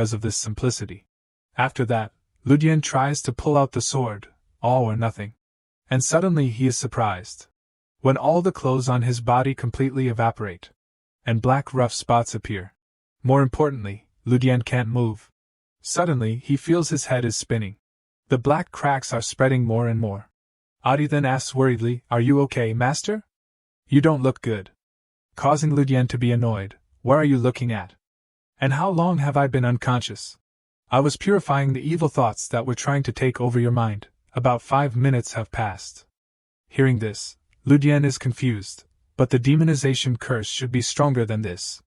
because of this simplicity. After that, Ludian tries to pull out the sword, all or nothing. And suddenly he is surprised. When all the clothes on his body completely evaporate, and black rough spots appear. More importantly, Ludian can't move. Suddenly he feels his head is spinning. The black cracks are spreading more and more. Adi then asks worriedly, "Are you okay, master? You don't look good." Causing Ludian to be annoyed, "What are you looking at? And how long have I been unconscious?" "I was purifying the evil thoughts that were trying to take over your mind. About 5 minutes have passed." Hearing this, Ludian is confused, but the demonization curse should be stronger than this.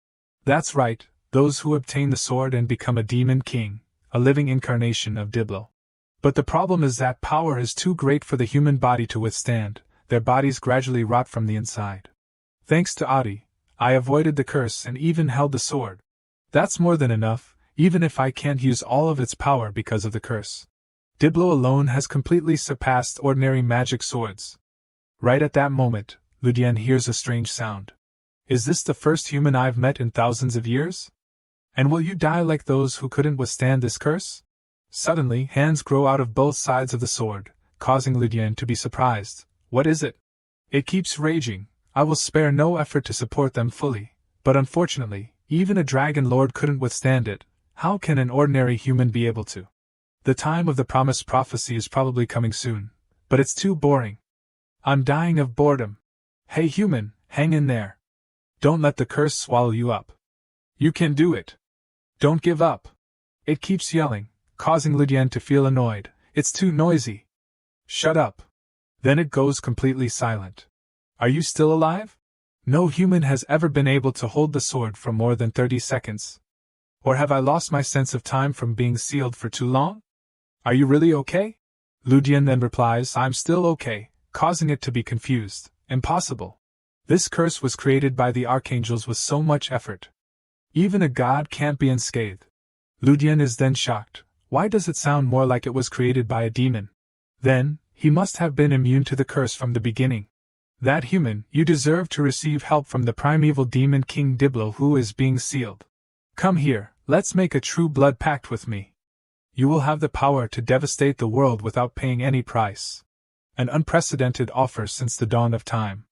That's right, those who obtain the sword and become a demon king, a living incarnation of Diblo. But the problem is that power is too great for the human body to withstand, their bodies gradually rot from the inside. Thanks to Adi, I avoided the curse and even held the sword. That's more than enough, even if I can't use all of its power because of the curse. Diblo alone has completely surpassed ordinary magic swords. Right at that moment, Ludian hears a strange sound. Is this the first human I've met in thousands of years? And will you die like those who couldn't withstand this curse? Suddenly, hands grow out of both sides of the sword, causing Ludian to be surprised. What is it? It keeps raging. I will spare no effort to support them fully, but unfortunately, even a dragon lord couldn't withstand it. How can an ordinary human be able to? The time of the promised prophecy is probably coming soon, but it's too boring. I'm dying of boredom. Hey human, hang in there. Don't let the curse swallow you up. You can do it. Don't give up. It keeps yelling, causing Ludian to feel annoyed. It's too noisy. Shut up. Then it goes completely silent. Are you still alive? No human has ever been able to hold the sword for more than 30 seconds. Or have I lost my sense of time from being sealed for too long? Are you really okay? Ludian then replies, I'm still okay, causing it to be confused. Impossible. This curse was created by the archangels with so much effort. Even a god can't be unscathed. Ludian is then shocked. Why does it sound more like it was created by a demon? Then, he must have been immune to the curse from the beginning. That human, you deserve to receive help from the primeval demon King Diblo who is being sealed. Come here, let's make a true blood pact with me. You will have the power to devastate the world without paying any price. An unprecedented offer since the dawn of time.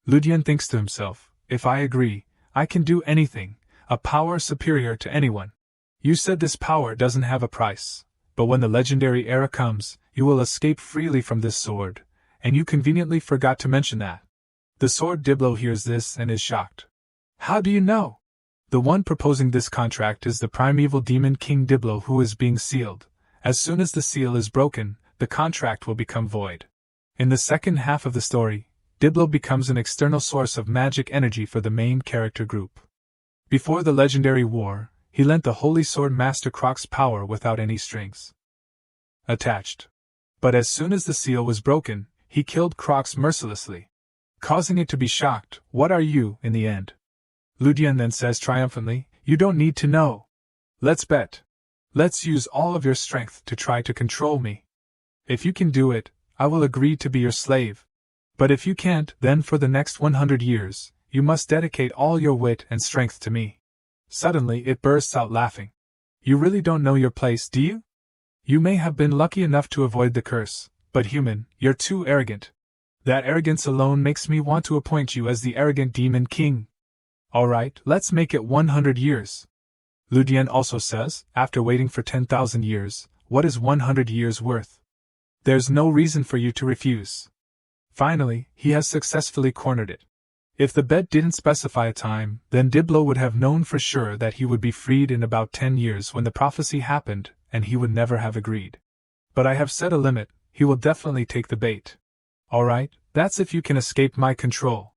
Ludian thinks to himself, if I agree, I can do anything, a power superior to anyone. You said this power doesn't have a price, but when the legendary era comes, you will escape freely from this sword, and you conveniently forgot to mention that. The sword Diblo hears this and is shocked. How do you know? The one proposing this contract is the primeval demon King Diblo who is being sealed. As soon as the seal is broken, the contract will become void. In the second half of the story, Diblo becomes an external source of magic energy for the main character group. Before the legendary war, he lent the Holy Sword Master Croc's power without any strings attached. But as soon as the seal was broken, he killed Crocs mercilessly, causing it to be shocked. What are you, in the end? Ludian then says triumphantly, you don't need to know. Let's bet. Let's use all of your strength to try to control me. If you can do it, I will agree to be your slave. But if you can't, then for the next 100 years, you must dedicate all your wit and strength to me. Suddenly it bursts out laughing. You really don't know your place, do you? You may have been lucky enough to avoid the curse, but human, you're too arrogant. That arrogance alone makes me want to appoint you as the arrogant demon king. Alright, let's make it 100 years. Ludian also says, after waiting for 10,000 years, what is 100 years worth? There's no reason for you to refuse. Finally, he has successfully cornered it. If the bet didn't specify a time, then Diblo would have known for sure that he would be freed in about 10 years when the prophecy happened, and he would never have agreed. But I have set a limit, he will definitely take the bait. Alright, that's if you can escape my control.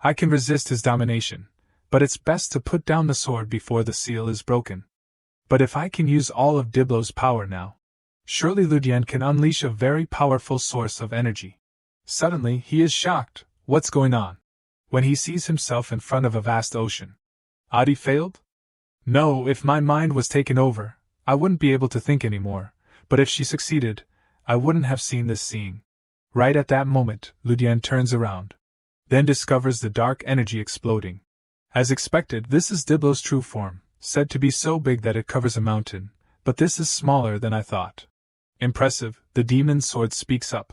I can resist his domination, but it's best to put down the sword before the seal is broken. But if I can use all of Diblo's power now, surely Ludian can unleash a very powerful source of energy. Suddenly, he is shocked. What's going on? When he sees himself in front of a vast ocean. Adi failed? No, if my mind was taken over, I wouldn't be able to think anymore, but if she succeeded, I wouldn't have seen this scene. Right at that moment, Ludian turns around. Then discovers the dark energy exploding. As expected, this is Diblo's true form, said to be so big that it covers a mountain, but this is smaller than I thought. Impressive, the demon sword speaks up.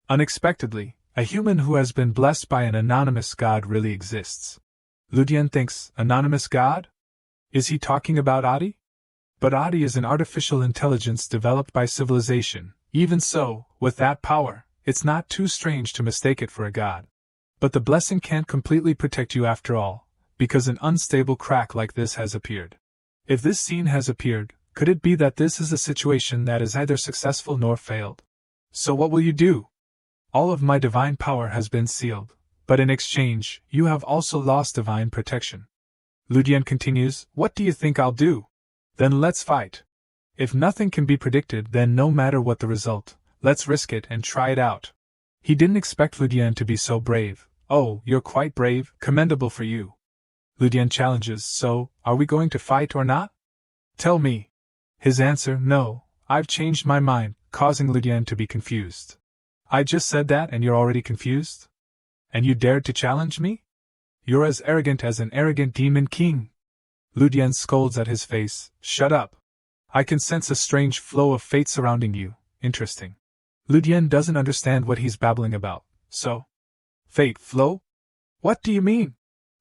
Unexpectedly, a human who has been blessed by an anonymous god really exists. Ludian thinks, anonymous god? Is he talking about Adi? But Adi is an artificial intelligence developed by civilization. Even so, with that power, it's not too strange to mistake it for a god. But the blessing can't completely protect you after all, because an unstable crack like this has appeared. If this scene has appeared, could it be that this is a situation that is neither successful nor failed? So what will you do? All of my divine power has been sealed, but in exchange, you have also lost divine protection. Ludian continues, what do you think I'll do? Then let's fight. If nothing can be predicted, then no matter what the result, let's risk it and try it out. He didn't expect Ludian to be so brave. Oh, you're quite brave, commendable for you. Ludian challenges, so, are we going to fight or not? Tell me. His answer, no, I've changed my mind, causing Ludian to be confused. I just said that and you're already confused? And you dared to challenge me? You're as arrogant as an arrogant demon king. Ludian scolds at his face, shut up. I can sense a strange flow of fate surrounding you, interesting. Ludian doesn't understand what he's babbling about, so. Fate flow? What do you mean?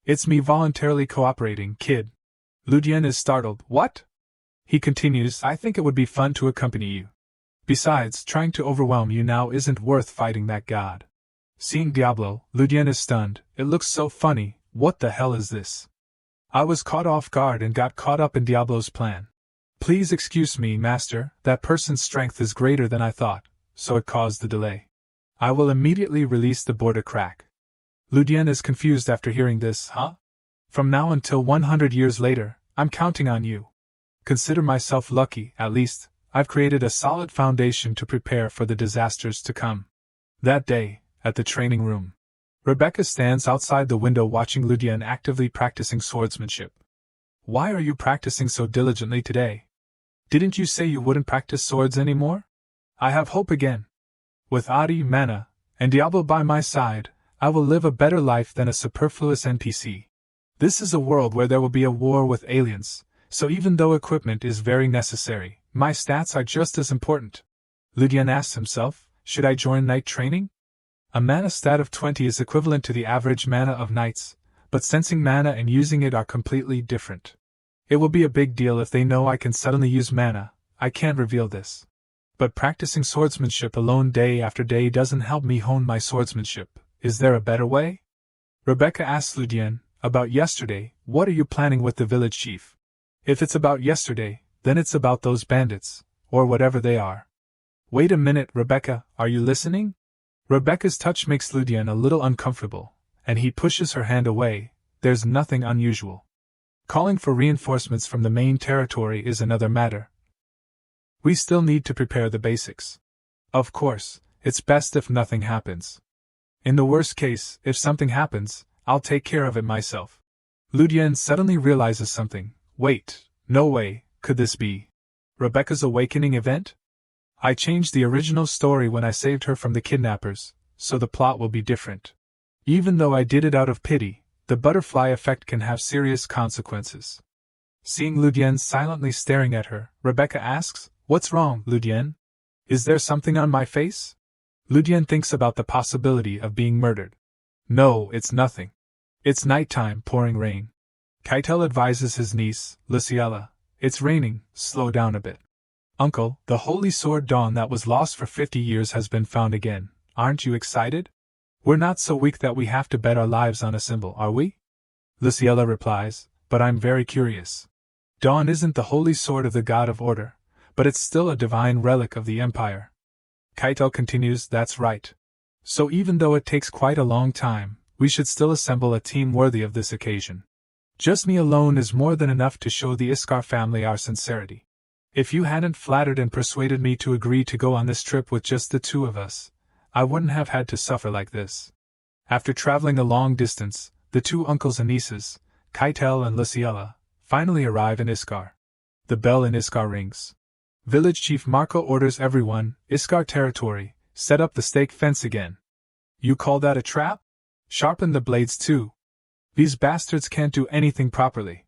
It's me voluntarily cooperating, kid. Ludian is startled, what? He continues, I think it would be fun to accompany you. Besides, trying to overwhelm you now isn't worth fighting that god. Seeing Diablo, Ludian is stunned, it looks so funny, what the hell is this? I was caught off guard and got caught up in Diablo's plan. Please excuse me, master, that person's strength is greater than I thought, so it caused the delay. I will immediately release the border crack. Ludian is confused after hearing this, huh? From now until 100 years later, I'm counting on you. Consider myself lucky, at least, I've created a solid foundation to prepare for the disasters to come. That day, at the training room, Rebecca stands outside the window watching Ludian actively practicing swordsmanship. Why are you practicing so diligently today? Didn't you say you wouldn't practice swords anymore? I have hope again. With Adi, Mana, and Diablo by my side, I will live a better life than a superfluous NPC. This is a world where there will be a war with aliens, so even though equipment is very necessary, my stats are just as important. Ludian asks himself, should I join knight training? A mana stat of 20 is equivalent to the average mana of knights, but sensing mana and using it are completely different. It will be a big deal if they know I can suddenly use mana. I can't reveal this. But practicing swordsmanship alone day after day doesn't help me hone my swordsmanship. Is there a better way? Rebecca asks Ludian, about yesterday, what are you planning with the village chief? If it's about yesterday, then it's about those bandits, or whatever they are. Wait a minute, Rebecca, are you listening? Rebecca's touch makes Ludian a little uncomfortable, and he pushes her hand away. There's nothing unusual. Calling for reinforcements from the main territory is another matter. We still need to prepare the basics. Of course, it's best if nothing happens. In the worst case, if something happens, I'll take care of it myself. Ludian suddenly realizes something. Wait, no way, could this be Rebecca's awakening event? I changed the original story when I saved her from the kidnappers, so the plot will be different. Even though I did it out of pity, the butterfly effect can have serious consequences. Seeing Ludian silently staring at her, Rebecca asks, what's wrong, Ludian? Is there something on my face? Ludian thinks about the possibility of being murdered. No, it's nothing. It's nighttime, pouring rain. Keitel advises his niece, Luciella, it's raining, slow down a bit. Uncle, the holy sword Dawn that was lost for 50 years has been found again. Aren't you excited? We're not so weak that we have to bet our lives on a symbol, are we? Luciella replies, but I'm very curious. Dawn isn't the holy sword of the god of order, but it's still a divine relic of the empire. Keitel continues, that's right. So even though it takes quite a long time, we should still assemble a team worthy of this occasion. Just me alone is more than enough to show the Iskar family our sincerity. If you hadn't flattered and persuaded me to agree to go on this trip with just the two of us, I wouldn't have had to suffer like this. After traveling a long distance, the two uncles and nieces, Keitel and Luciella, finally arrive in Iskar. The bell in Iskar rings. Village Chief Marco orders everyone, Iskar territory, set up the stake fence again. You call that a trap? Sharpen the blades too. These bastards can't do anything properly.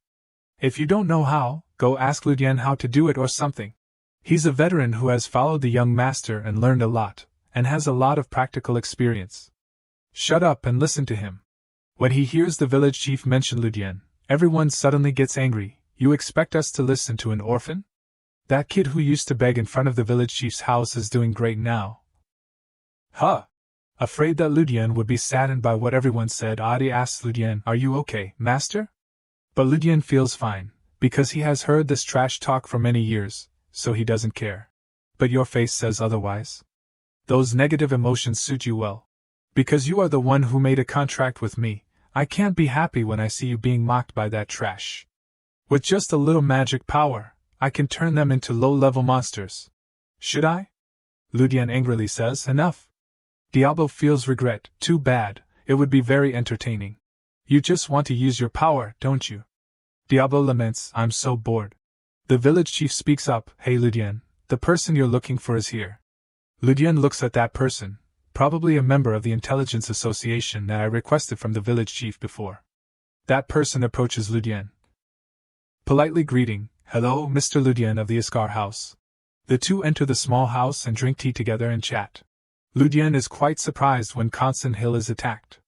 If you don't know how, go ask Ludian how to do it or something. He's a veteran who has followed the young master and learned a lot, and has a lot of practical experience. Shut up and listen to him. When he hears the village chief mention Ludian, everyone suddenly gets angry. You expect us to listen to an orphan? That kid who used to beg in front of the village chief's house is doing great now. Huh! Afraid that Ludian would be saddened by what everyone said, Adi asks Ludian, "Are you okay, master?" But Ludian feels fine, because he has heard this trash talk for many years, so he doesn't care. But your face says otherwise. Those negative emotions suit you well. Because you are the one who made a contract with me, I can't be happy when I see you being mocked by that trash. With just a little magic power, I can turn them into low-level monsters. Should I? Ludian angrily says, "Enough." Diablo feels regret. Too bad, it would be very entertaining. You just want to use your power, don't you? Diablo laments, "I'm so bored." The village chief speaks up, "Hey Ludian, the person you're looking for is here." Ludian looks at that person, probably a member of the intelligence association that I requested from the village chief before. That person approaches Ludian, politely greeting, "Hello, Mr. Ludian of the Iskar house." The two enter the small house and drink tea together and chat. Ludian is quite surprised when Constant Hill is attacked.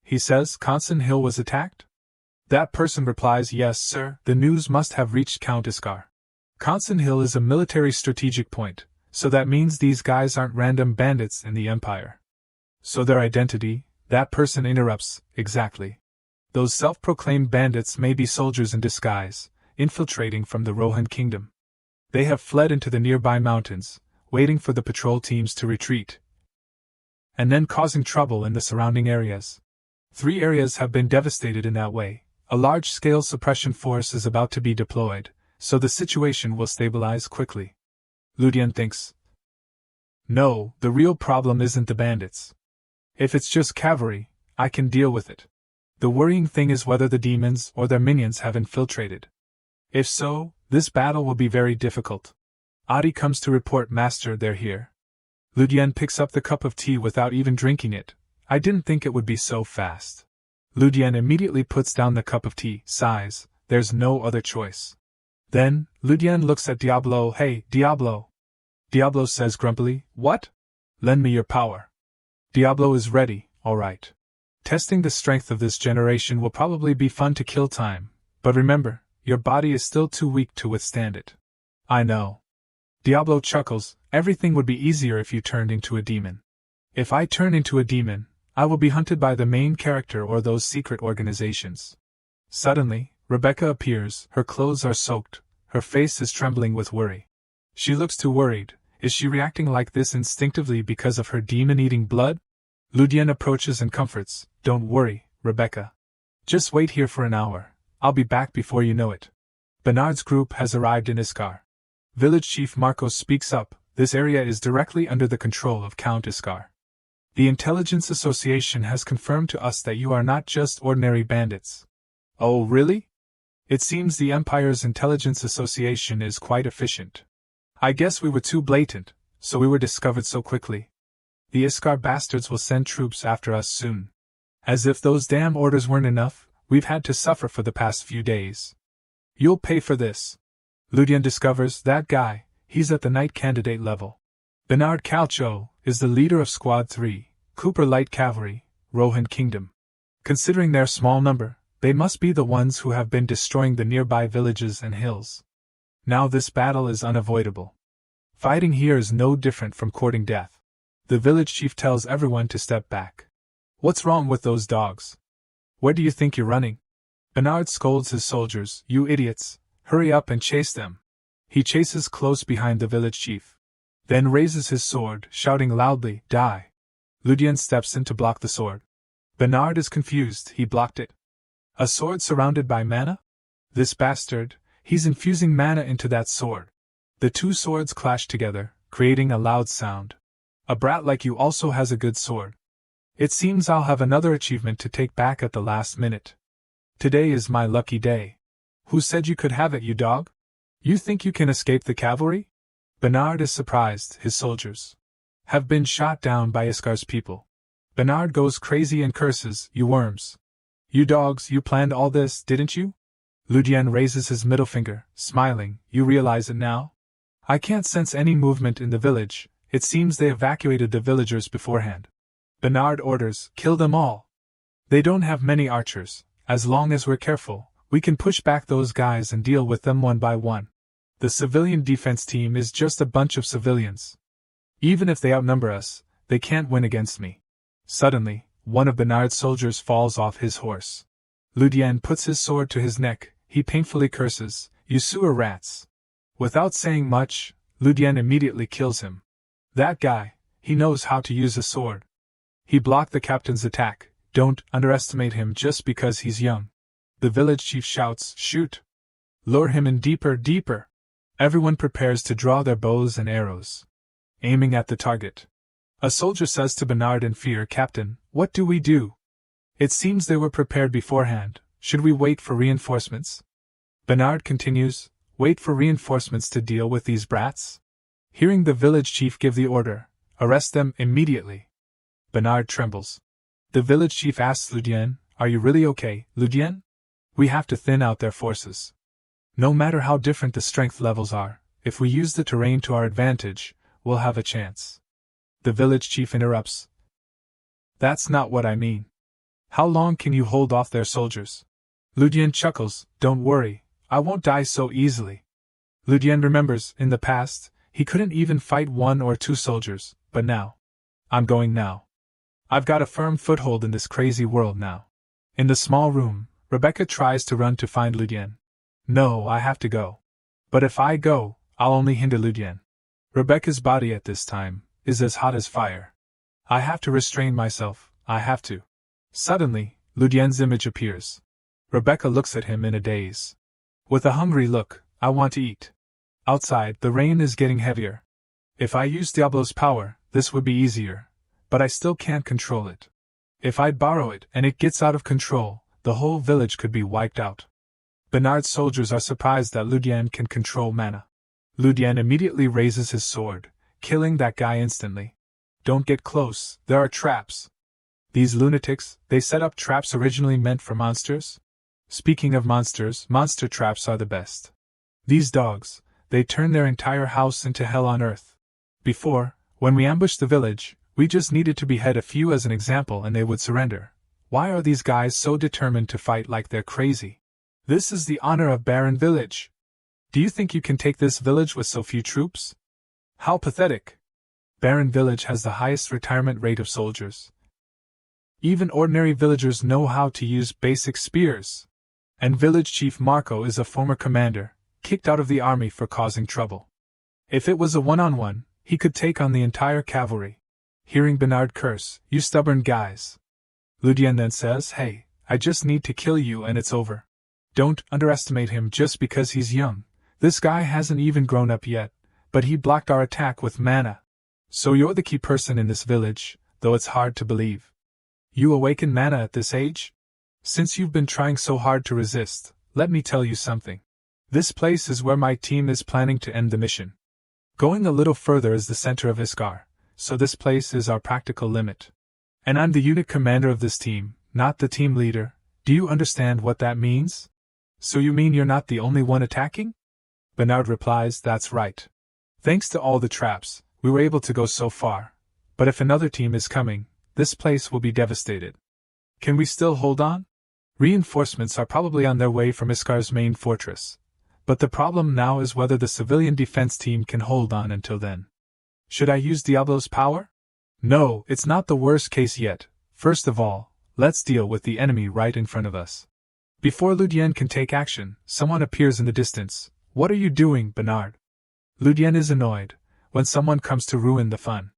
He says Constant Hill was attacked? That person replies, "Yes, sir, the news must have reached Count Iskar. Constant Hill is a military strategic point, so that means these guys aren't random bandits in the Empire." So their identity, that person interrupts, "Exactly. Those self-proclaimed bandits may be soldiers in disguise, infiltrating from the Rohan kingdom. They have fled into the nearby mountains, waiting for the patrol teams to retreat, and then causing trouble in the surrounding areas. 3 areas have been devastated in that way. A large-scale suppression force is about to be deployed, so the situation will stabilize quickly." Ludian thinks, "No, the real problem isn't the bandits. If it's just cavalry, I can deal with it. The worrying thing is whether the demons or their minions have infiltrated. If so, this battle will be very difficult." Adi comes to report, "Master, they're here." Ludian picks up the cup of tea without even drinking it. "I didn't think it would be so fast." Ludian immediately puts down the cup of tea, sighs, "There's no other choice." Then, Ludian looks at Diablo. "Hey, Diablo." Diablo says grumpily, "What?" "Lend me your power." Diablo is ready, alright. Testing the strength of this generation will probably be fun to kill time, but remember, your body is still too weak to withstand it. "I know." Diablo chuckles, "Everything would be easier if you turned into a demon." "If I turn into a demon, I will be hunted by the main character or those secret organizations." Suddenly, Rebecca appears, her clothes are soaked, her face is trembling with worry. She looks too worried. Is she reacting like this instinctively because of her demon-eating blood? Ludian approaches and comforts, "Don't worry, Rebecca. Just wait here for an hour, I'll be back before you know it." Bernard's group has arrived in Iskar. Village Chief Marcos speaks up, "This area is directly under the control of Count Iskar. The Intelligence Association has confirmed to us that you are not just ordinary bandits." "Oh, really?" "It seems the Empire's Intelligence Association is quite efficient. I guess we were too blatant, so we were discovered so quickly. The Iskar bastards will send troops after us soon. As if those damn orders weren't enough, we've had to suffer for the past few days. You'll pay for this." Ludian discovers that guy, he's at the knight candidate level. Bernard Calcho is the leader of Squad 3, Cooper Light Cavalry, Rohan Kingdom. Considering their small number, they must be the ones who have been destroying the nearby villages and hills. Now this battle is unavoidable. Fighting here is no different from courting death. The village chief tells everyone to step back. "What's wrong with those dogs? Where do you think you're running?" Bernard scolds his soldiers, "You idiots, hurry up and chase them." He chases close behind the village chief, then raises his sword, shouting loudly, "Die!" Ludian steps in to block the sword. Bernard is confused, he blocked it. A sword surrounded by mana? This bastard, he's infusing mana into that sword. The two swords clash together, creating a loud sound. A brat like you also has a good sword. It seems I'll have another achievement to take back at the last minute. Today is my lucky day. Who said you could have it, you dog? You think you can escape the cavalry? Bernard is surprised, his soldiers have been shot down by Iskar's people. Bernard goes crazy and curses, "You worms. You dogs, you planned all this, didn't you?" Ludian raises his middle finger, smiling. You realize it now? I can't sense any movement in the village. It seems they evacuated the villagers beforehand. Bernard orders, kill them all. They don't have many archers. As long as we're careful, we can push back those guys and deal with them one by one. The civilian defense team is just a bunch of civilians. Even if they outnumber us, they can't win against me. Suddenly, one of Bernard's soldiers falls off his horse. Ludian puts his sword to his neck. He painfully curses, "You sewer rats." Without saying much, Ludian immediately kills him. That guy, he knows how to use a sword. He blocked the captain's attack. Don't underestimate him just because he's young. The village chief shouts, "Shoot! Lure him in deeper, deeper!" Everyone prepares to draw their bows and arrows, aiming at the target. A soldier says to Bernard in fear, "Captain, what do we do? It seems they were prepared beforehand. Should we wait for reinforcements?" Bernard continues, "Wait for reinforcements to deal with these brats?" Hearing the village chief give the order, "Arrest them immediately," Bernard trembles. The village chief asks Ludian, "Are you really okay, Ludian? We have to thin out their forces. No matter how different the strength levels are, if we use the terrain to our advantage, we'll have a chance." The village chief interrupts. "That's not what I mean. How long can you hold off their soldiers?" Ludian chuckles, "Don't worry, I won't die so easily." Ludian remembers, in the past, he couldn't even fight 1 or 2 soldiers, but now. "I'm going now. I've got a firm foothold in this crazy world now." In the small room, Rebecca tries to run to find Ludian. "No, I have to go. But if I go, I'll only hinder Ludian." Rebecca's body at this time is as hot as fire. "I have to restrain myself, I have to." Suddenly, Ludian's image appears. Rebecca looks at him in a daze. With a hungry look, "I want to eat." Outside, the rain is getting heavier. If I use Diablo's power, this would be easier. But I still can't control it. If I borrow it and it gets out of control, the whole village could be wiped out. Bernard's soldiers are surprised that Ludian can control mana. Ludian immediately raises his sword, killing that guy instantly. "Don't get close, there are traps." These lunatics, they set up traps originally meant for monsters? Speaking of monsters, monster traps are the best. These dogs, they turn their entire house into hell on earth. Before, when we ambushed the village, we just needed to behead a few as an example and they would surrender. Why are these guys so determined to fight like they're crazy? This is the honor of Barren Village. Do you think you can take this village with so few troops? How pathetic. Barren Village has the highest retirement rate of soldiers. Even ordinary villagers know how to use basic spears. And village chief Marco is a former commander, kicked out of the army for causing trouble. If it was a one-on-one, he could take on the entire cavalry. Hearing Bernard curse, "You stubborn guys." Ludian then says, "Hey, I just need to kill you and it's over." Don't underestimate him just because he's young. This guy hasn't even grown up yet, but he blocked our attack with mana. So you're the key person in this village, though it's hard to believe. You awaken mana at this age? Since you've been trying so hard to resist, let me tell you something. This place is where my team is planning to end the mission. Going a little further is the center of Iskar, so this place is our practical limit. And I'm the unit commander of this team, not the team leader. Do you understand what that means? So you mean you're not the only one attacking? Bernard replies, "That's right. Thanks to all the traps, we were able to go so far. But if another team is coming, this place will be devastated. Can we still hold on? Reinforcements are probably on their way from Iskar's main fortress. But the problem now is whether the civilian defense team can hold on until then. Should I use Diablo's power? No, it's not the worst case yet. First of all, let's deal with the enemy right in front of us." Before Ludian can take action, someone appears in the distance. "What are you doing, Bernard?" Ludian is annoyed when someone comes to ruin the fun.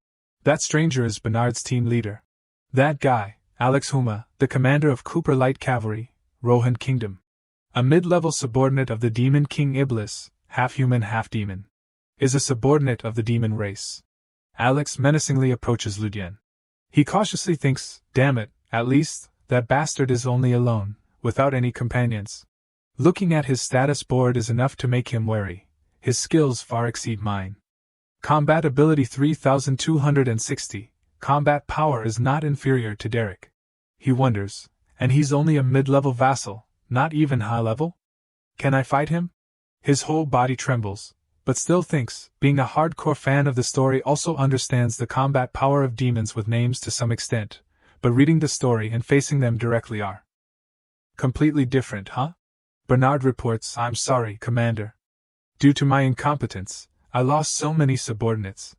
That stranger is Bernard's team leader. That guy, Alex Huma, the commander of Cooper Light Cavalry, Rohan Kingdom. A mid-level subordinate of the demon king Iblis, half-human half-demon. Is a subordinate of the demon race. Alex menacingly approaches Ludian. He cautiously thinks, "Damn it, at least, that bastard is only alone, without any companions." Looking at his status board is enough to make him wary. His skills far exceed mine. Combat ability 3260, combat power is not inferior to Derek. He wonders, and he's only a mid-level vassal, not even high-level? Can I fight him? His whole body trembles, but still thinks, being a hardcore fan of the story also understands the combat power of demons with names to some extent, but reading the story and facing them directly are completely different, huh? Bernard reports, I'm sorry, Commander. Due to my incompetence, I lost so many subordinates.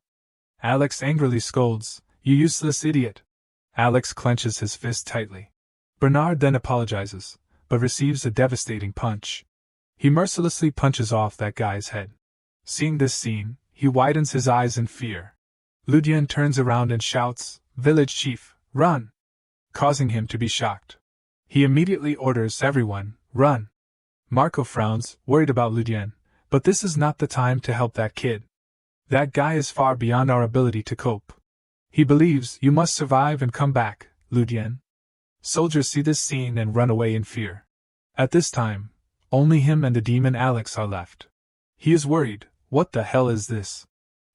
Alex angrily scolds, you useless idiot. Alex clenches his fist tightly. Bernard then apologizes, but receives a devastating punch. He mercilessly punches off that guy's head. Seeing this scene, he widens his eyes in fear. Ludian turns around and shouts, Village Chief, run! Causing him to be shocked. He immediately orders everyone, run! Marco frowns, worried about Ludian, but this is not the time to help that kid. That guy is far beyond our ability to cope. He believes you must survive and come back, Ludian. Soldiers see this scene and run away in fear. At this time, only him and the demon Alex are left. He is worried. What the hell is this?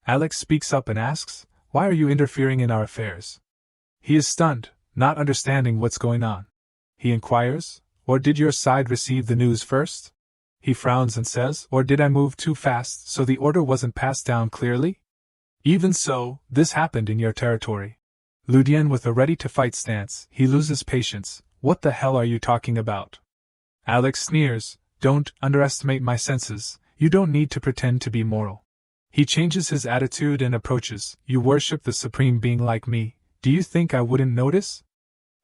Alex speaks up and asks, why are you interfering in our affairs? He is stunned, not understanding what's going on. He inquires, or did your side receive the news first? He frowns and says, or did I move too fast so the order wasn't passed down clearly? Even so, this happened in your territory. Ludian with a ready-to-fight stance, he loses patience. What the hell are you talking about? Alex sneers, don't underestimate my senses, you don't need to pretend to be moral. He changes his attitude and approaches, you worship the supreme being like me, do you think I wouldn't notice?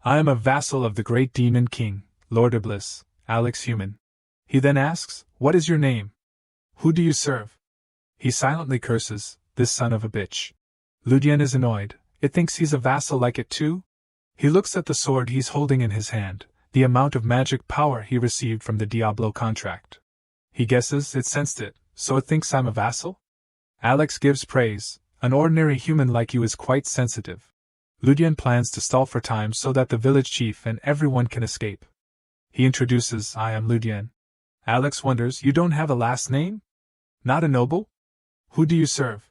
I am a vassal of the great demon king, Lord Iblis, Alex Human. He then asks, what is your name? Who do you serve? He silently curses, this son of a bitch. Ludian is annoyed, it thinks he's a vassal like it too? He looks at the sword he's holding in his hand, the amount of magic power he received from the Diablo contract. He guesses it sensed it, so it thinks I'm a vassal? Alex gives praise, an ordinary human like you is quite sensitive. Ludian plans to stall for time so that the village chief and everyone can escape. He introduces, I am Ludian. Alex wonders, you don't have a last name? Not a noble? Who do you serve?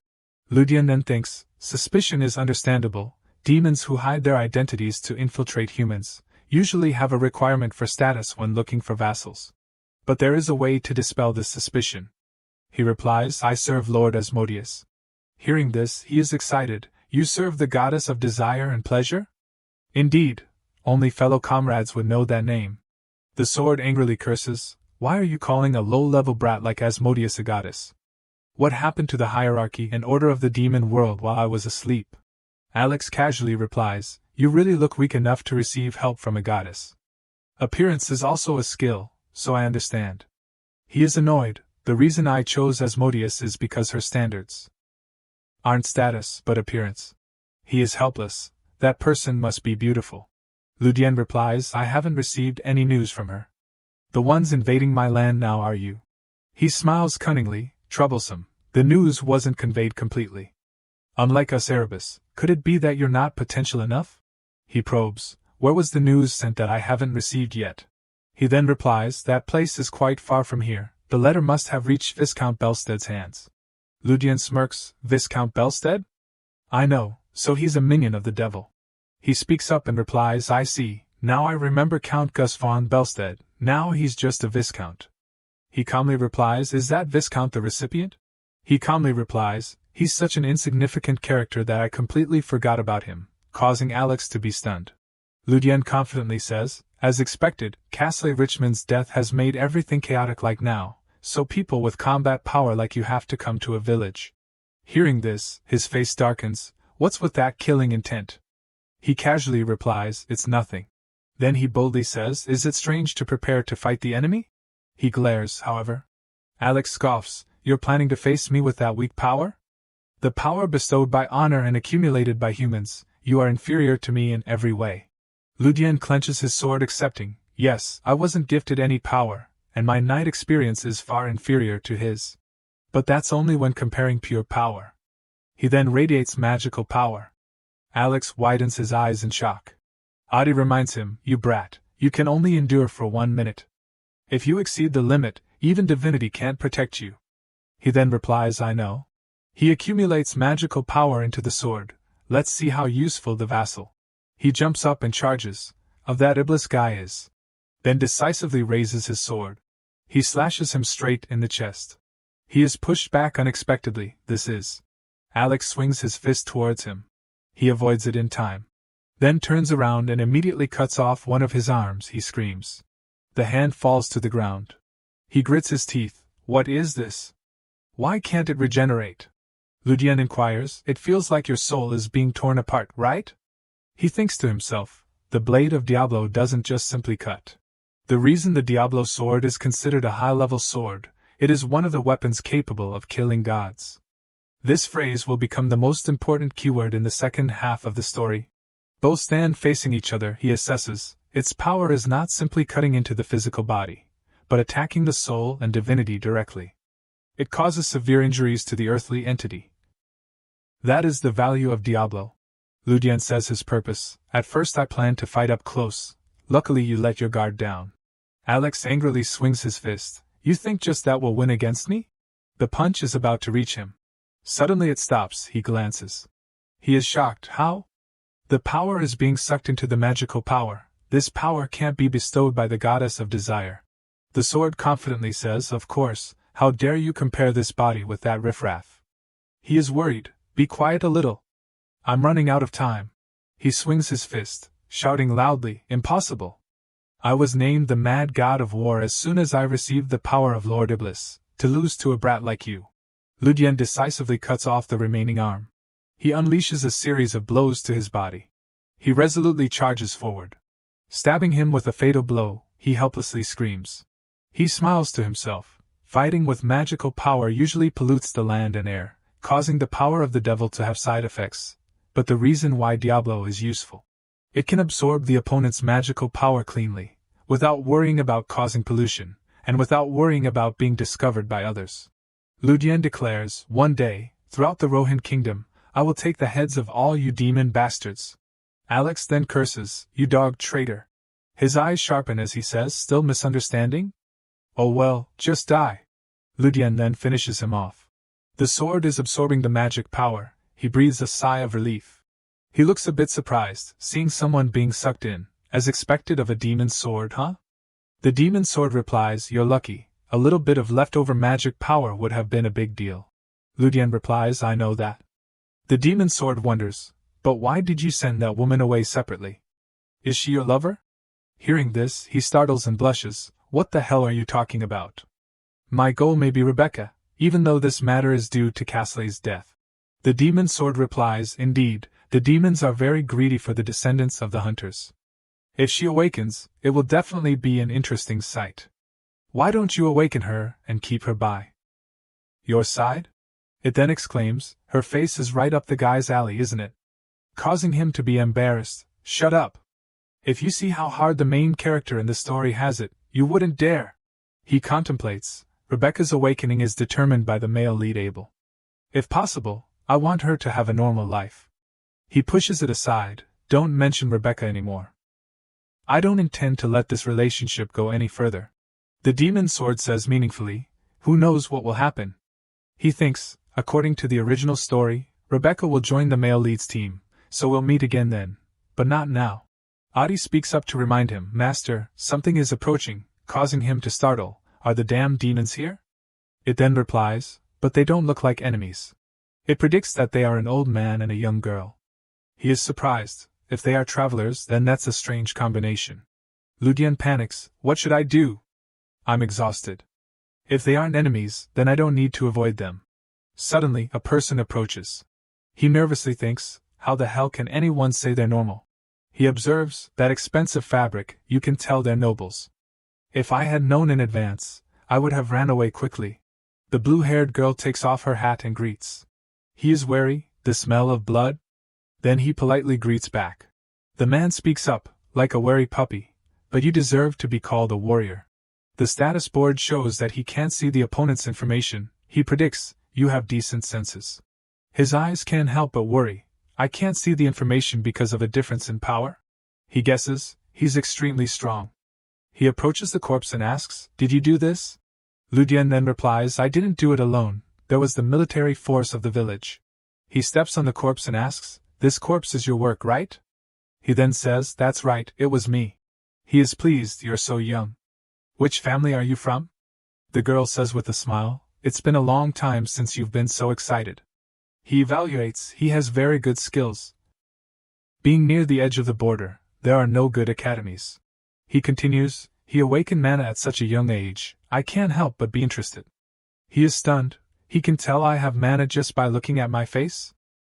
Ludian then thinks, suspicion is understandable, demons who hide their identities to infiltrate humans usually have a requirement for status when looking for vassals. But there is a way to dispel this suspicion. He replies, I serve Lord Asmodeus. Hearing this, he is excited, you serve the goddess of desire and pleasure? Indeed, only fellow comrades would know that name. The sword angrily curses, why are you calling a low-level brat like Asmodeus a goddess? What happened to the hierarchy and order of the demon world while I was asleep? Alex casually replies, you really look weak enough to receive help from a goddess. Appearance is also a skill, so I understand. He is annoyed, the reason I chose Asmodeus is because her standards aren't status but appearance. He is helpless, that person must be beautiful. Ludian replies, I haven't received any news from her. The ones invading my land now are you. He smiles cunningly, troublesome, the news wasn't conveyed completely. Unlike us Erebus, could it be that you're not potential enough? He probes, where was the news sent that I haven't received yet? He then replies, that place is quite far from here, the letter must have reached Viscount Bellstead's hands. Ludian smirks, Viscount Bellstead? I know, so he's a minion of the devil. He speaks up and replies, I see, now I remember Count Gus von Bellstead, now he's just a Viscount. He calmly replies, is that Viscount the recipient? He calmly replies, he's such an insignificant character that I completely forgot about him, causing Alex to be stunned. Ludian confidently says, as expected, Castle Richmond's death has made everything chaotic like now, so people with combat power like you have to come to a village. Hearing this, his face darkens, what's with that killing intent? He casually replies, it's nothing. Then he boldly says, is it strange to prepare to fight the enemy? He glares, however. Alex scoffs, you're planning to face me with that weak power? The power bestowed by honor and accumulated by humans, you are inferior to me in every way. Ludian clenches his sword accepting, yes, I wasn't gifted any power, and my knight experience is far inferior to his. But that's only when comparing pure power. He then radiates magical power. Alex widens his eyes in shock. Adi reminds him, you brat, you can only endure for 1 minute. If you exceed the limit, even divinity can't protect you. He then replies, I know. He accumulates magical power into the sword, let's see how useful the vassal. He jumps up and charges, of that Iblis guy is. Then decisively raises his sword. He slashes him straight in the chest. He is pushed back unexpectedly. Alex swings his fist towards him. He avoids it in time. Then turns around and immediately cuts off one of his arms. He screams. The hand falls to the ground. He grits his teeth. What is this? Why can't it regenerate? Ludian inquires. It feels like your soul is being torn apart, right? He thinks to himself. The blade of Diablo doesn't just simply cut. The reason the Diablo sword is considered a high-level sword, it is one of the weapons capable of killing gods. This phrase will become the most important keyword in the second half of the story. Both stand facing each other. He assesses. Its power is not simply cutting into the physical body, but attacking the soul and divinity directly. It causes severe injuries to the earthly entity. That is the value of Diablo. Ludian says his purpose. At first I planned to fight up close. Luckily you let your guard down. Alex angrily swings his fist. You think just that will win against me? The punch is about to reach him. Suddenly it stops. He glances. He is shocked. How? The power is being sucked into the magical power. This power can't be bestowed by the goddess of desire. The sword confidently says, of course, how dare you compare this body with that riffraff? He is worried. Be quiet a little. I'm running out of time. He swings his fist, shouting loudly, impossible. I was named the mad god of war as soon as I received the power of Lord Iblis, to lose to a brat like you. Ludian decisively cuts off the remaining arm. He unleashes a series of blows to his body. He resolutely charges forward. Stabbing him with a fatal blow, he helplessly screams. He smiles to himself. Fighting with magical power usually pollutes the land and air, causing the power of the devil to have side effects. But the reason why Diablo is useful. It can absorb the opponent's magical power cleanly, without worrying about causing pollution, and without worrying about being discovered by others. Ludian declares, one day, throughout the Rohan kingdom, I will take the heads of all you demon bastards. Alex then curses, you dog traitor. His eyes sharpen as he says, still misunderstanding? Oh well, just die. Ludian then finishes him off. The sword is absorbing the magic power. He breathes a sigh of relief. He looks a bit surprised, seeing someone being sucked in, as expected of a demon's sword, huh? The demon's sword replies, you're lucky, a little bit of leftover magic power would have been a big deal. Ludian replies, I know that. The demon's sword wonders, but why did you send that woman away separately? Is she your lover? Hearing this, he startles and blushes, what the hell are you talking about? My goal may be Rebecca, even though this matter is due to Castley's death. The demon's sword replies, indeed, the demons are very greedy for the descendants of the hunters. If she awakens, it will definitely be an interesting sight. Why don't you awaken her and keep her by your side? It then exclaims, her face is right up the guy's alley, isn't it? Causing him to be embarrassed. Shut up. If you see how hard the main character in the story has it, you wouldn't dare. He contemplates. Rebecca's awakening is determined by the male lead Abel. If possible, I want her to have a normal life. He pushes it aside, don't mention Rebecca anymore. I don't intend to let this relationship go any further. The demon's sword says meaningfully, who knows what will happen? He thinks, according to the original story, Rebecca will join the male lead's team, so we'll meet again then, but not now. Adi speaks up to remind him, Master, something is approaching, causing him to startle, are the damn demons here? It then replies, but they don't look like enemies. It predicts that they are an old man and a young girl. He is surprised. If they are travelers, then that's a strange combination. Ludian panics, what should I do? I'm exhausted. If they aren't enemies, then I don't need to avoid them. Suddenly, a person approaches. He nervously thinks, how the hell can anyone say they're normal? He observes, that expensive fabric, you can tell they're nobles. If I had known in advance, I would have ran away quickly. The blue-haired girl takes off her hat and greets. He is wary, the smell of blood? Then he politely greets back. The man speaks up, like a wary puppy, but you deserve to be called a warrior. The status board shows that he can't see the opponent's information, he predicts, you have decent senses. His eyes can't help but worry, I can't see the information because of a difference in power? He guesses, he's extremely strong. He approaches the corpse and asks, did you do this? Ludian then replies, I didn't do it alone, there was the military force of the village. He steps on the corpse and asks, this corpse is your work, right? He then says, that's right, it was me. He is pleased, you're so young. Which family are you from? The girl says with a smile, "It's been a long time since you've been so excited." He evaluates, he has very good skills. Being near the edge of the border, there are no good academies. He continues, he awakened mana at such a young age, I can't help but be interested. He is stunned, he can tell I have mana just by looking at my face?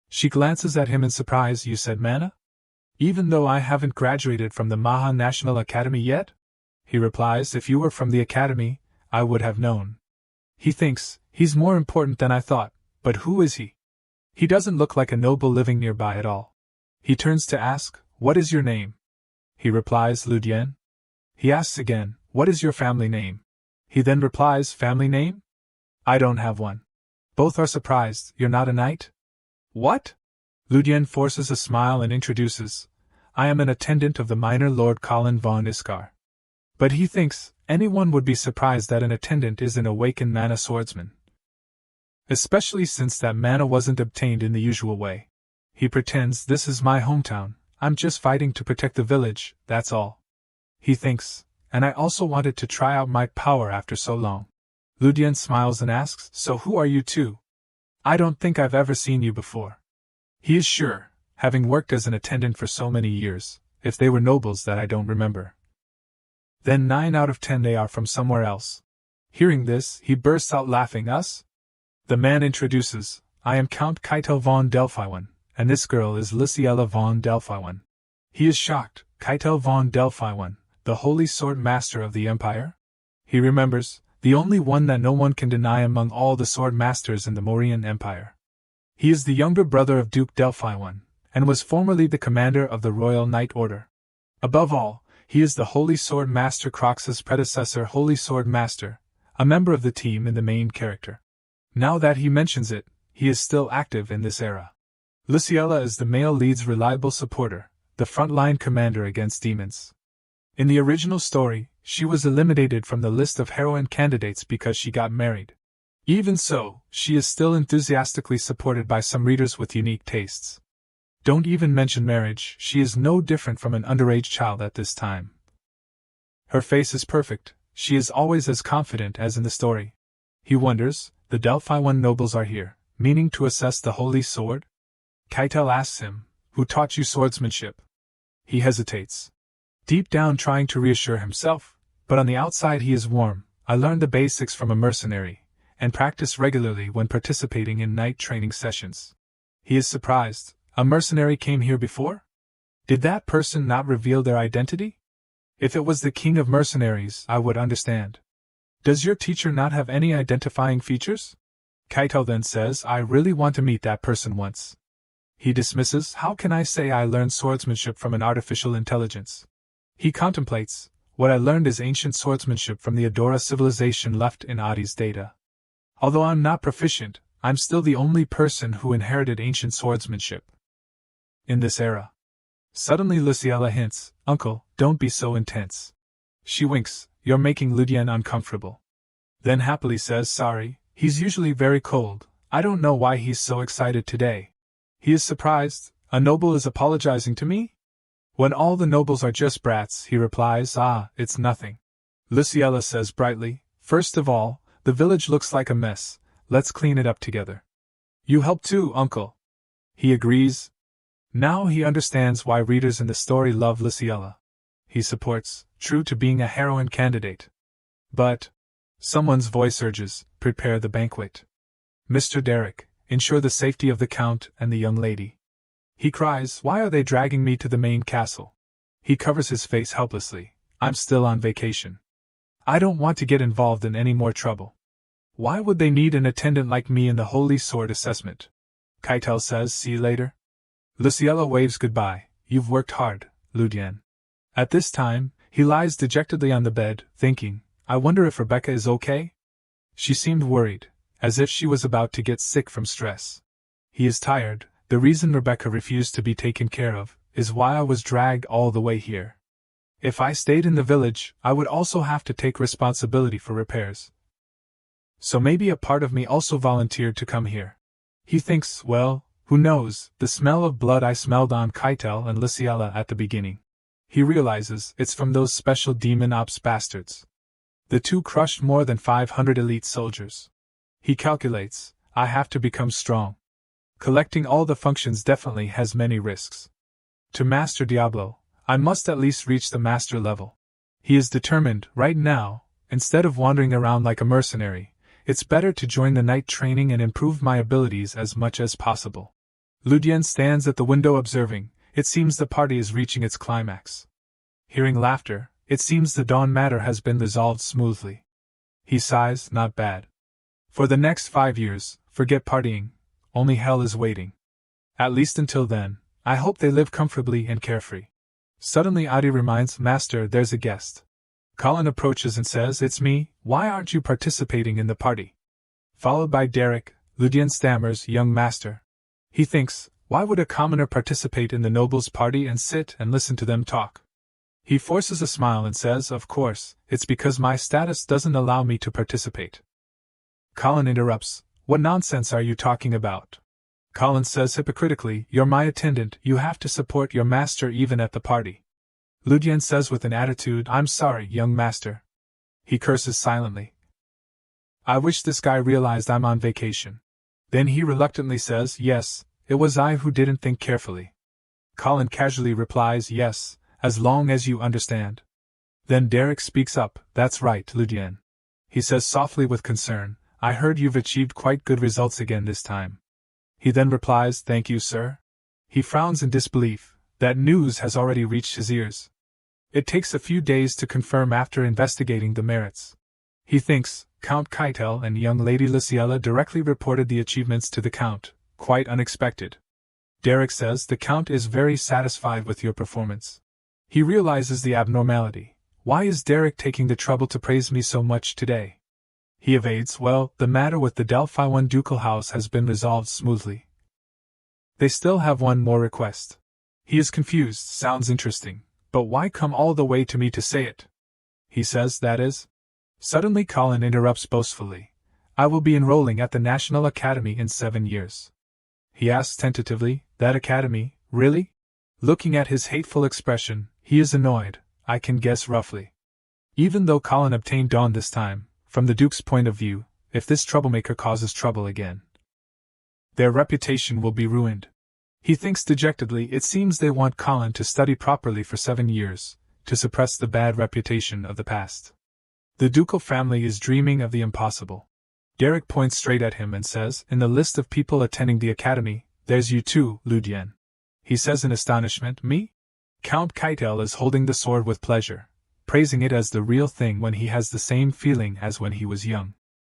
She glances at him in surprise. You said mana? Even though I haven't graduated from the Maha National Academy yet? He replies, if you were from the academy, I would have known. He thinks, he's more important than I thought, but who is he? He doesn't look like a noble living nearby at all. He turns to ask, what is your name? He replies, Ludian. He asks again, what is your family name? He then replies, family name? I don't have one. Both are surprised. You're not a knight? What? Ludian forces a smile and introduces, I am an attendant of the minor Lord Colin von Iskar. But he thinks, anyone would be surprised that an attendant is an awakened mana swordsman. Especially since that mana wasn't obtained in the usual way. He pretends, this is my hometown, I'm just fighting to protect the village, that's all. He thinks, and I also wanted to try out my power after so long. Ludian smiles and asks, so who are you two? I don't think I've ever seen you before. He is sure, having worked as an attendant for so many years, if they were nobles that I don't remember. Then 9 out of 10 they are from somewhere else. Hearing this, he bursts out laughing. Us? The man introduces, I am Count Keitel von Delphiwan, and this girl is Lysiella von Delphiwan. He is shocked. Keitel von Delphiwan, the holy sword master of the empire? He remembers, the only one that no one can deny among all the sword masters in the Mauryan Empire. He is the younger brother of Duke Delphiwan, and was formerly the commander of the Royal Knight Order. Above all, he is the Holy Sword Master Crox's predecessor Holy Sword Master, a member of the team in the main character. Now that he mentions it, he is still active in this era. Lysiella is the male lead's reliable supporter, the frontline commander against demons. In the original story, she was eliminated from the list of heroine candidates because she got married. Even so, she is still enthusiastically supported by some readers with unique tastes. Don't even mention marriage, she is no different from an underage child at this time. Her face is perfect, she is always as confident as in the story. He wonders, the Delphiwan nobles are here, meaning to assess the holy sword? Keitel asks him, who taught you swordsmanship? He hesitates. Deep down trying to reassure himself, but on the outside he is warm. I learned the basics from a mercenary, and practice regularly when participating in night training sessions. He is surprised. A mercenary came here before? Did that person not reveal their identity? If it was the king of mercenaries, I would understand. Does your teacher not have any identifying features? Keitel then says, I really want to meet that person once. He dismisses, how can I say I learned swordsmanship from an artificial intelligence? He contemplates, what I learned is ancient swordsmanship from the Adora civilization left in Adi's data. Although I'm not proficient, I'm still the only person who inherited ancient swordsmanship. In this era. Suddenly Lysiella hints, Uncle, don't be so intense. She winks, you're making Ludian uncomfortable. Then happily says, sorry, he's usually very cold, I don't know why he's so excited today. He is surprised, a noble is apologizing to me? When all the nobles are just brats, he replies, it's nothing. Lysiella says brightly, first of all, the village looks like a mess, let's clean it up together. You help too, Uncle. He agrees. Now he understands why readers in the story love Lysiella. He supports, true to being a heroine candidate. But someone's voice urges, prepare the banquet. Mr. Derrick, ensure the safety of the Count and the young lady. He cries, why are they dragging me to the main castle? He covers his face helplessly, I'm still on vacation. I don't want to get involved in any more trouble. Why would they need an attendant like me in the Holy Sword assessment? Keitel says, see you later. Lysiella waves goodbye, you've worked hard, Ludian. At this time, he lies dejectedly on the bed, thinking, I wonder if Rebecca is okay? She seemed worried, as if she was about to get sick from stress. He is tired, the reason Rebecca refused to be taken care of, is why I was dragged all the way here. If I stayed in the village, I would also have to take responsibility for repairs. So maybe a part of me also volunteered to come here. He thinks, well, who knows, the smell of blood I smelled on Keitel and Lysiella at the beginning. He realizes it's from those special demon ops bastards. The two crushed more than 500 elite soldiers. He calculates, I have to become strong. Collecting all the functions definitely has many risks. To master Diablo, I must at least reach the master level. He is determined, right now, instead of wandering around like a mercenary, it's better to join the night training and improve my abilities as much as possible. Ludian stands at the window observing. It seems the party is reaching its climax. Hearing laughter, it seems the Dawn matter has been resolved smoothly. He sighs, not bad. For the next 5 years, forget partying, only hell is waiting. At least until then, I hope they live comfortably and carefree. Suddenly Adi reminds Master there's a guest. Colin approaches and says, it's me, why aren't you participating in the party? Followed by Derek, Ludian stammers, young master. He thinks, why would a commoner participate in the nobles' party and sit and listen to them talk? He forces a smile and says, of course, it's because my status doesn't allow me to participate. Colin interrupts, what nonsense are you talking about? Colin says hypocritically, you're my attendant, you have to support your master even at the party. Ludian says with an attitude, I'm sorry, young master. He curses silently. I wish this guy realized I'm on vacation. Then he reluctantly says, yes, it was I who didn't think carefully. Colin casually replies, yes, as long as you understand. Then Derek speaks up, that's right, Ludian. He says softly with concern, I heard you've achieved quite good results again this time. He then replies, thank you, sir. He frowns in disbelief, that news has already reached his ears. It takes a few days to confirm after investigating the merits. He thinks, Count Keitel and young Lady Luciella directly reported the achievements to the Count, quite unexpected. Derek says the Count is very satisfied with your performance. He realizes the abnormality. Why is Derek taking the trouble to praise me so much today? He evades, well, the matter with the Delphi 1 ducal house has been resolved smoothly. They still have one more request. He is confused, sounds interesting, but why come all the way to me to say it? He says, that is. Suddenly Colin interrupts boastfully. I will be enrolling at the National Academy in 7 years. He asks tentatively, that academy, really? Looking at his hateful expression, he is annoyed, I can guess roughly. Even though Colin obtained Dawn this time, from the Duke's point of view, if this troublemaker causes trouble again, their reputation will be ruined. He thinks dejectedly, it seems they want Colin to study properly for 7 years, to suppress the bad reputation of the past. The ducal family is dreaming of the impossible. Derek points straight at him and says, in the list of people attending the academy, there's you too, Ludian. He says in astonishment, me? Count Keitel is holding the sword with pleasure, praising it as the real thing when he has the same feeling as when he was young.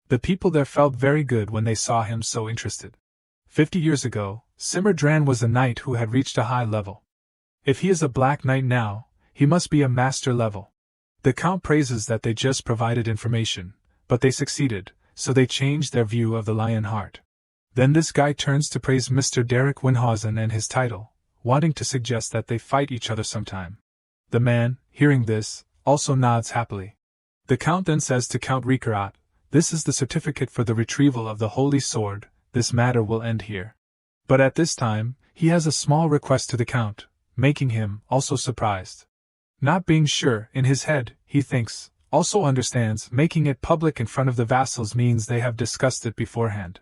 The people there felt very good when they saw him so interested. 50 years ago, Simmer was a knight who had reached a high level. If he is a black knight now, he must be a master level. The Count praises that they just provided information, but they succeeded, so they changed their view of the lion heart. Then this guy turns to praise Mr. Derek Winhausen and his title, wanting to suggest that they fight each other sometime. The man, hearing this, also nods happily. The Count then says to Count Rikarat, this is the certificate for the retrieval of the Holy Sword, this matter will end here. But at this time, he has a small request to the Count, making him also surprised. Not being sure, in his head, he thinks, also understands, making it public in front of the vassals means they have discussed it beforehand.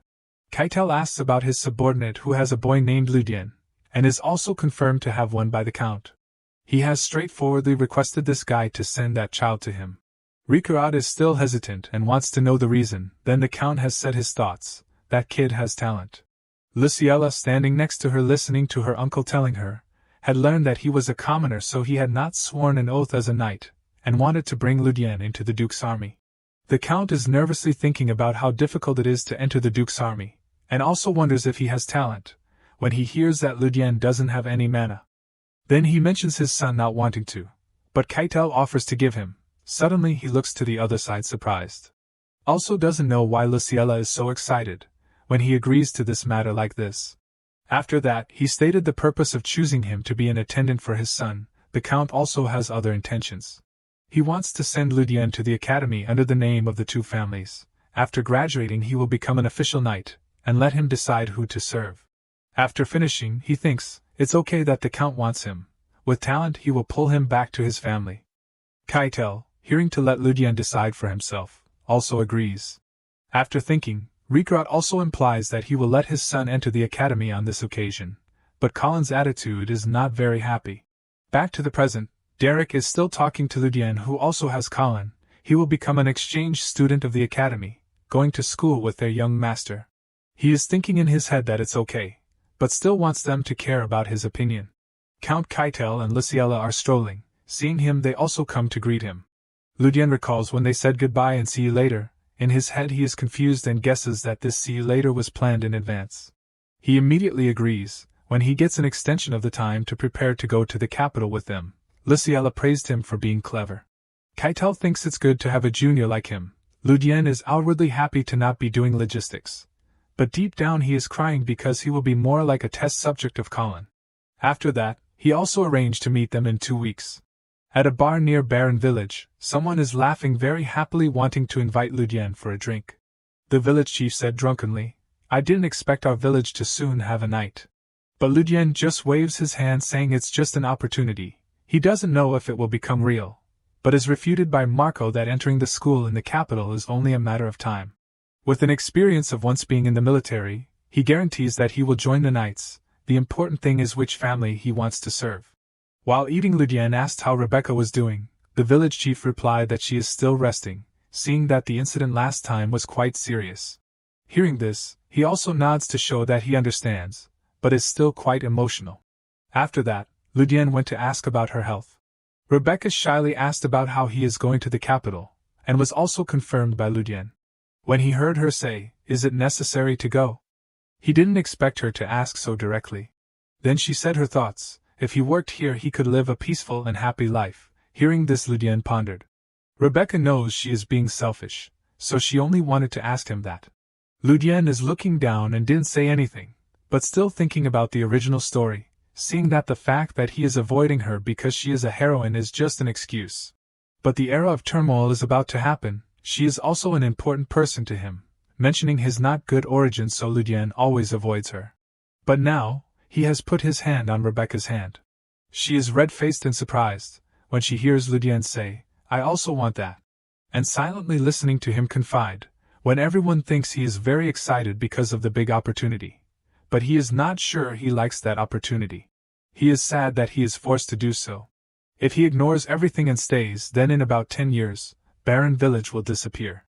Keitel asks about his subordinate who has a boy named Ludian, and is also confirmed to have one by the Count. He has straightforwardly requested this guy to send that child to him. Rikarat is still hesitant and wants to know the reason, then the Count has said his thoughts, that kid has talent. Luciella, standing next to her listening to her uncle telling her, had learned that he was a commoner so he had not sworn an oath as a knight, and wanted to bring Ludian into the Duke's army. The Count is nervously thinking about how difficult it is to enter the Duke's army, and also wonders if he has talent, when he hears that Ludian doesn't have any mana. Then he mentions his son not wanting to, but Keitel offers to give him. Suddenly he looks to the other side surprised. Also doesn't know why Luciella is so excited, when he agrees to this matter like this. After that, he stated the purpose of choosing him to be an attendant for his son. The Count also has other intentions. He wants to send Ludian to the academy under the name of the two families. After graduating he will become an official knight, and let him decide who to serve. After finishing, he thinks, it's okay that the Count wants him. With talent he will pull him back to his family. Keitel, hearing to let Ludian decide for himself, also agrees. After thinking, Rikrot also implies that he will let his son enter the academy on this occasion, but Colin's attitude is not very happy. Back to the present, Derek is still talking to Ludian, who also has Colin. He will become an exchange student of the academy, going to school with their young master. He is thinking in his head that it's okay, but still wants them to care about his opinion. Count Keitel and Luciella are strolling. Seeing him, they also come to greet him. Ludian recalls when they said goodbye and see you later. In his head he is confused and guesses that this see you later was planned in advance. He immediately agrees, when he gets an extension of the time to prepare to go to the capital with them. Luciella praised him for being clever. Keitel thinks it's good to have a junior like him. Ludian is outwardly happy to not be doing logistics, but deep down he is crying because he will be more like a test subject of Colin. After that, he also arranged to meet them in 2 weeks. At a bar near Baron Village, someone is laughing very happily, wanting to invite Ludian for a drink. The village chief said drunkenly, "I didn't expect our village to soon have a night." But Ludian just waves his hand, saying it's just an opportunity. He doesn't know if it will become real, but is refuted by Marco that entering the school in the capital is only a matter of time. With an experience of once being in the military, he guarantees that he will join the knights. The important thing is which family he wants to serve. While eating, Ludian asked how Rebecca was doing. The village chief replied that she is still resting, seeing that the incident last time was quite serious. Hearing this, he also nods to show that he understands, but is still quite emotional. After that, Ludian went to ask about her health. Rebecca shyly asked about how he is going to the capital, and was also confirmed by Ludian. When he heard her say, "Is it necessary to go?" he didn't expect her to ask so directly. Then she said her thoughts. If he worked here he could live a peaceful and happy life. Hearing this, Ludian pondered. Rebecca knows she is being selfish, so she only wanted to ask him that. Ludian is looking down and didn't say anything, but still thinking about the original story, seeing that the fact that he is avoiding her because she is a heroine is just an excuse. But the era of turmoil is about to happen. She is also an important person to him, mentioning his not good origin, so Ludian always avoids her. But now, he has put his hand on Rebecca's hand. She is red-faced and surprised when she hears Ludian say, "I also want that," and silently listening to him confide, when everyone thinks he is very excited because of the big opportunity. But he is not sure he likes that opportunity. He is sad that he is forced to do so. If he ignores everything and stays, then in about 10 years, Baron Village will disappear.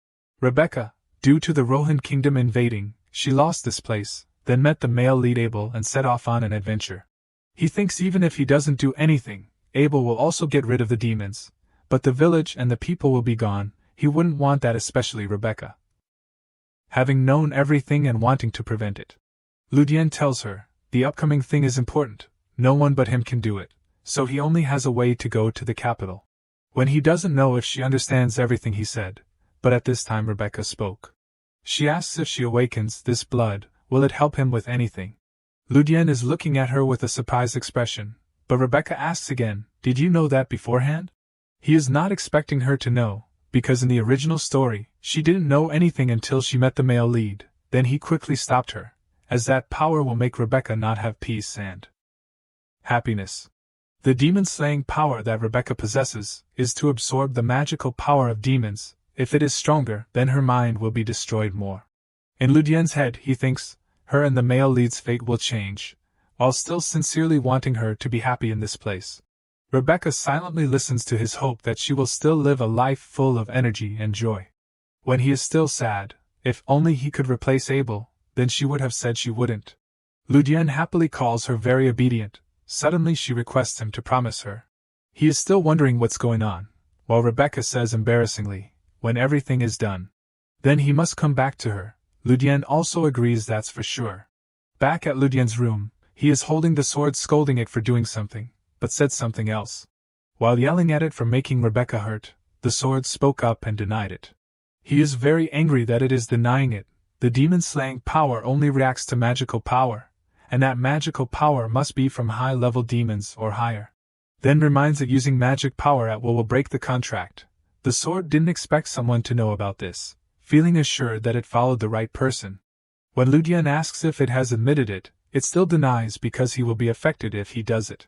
Rebecca, due to the Rohan kingdom invading, she lost this place, then met the male lead Abel and set off on an adventure. He thinks even if he doesn't do anything, Abel will also get rid of the demons, but the village and the people will be gone. He wouldn't want that, especially Rebecca, having known everything and wanting to prevent it. Ludian tells her, the upcoming thing is important, no one but him can do it, so he only has a way to go to the capital. When he doesn't know if she understands everything he said, but at this time Rebecca spoke. She asks if she awakens this blood, will it help him with anything? Ludian is looking at her with a surprised expression, but Rebecca asks again, did you know that beforehand? He is not expecting her to know, because in the original story, she didn't know anything until she met the male lead. Then he quickly stopped her, as that power will make Rebecca not have peace and happiness. The demon-slaying power that Rebecca possesses is to absorb the magical power of demons. If it is stronger, then her mind will be destroyed more. In Ludian's head, he thinks, her and the male lead's fate will change, while still sincerely wanting her to be happy in this place. Rebecca silently listens to his hope that she will still live a life full of energy and joy. When he is still sad, if only he could replace Abel, then she would have said she wouldn't. Ludian happily calls her very obedient. Suddenly she requests him to promise her. He is still wondering what's going on, while Rebecca says embarrassingly, when everything is done, then he must come back to her. Ludian also agrees, that's for sure. Back at Ludian's room, he is holding the sword, scolding it for doing something, but said something else. While yelling at it for making Rebecca hurt, the sword spoke up and denied it. He is very angry that it is denying it. The demon-slaying power only reacts to magical power, and that magical power must be from high-level demons or higher. Then reminds it using magic power at will break the contract. The sword didn't expect someone to know about this, feeling assured that it followed the right person. When Ludian asks if it has admitted it, it still denies because he will be affected if he does it.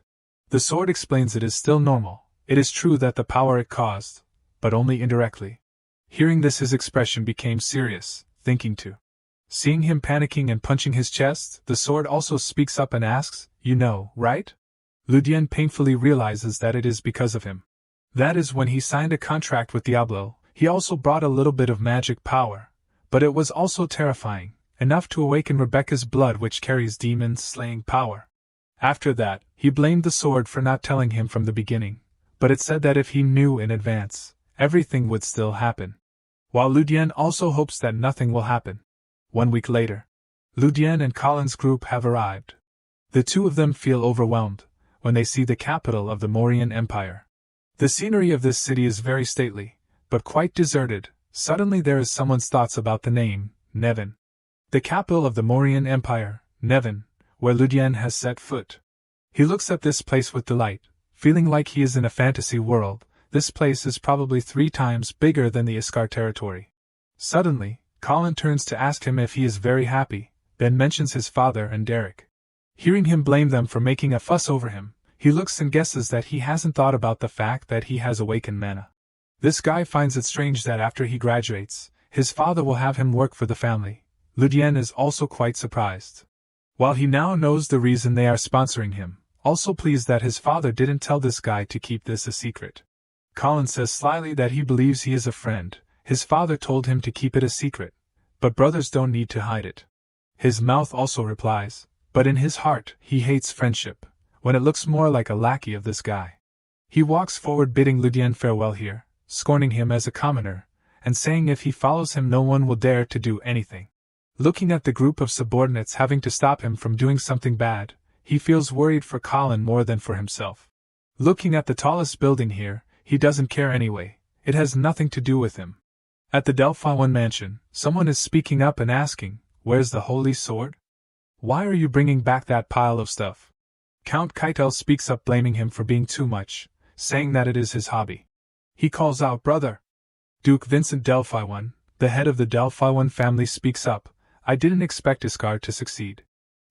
The sword explains it is still normal. It is true that the power it caused, but only indirectly. Hearing this, his expression became serious, thinking to. Seeing him panicking and punching his chest, the sword also speaks up and asks, "You know, right?" Ludian painfully realizes that it is because of him. That is when he signed a contract with Diablo. He also brought a little bit of magic power, but it was also terrifying, enough to awaken Rebecca's blood, which carries demon-slaying power. After that, he blamed the sword for not telling him from the beginning, but it said that if he knew in advance, everything would still happen. While Ludian also hopes that nothing will happen. 1 week later, Ludian and Colin's group have arrived. The two of them feel overwhelmed when they see the capital of the Mauryan Empire. The scenery of this city is very stately, but quite deserted. Suddenly there is someone's thoughts about the name, Nevin. The capital of the Mauryan Empire, Nevin, where Ludian has set foot. He looks at this place with delight, feeling like he is in a fantasy world. This place is probably 3 times bigger than the Iskar territory. Suddenly, Colin turns to ask him if he is very happy, then mentions his father and Derek. Hearing him blame them for making a fuss over him, he looks and guesses that he hasn't thought about the fact that he has awakened mana. This guy finds it strange that after he graduates, his father will have him work for the family. Ludian is also quite surprised. While he now knows the reason they are sponsoring him, also pleased that his father didn't tell this guy to keep this a secret. Colin says slyly that he believes he is a friend. His father told him to keep it a secret, but brothers don't need to hide it. His mouth also replies, but in his heart he hates friendship, when it looks more like a lackey of this guy. He walks forward bidding Ludian farewell here, scorning him as a commoner, and saying if he follows him no one will dare to do anything. Looking at the group of subordinates having to stop him from doing something bad, he feels worried for Colin more than for himself. Looking at the tallest building here, he doesn't care anyway, it has nothing to do with him. At the Deliwans mansion, someone is speaking up and asking, "Where's the holy sword? Why are you bringing back that pile of stuff?" Count Keitel speaks up blaming him for being too much, saying that it is his hobby. He calls out, "Brother!" Duke Vincent Deliwans, the head of the Deliwans family, speaks up, "I didn't expect Iskar to succeed."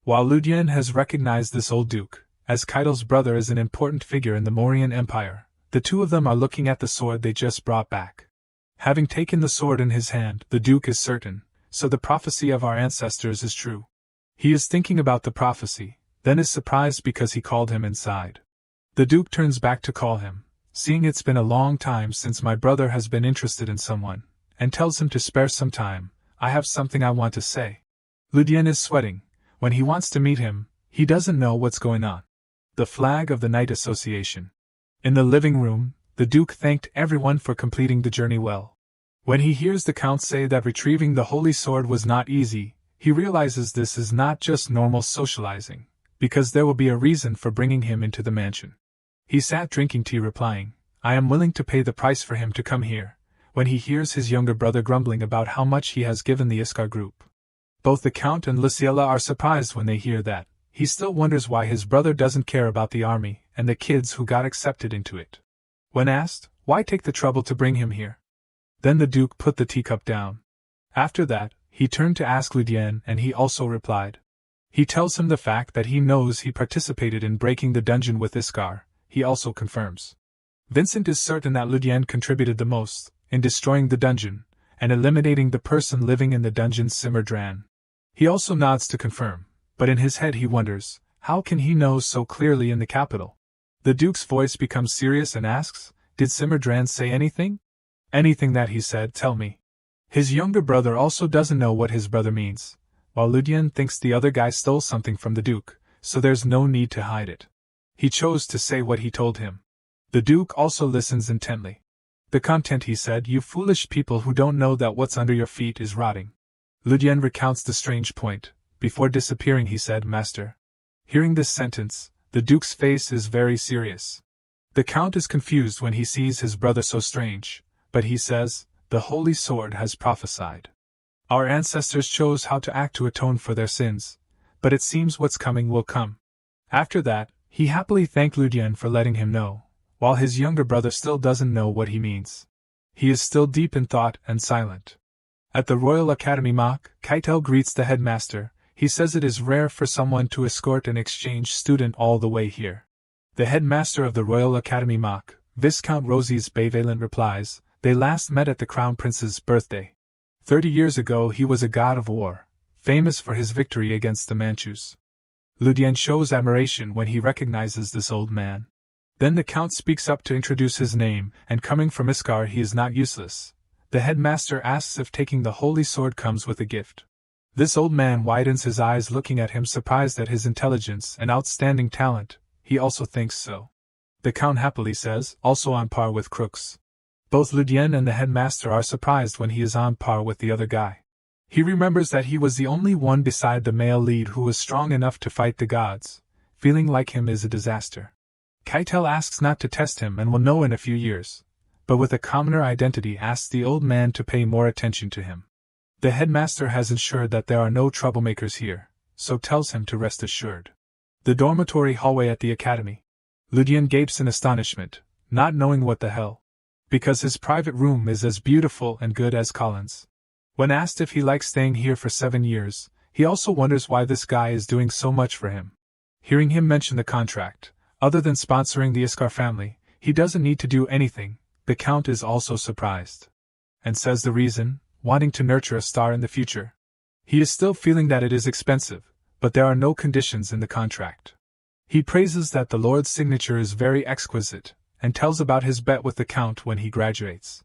While Ludian has recognized this old duke, as Keitel's brother, is an important figure in the Mauryan Empire, the two of them are looking at the sword they just brought back. Having taken the sword in his hand, the duke is certain, so the prophecy of our ancestors is true. He is thinking about the prophecy, then is surprised because he called him inside. The duke turns back to call him, seeing it's been a long time since my brother has been interested in someone, and tells him to spare some time. "I have something I want to say." Ludian is sweating. When he wants to meet him, he doesn't know what's going on. The flag of the Night Association. In the living room, the Duke thanked everyone for completing the journey well. When he hears the Count say that retrieving the Holy Sword was not easy, he realizes this is not just normal socializing, because there will be a reason for bringing him into the mansion. He sat drinking tea replying, "I am willing to pay the price for him to come here," when he hears his younger brother grumbling about how much he has given the Iskar group. Both the Count and Luciella are surprised when they hear that. He still wonders why his brother doesn't care about the army and the kids who got accepted into it. When asked, why take the trouble to bring him here? Then the Duke put the teacup down. After that, he turned to ask Ludian and he also replied. He tells him the fact that he knows he participated in breaking the dungeon with Iskar. He also confirms. Vincent is certain that Ludian contributed the most in destroying the dungeon and eliminating the person living in the dungeon's Simmerdran. He also nods to confirm, but in his head he wonders, how can he know so clearly in the capital? The Duke's voice becomes serious and asks, "Did Simmerdran say anything?" "Anything that he said, tell me." His younger brother also doesn't know what his brother means, while Ludian thinks the other guy stole something from the Duke, so there's no need to hide it. He chose to say what he told him. The Duke also listens intently. The content, he said, "You foolish people who don't know that what's under your feet is rotting." Ludian recounts the strange point. Before disappearing he said, "Master." Hearing this sentence, the Duke's face is very serious. The Count is confused when he sees his brother so strange, but he says, "The Holy Sword has prophesied. Our ancestors chose how to act to atone for their sins, but it seems what's coming will come." After that, he happily thanked Ludian for letting him know, while his younger brother still doesn't know what he means. He is still deep in thought and silent. At the Royal Academy Mock, Keitel greets the headmaster. He says it is rare for someone to escort an exchange student all the way here. The headmaster of the Royal Academy Mock, Viscount Rosies Bevalent, replies, They last met at the Crown Prince's birthday. 30 years ago he was a god of war, famous for his victory against the Manchus. Ludian shows admiration when he recognizes this old man. Then the Count speaks up to introduce his name, and coming from Iskar he is not useless. The headmaster asks if taking the holy sword comes with a gift. This old man widens his eyes looking at him, surprised at his intelligence and outstanding talent. He also thinks so. The Count happily says, also on par with crooks. Both Ludian and the headmaster are surprised when he is on par with the other guy. He remembers that he was the only one beside the male lead who was strong enough to fight the gods. Feeling like him is a disaster. Keitel asks not to test him and will know in a few years, but with a commoner identity asks the old man to pay more attention to him. The headmaster has ensured that there are no troublemakers here, so tells him to rest assured. The dormitory hallway at the academy. Ludian gapes in astonishment, not knowing what the hell. Because his private room is as beautiful and good as Colin's. When asked if he likes staying here for 7 years, he also wonders why this guy is doing so much for him. Hearing him mention the contract, other than sponsoring the Iskar family, he doesn't need to do anything. The Count is also surprised. And says the reason, wanting to nurture a star in the future. He is still feeling that it is expensive, but there are no conditions in the contract. He praises that the Lord's signature is very exquisite, and tells about his bet with the Count when he graduates.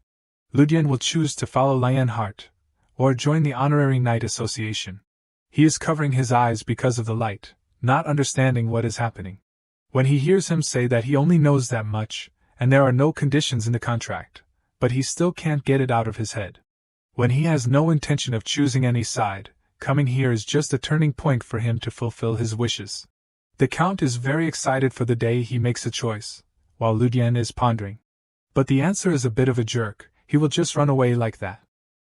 Ludian will choose to follow Lionheart, or join the Honorary Knight Association. He is covering his eyes because of the light, not understanding what is happening. When he hears him say that he only knows that much, and there are no conditions in the contract, but he still can't get it out of his head. When he has no intention of choosing any side, coming here is just a turning point for him to fulfill his wishes. The Count is very excited for the day he makes a choice, while Ludian is pondering. But the answer is a bit of a jerk. He will just run away like that.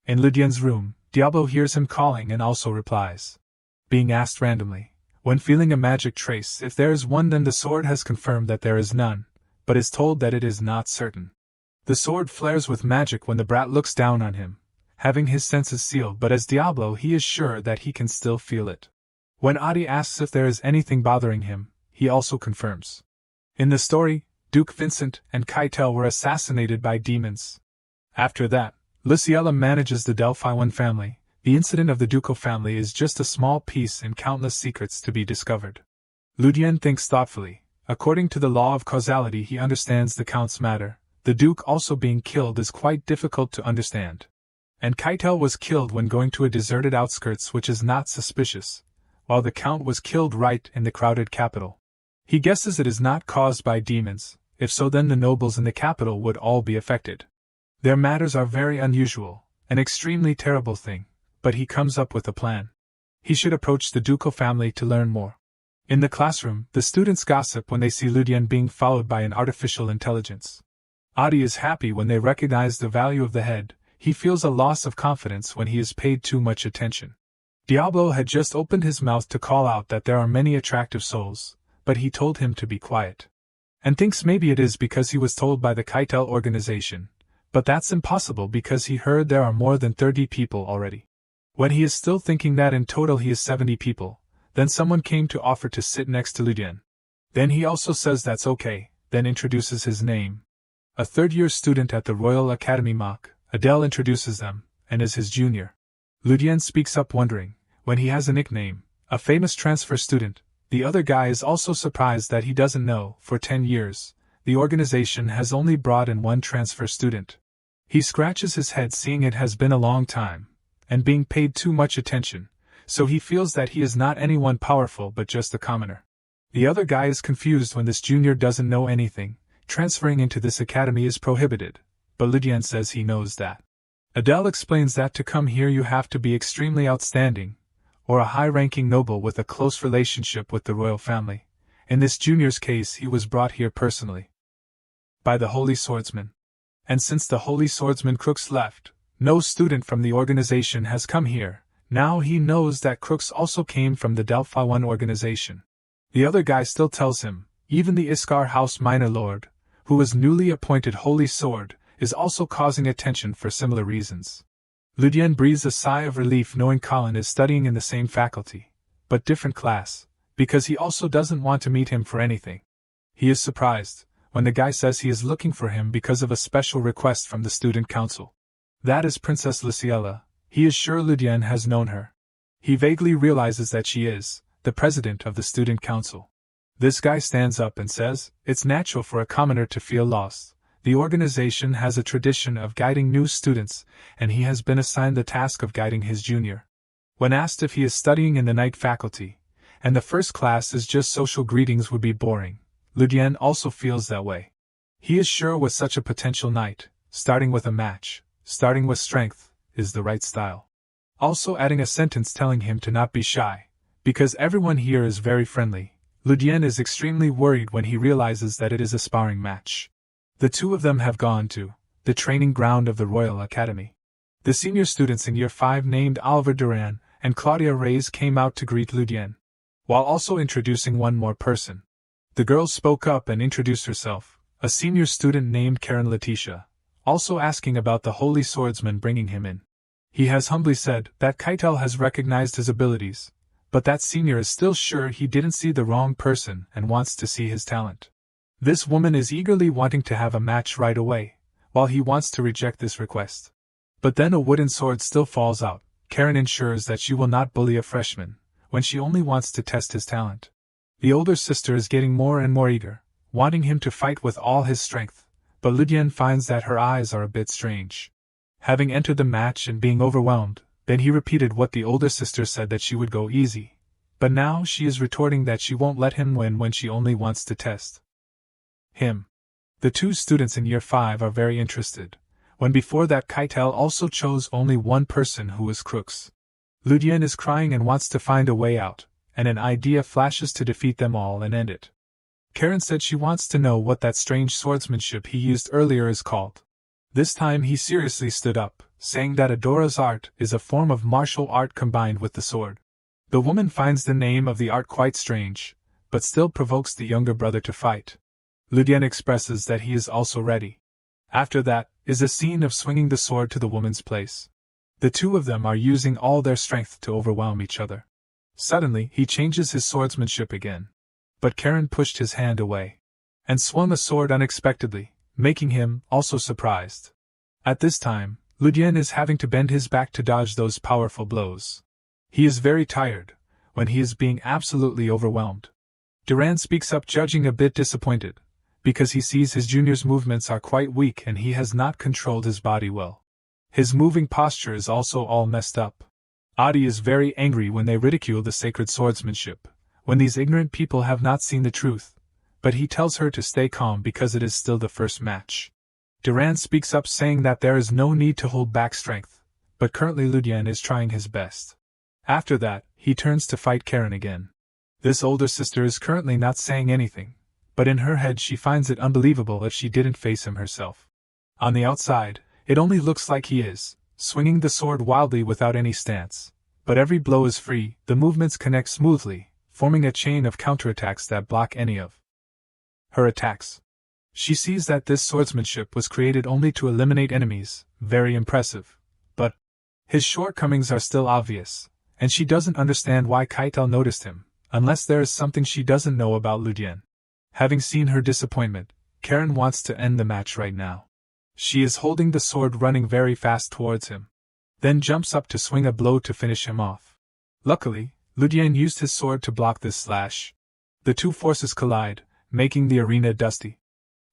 In Ludian's room, Diablo hears him calling and also replies. Being asked randomly, when feeling a magic trace, if there is one, then the sword has confirmed that there is none, but is told that it is not certain. The sword flares with magic when the brat looks down on him, having his senses sealed, but as Diablo he is sure that he can still feel it. When Adi asks if there is anything bothering him, he also confirms. In the story, Duke Vincent and Keitel were assassinated by demons. After that, Luciella manages the Delphi family. The incident of the ducal family is just a small piece in countless secrets to be discovered. Ludian thinks thoughtfully. According to the law of causality he understands the Count's matter. The Duke also being killed is quite difficult to understand. And Keitel was killed when going to a deserted outskirts, which is not suspicious, while the Count was killed right in the crowded capital. He guesses it is not caused by demons. If so, then the nobles in the capital would all be affected. Their matters are very unusual, an extremely terrible thing, but he comes up with a plan. He should approach the ducal family to learn more. In the classroom, the students gossip when they see Ludian being followed by an artificial intelligence. Adi is happy when they recognize the value of the head. He feels a loss of confidence when he is paid too much attention. Diablo had just opened his mouth to call out that there are many attractive souls, but he told him to be quiet. And thinks maybe it is because he was told by the Keitel organization, but that's impossible because he heard there are more than 30 people already. When he is still thinking that in total he is 70 people, then someone came to offer to sit next to Ludian. Then he also says that's okay, then introduces his name. A third-year student at the Royal Academy Mock, Adele introduces them, and is his junior. Ludian speaks up wondering, when he has a nickname, a famous transfer student. The other guy is also surprised that he doesn't know. For 10 years, the organization has only brought in one transfer student. He scratches his head seeing it has been a long time, and being paid too much attention, so he feels that he is not anyone powerful but just a commoner. The other guy is confused when this junior doesn't know anything. Transferring into this academy is prohibited, but Ludian says he knows that. Adele explains that to come here you have to be extremely outstanding, or a high-ranking noble with a close relationship with the royal family. In this junior's case he was brought here personally by the Holy Swordsman. And since the Holy Swordsman Crooks left, no student from the organization has come here. Now he knows that Crooks also came from the Delphi One organization. The other guy still tells him, even the Iskar House Minor Lord, who was newly appointed Holy Sword, is also causing attention for similar reasons. Ludian breathes a sigh of relief knowing Colin is studying in the same faculty, but different class, because he also doesn't want to meet him for anything. He is surprised, when the guy says he is looking for him because of a special request from the student council. That is Princess Luciella. He is sure Ludian has known her. He vaguely realizes that she is the president of the student council. This guy stands up and says, it's natural for a commoner to feel lost. The organization has a tradition of guiding new students, and he has been assigned the task of guiding his junior. When asked if he is studying in the night faculty, and the first class is just social greetings would be boring, Ludian also feels that way. He is sure with such a potential night, starting with a match, starting with strength, is the right style. Also adding a sentence telling him to not be shy, because everyone here is very friendly. Ludian is extremely worried when he realizes that it is a sparring match. The two of them have gone to the training ground of the Royal Academy. The senior students in Year 5 named Oliver Duran and Claudia Reyes came out to greet Ludian, while also introducing one more person. The girl spoke up and introduced herself, a senior student named Karen Letitia, also asking about the holy swordsman bringing him in. He has humbly said that Keitel has recognized his abilities, but that senior is still sure he didn't see the wrong person and wants to see his talent. This woman is eagerly wanting to have a match right away, while he wants to reject this request. But then a wooden sword still falls out. Karen ensures that she will not bully a freshman, when she only wants to test his talent. The older sister is getting more and more eager, wanting him to fight with all his strength, but Ludian finds that her eyes are a bit strange. Having entered the match and being overwhelmed, then he repeated what the older sister said that she would go easy, but now she is retorting that she won't let him win when she only wants to test him. The two students in Year 5 are very interested, when before that Keitel also chose only one person who was crooks. Ludian is crying and wants to find a way out, and an idea flashes to defeat them all and end it. Karen said she wants to know what that strange swordsmanship he used earlier is called. This time he seriously stood up, saying that Adora's art is a form of martial art combined with the sword. The woman finds the name of the art quite strange, but still provokes the younger brother to fight. Ludian expresses that he is also ready. After that, is a scene of swinging the sword to the woman's place. The two of them are using all their strength to overwhelm each other. Suddenly, he changes his swordsmanship again. But Karen pushed his hand away, and swung the sword unexpectedly, making him also surprised. At this time, Ludian is having to bend his back to dodge those powerful blows. He is very tired, when he is being absolutely overwhelmed. Duran speaks up, judging a bit disappointed, because he sees his junior's movements are quite weak and he has not controlled his body well. His moving posture is also all messed up. Adi is very angry when they ridicule the sacred swordsmanship, when these ignorant people have not seen the truth, but he tells her to stay calm because it is still the first match. Duran speaks up, saying that there is no need to hold back strength, but currently Ludian is trying his best. After that, he turns to fight Karen again. This older sister is currently not saying anything, but in her head she finds it unbelievable if she didn't face him herself. On the outside, it only looks like he is swinging the sword wildly without any stance, but every blow is free, the movements connect smoothly, forming a chain of counterattacks that block any of her attacks. She sees that this swordsmanship was created only to eliminate enemies, very impressive, but his shortcomings are still obvious, and she doesn't understand why Keitel noticed him, unless there is something she doesn't know about Ludian. Having seen her disappointment, Karen wants to end the match right now. She is holding the sword, running very fast towards him, then jumps up to swing a blow to finish him off. Luckily, Ludian used his sword to block this slash. The two forces collide, making the arena dusty.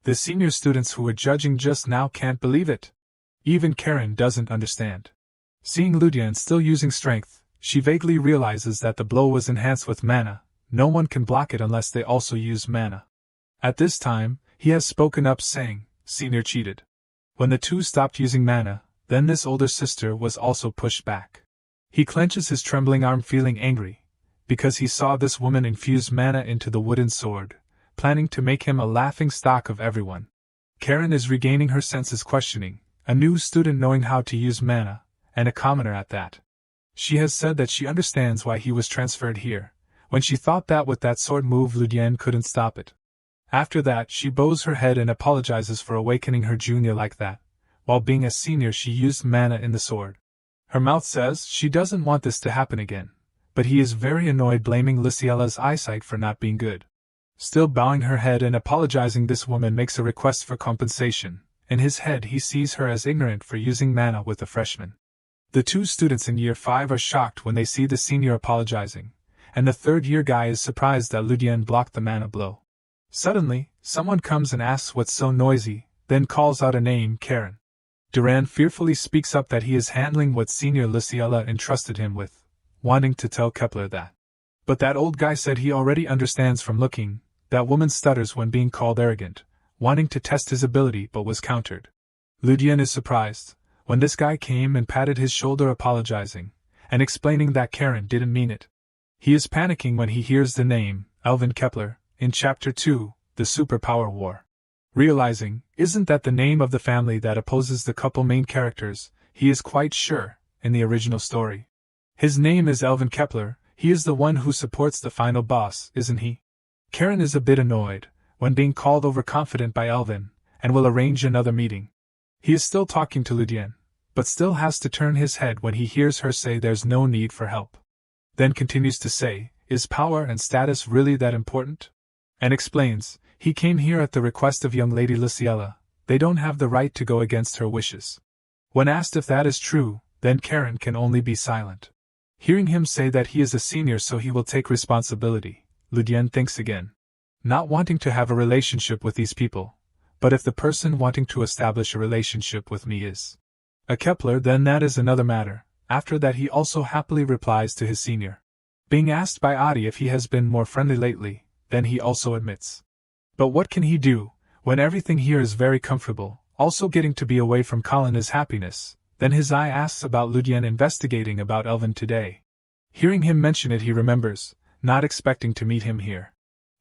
The senior students who were judging just now can't believe it. Even Karen doesn't understand. Seeing Ludian still using strength, she vaguely realizes that the blow was enhanced with mana. No one can block it unless they also use mana. At this time, he has spoken up, saying, "Senior cheated." When the two stopped using mana, then this older sister was also pushed back. He clenches his trembling arm, feeling angry, because he saw this woman infuse mana into the wooden sword, planning to make him a laughing stock of everyone. Karen is regaining her senses, questioning, a new student knowing how to use mana, and a commoner at that. She has said that she understands why he was transferred here, when she thought that with that sword move Ludian couldn't stop it. After that, she bows her head and apologizes for awakening her junior like that. While being a senior, she used mana in the sword. Her mouth says she doesn't want this to happen again, but he is very annoyed, blaming Luciella's eyesight for not being good. Still bowing her head and apologizing, this woman makes a request for compensation. In his head he sees her as ignorant for using mana with the freshman. The 2 students in year 5 are shocked when they see the senior apologizing, and the 3rd-year guy is surprised that Ludian blocked the mana blow. Suddenly, someone comes and asks what's so noisy, then calls out a name, Karen. Duran fearfully speaks up that he is handling what Senior Luciella entrusted him with, wanting to tell Kepler that. But that old guy said he already understands from looking. That woman stutters when being called arrogant, wanting to test his ability but was countered. Ludian is surprised when this guy came and patted his shoulder apologizing, and explaining that Karen didn't mean it. He is panicking when he hears the name, Alvin Kepler, in Chapter 2, The Superpower War. Realizing, isn't that the name of the family that opposes the couple main characters, he is quite sure, in the original story. His name is Alvin Kepler, he is the one who supports the final boss, isn't he? Karen is a bit annoyed when being called overconfident by Alvin, and will arrange another meeting. He is still talking to Ludian, but still has to turn his head when he hears her say there's no need for help. Then continues to say, is power and status really that important? And explains, he came here at the request of young Lady Luciella, they don't have the right to go against her wishes. When asked if that is true, then Karen can only be silent. Hearing him say that he is a senior so he will take responsibility, Ludian thinks again. Not wanting to have a relationship with these people, but if the person wanting to establish a relationship with me is a Kepler, then that is another matter. After that he also happily replies to his senior. Being asked by Adi if he has been more friendly lately, then he also admits. But what can he do, when everything here is very comfortable, also getting to be away from Colin is happiness. Then his eye asks about Ludian investigating about Elvin today. Hearing him mention it he remembers, not expecting to meet him here.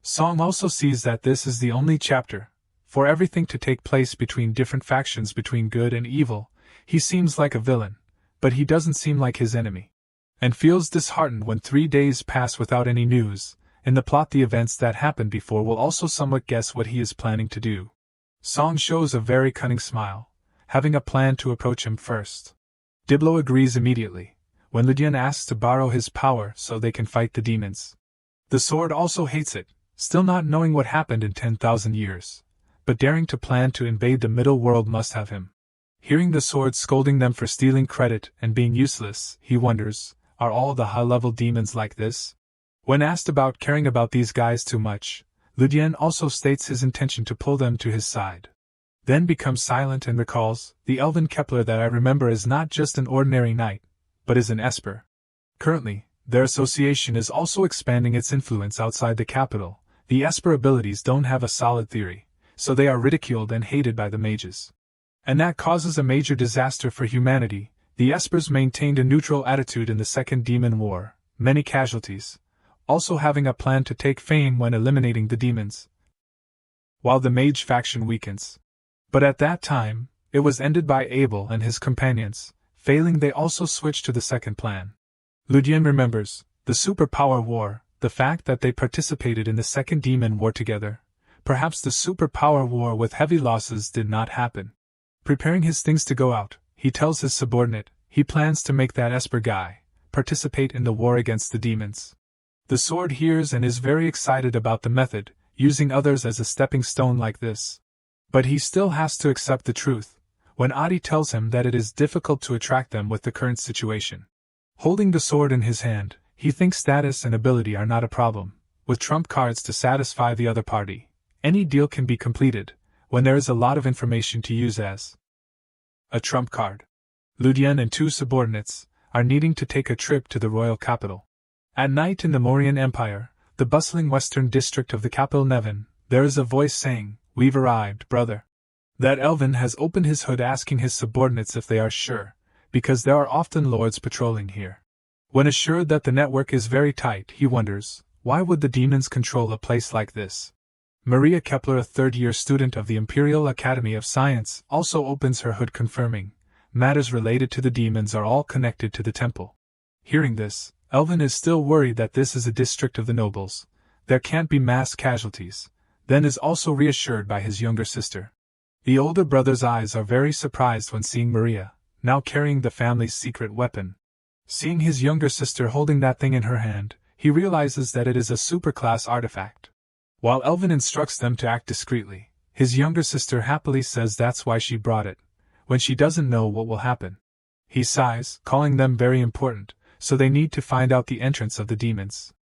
Song also sees that this is the only chapter for everything to take place between different factions between good and evil. He seems like a villain, but he doesn't seem like his enemy. And feels disheartened when 3 days pass without any news. In the plot the events that happened before will also somewhat guess what he is planning to do. Song shows a very cunning smile, having a plan to approach him first. Diblo agrees immediately, when Ludian asks to borrow his power so they can fight the demons. The sword also hates it, still not knowing what happened in 10,000 years, but daring to plan to invade the middle world must have him. Hearing the sword scolding them for stealing credit and being useless, he wonders, are all the high-level demons like this? When asked about caring about these guys too much, Ludian also states his intention to pull them to his side. Then becomes silent and recalls, the Elvin Kepler that I remember is not just an ordinary knight, but is an esper. Currently, their association is also expanding its influence outside the capital. The esper abilities don't have a solid theory, so they are ridiculed and hated by the mages. And that causes a major disaster for humanity. The espers maintained a neutral attitude in the Second Demon War, many casualties, also having a plan to take fame when eliminating the demons, while the mage faction weakens. But at that time, it was ended by Abel and his companions. Failing they also switched to the second plan. Ludian remembers, the superpower war, the fact that they participated in the Second Demon War together. Perhaps the superpower war with heavy losses did not happen. Preparing his things to go out, he tells his subordinate, he plans to make that esper guy participate in the war against the demons. The sword hears and is very excited about the method, using others as a stepping stone like this. But he still has to accept the truth, when Adi tells him that it is difficult to attract them with the current situation. Holding the sword in his hand, he thinks status and ability are not a problem. With trump cards to satisfy the other party, any deal can be completed, when there is a lot of information to use as a trump card. Ludian and 2 subordinates are needing to take a trip to the royal capital. At night in the Mauryan Empire, the bustling western district of the capital Nevin, there is a voice saying, "We've arrived, brother." That Elvin has opened his hood asking his subordinates if they are sure, because there are often lords patrolling here. When assured that the network is very tight, he wonders, why would the demons control a place like this? Maria Kepler, a third-year student of the Imperial Academy of Science, also opens her hood confirming, matters related to the demons are all connected to the temple. Hearing this, Elvin is still worried that this is a district of the nobles, there can't be mass casualties, then is also reassured by his younger sister. The older brother's eyes are very surprised when seeing Maria, now carrying the family's secret weapon. Seeing his younger sister holding that thing in her hand, he realizes that it is a superclass artifact. While Elvin instructs them to act discreetly, his younger sister happily says that's why she brought it, when she doesn't know what will happen. He sighs, calling them very important, so they need to find out the entrance of the demons.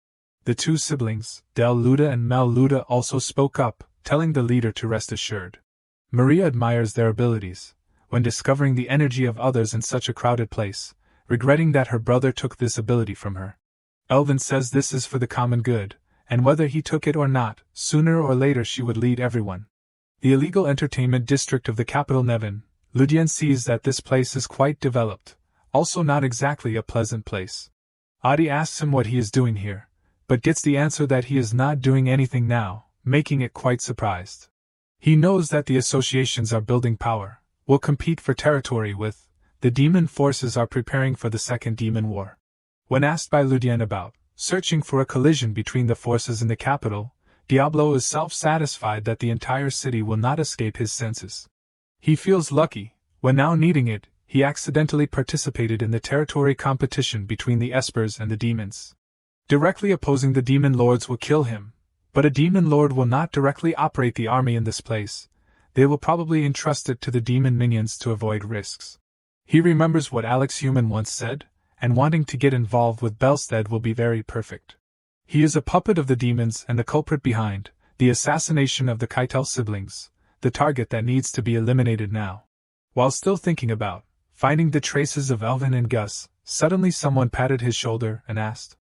The two siblings, Del Luda and Mel Luda, also spoke up, telling the leader to rest assured. Maria admires their abilities, when discovering the energy of others in such a crowded place, regretting that her brother took this ability from her. Elvin says this is for the common good, and whether he took it or not, sooner or later she would lead everyone. The illegal entertainment district of the capital Nevin, Ludian sees that this place is quite developed, also not exactly a pleasant place. Adi asks him what he is doing here, but gets the answer that he is not doing anything now, making it quite surprised. He knows that the associations are building power, will compete for territory with, the demon forces are preparing for the Second Demon War. When asked by Ludian about searching for a collision between the forces in the capital, Diablo is self-satisfied that the entire city will not escape his senses. He feels lucky, when now needing it, he accidentally participated in the territory competition between the espers and the demons. Directly opposing the demon lords will kill him, but a demon lord will not directly operate the army in this place. They will probably entrust it to the demon minions to avoid risks. He remembers what Alex Human once said, and wanting to get involved with Bellstead will be very perfect. He is a puppet of the demons and the culprit behind the assassination of the Keitel siblings, the target that needs to be eliminated now. While still thinking about finding the traces of Elvin and Gus, suddenly someone patted his shoulder and asked.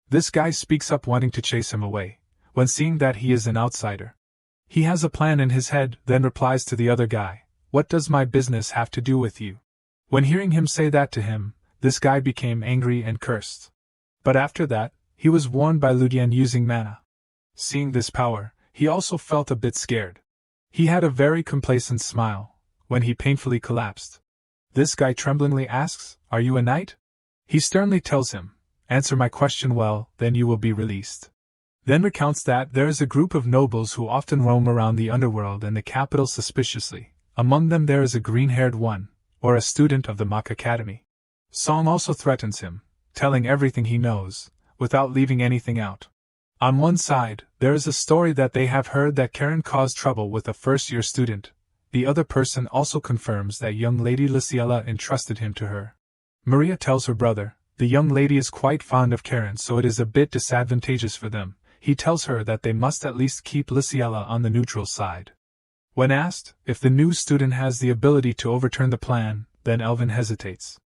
This guy speaks up, wanting to chase him away, when seeing that he is an outsider. He has a plan in his head, then replies to the other guy, "What does my business have to do with you?" When hearing him say that to him, this guy became angry and cursed. But after that, he was warned by Ludian using mana. Seeing this power, he also felt a bit scared. He had a very complacent smile, when he painfully collapsed. This guy tremblingly asks, "Are you a knight?" He sternly tells him, "Answer my question well, then you will be released." Then recounts that there is a group of nobles who often roam around the underworld and the capital suspiciously. Among them there is a green-haired one, or a student of the Mock Academy. Song also threatens him, telling everything he knows, without leaving anything out. On one side, there is a story that they have heard that Karen caused trouble with a first-year student. The other person also confirms that young lady Luciella entrusted him to her. Maria tells her brother, the young lady is quite fond of Karen, so it is a bit disadvantageous for them. He tells her that they must at least keep Luciella on the neutral side. When asked if the new student has the ability to overturn the plan, then Elvin hesitates.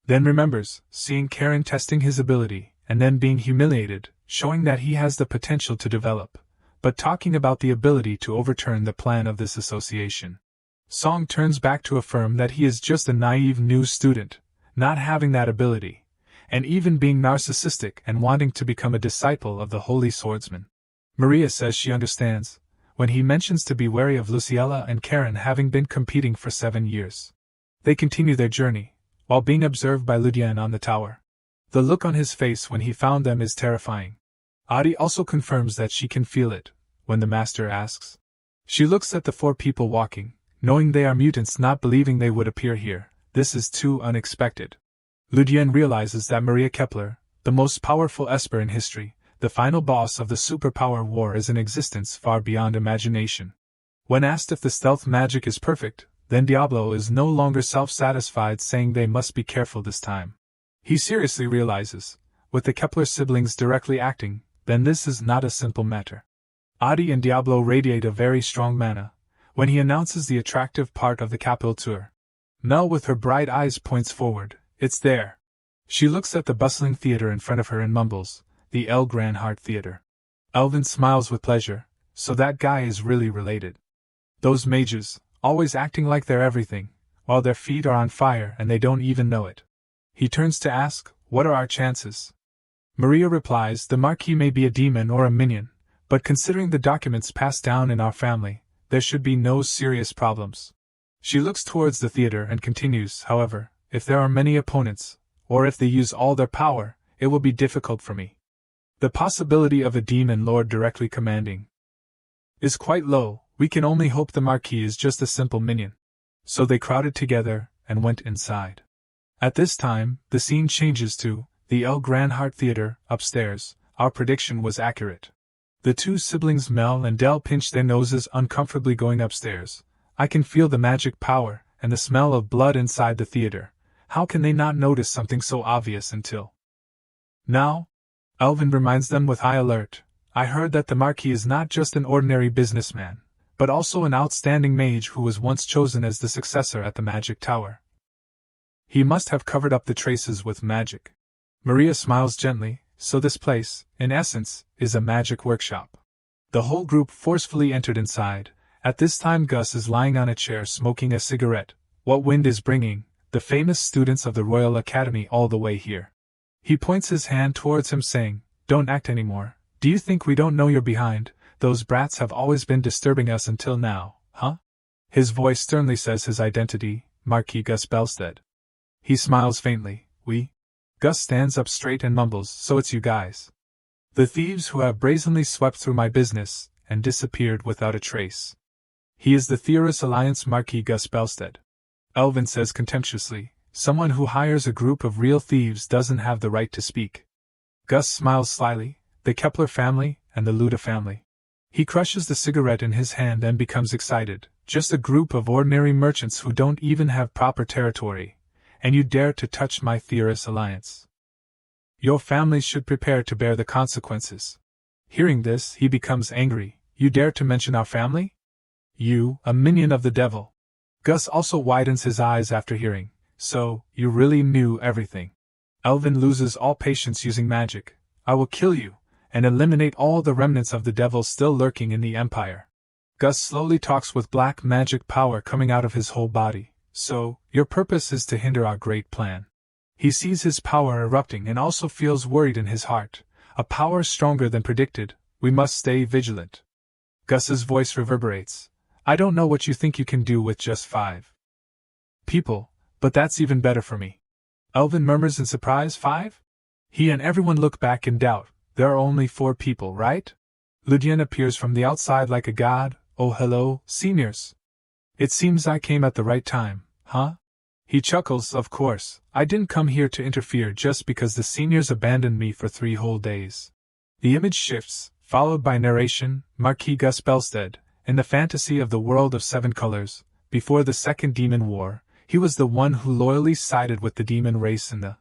Then remembers seeing Karen testing his ability, and then being humiliated, showing that he has the potential to develop, but talking about the ability to overturn the plan of this association. Song turns back to affirm that he is just a naive new student, not having that ability, and even being narcissistic and wanting to become a disciple of the Holy Swordsman. Maria says she understands, when he mentions to be wary of Luciella and Karen having been competing for 7 years. They continue their journey, while being observed by Ludian on the tower. The look on his face when he found them is terrifying. Adi also confirms that she can feel it, when the master asks. She looks at the 4 people walking, knowing they are mutants, not believing they would appear here. This is too unexpected. Ludian realizes that Maria Kepler, the most powerful esper in history, the final boss of the superpower war, is in existence far beyond imagination. When asked if the stealth magic is perfect, then Diablo is no longer self-satisfied, saying they must be careful this time. He seriously realizes, with the Kepler siblings directly acting, then this is not a simple matter. Adi and Diablo radiate a very strong mana, when he announces the attractive part of the capital tour. Mel with her bright eyes points forward. It's there. She looks at the bustling theater in front of her and mumbles, the El Gran Heart Theater. Elvin smiles with pleasure, so that guy is really related. Those mages, always acting like they're everything, while their feet are on fire and they don't even know it. He turns to ask, what are our chances? Maria replies, the Marquis may be a demon or a minion, but considering the documents passed down in our family, there should be no serious problems. She looks towards the theater and continues, however, if there are many opponents, or if they use all their power, it will be difficult for me. The possibility of a demon lord directly commanding is quite low. We can only hope the Marquis is just a simple minion. So they crowded together and went inside. At this time, the scene changes to the El Gran Heart Theater upstairs. Our prediction was accurate. The two siblings Mel and Del pinch their noses uncomfortably going upstairs. I can feel the magic power and the smell of blood inside the theater. How can they not notice something so obvious until now? Elvin reminds them with high alert. I heard that the Marquis is not just an ordinary businessman, but also an outstanding mage who was once chosen as the successor at the Magic Tower. He must have covered up the traces with magic. Maria smiles gently. So this place, in essence, is a magic workshop. The whole group forcefully entered inside. At this time Gus is lying on a chair smoking a cigarette. What wind is bringing the famous students of the Royal Academy all the way here? He points his hand towards him saying, "Don't act anymore. Do you think we don't know you're behind? Those brats have always been disturbing us until now, huh?" His voice sternly says his identity, Marquis Gus Bellstead. He smiles faintly. "We?" Gus stands up straight and mumbles, "So it's you guys. The thieves who have brazenly swept through my business and disappeared without a trace." He is the Theorist Alliance Marquis Gus Bellstead. Elvin says contemptuously, "Someone who hires a group of real thieves doesn't have the right to speak." Gus smiles slyly. "The Kepler family and the Luda family." He crushes the cigarette in his hand and becomes excited. "Just a group of ordinary merchants who don't even have proper territory. And you dare to touch my Theorist Alliance. Your families should prepare to bear the consequences." Hearing this, he becomes angry. "You dare to mention our family? You, a minion of the devil." Gus also widens his eyes after hearing, "So, you really knew everything." Elvin loses all patience using magic. "I will kill you, and eliminate all the remnants of the devil still lurking in the Empire." Gus slowly talks with black magic power coming out of his whole body. "So, your purpose is to hinder our great plan." He sees his power erupting and also feels worried in his heart. A power stronger than predicted. We must stay vigilant. Gus's voice reverberates. "I don't know what you think you can do with just 5 people, but that's even better for me." Elvin murmurs in surprise. 5? He and everyone look back in doubt. There are only 4 people, right? Ludian appears from the outside like a god. "Oh hello, seniors. It seems I came at the right time, huh?" He chuckles. "Of course, I didn't come here to interfere just because the seniors abandoned me for 3 whole days." The image shifts, followed by narration. Marquis Gus Bellstead, in the fantasy of the world of 7 colors, before the Second Demon War, he was the one who loyally sided with the demon race in the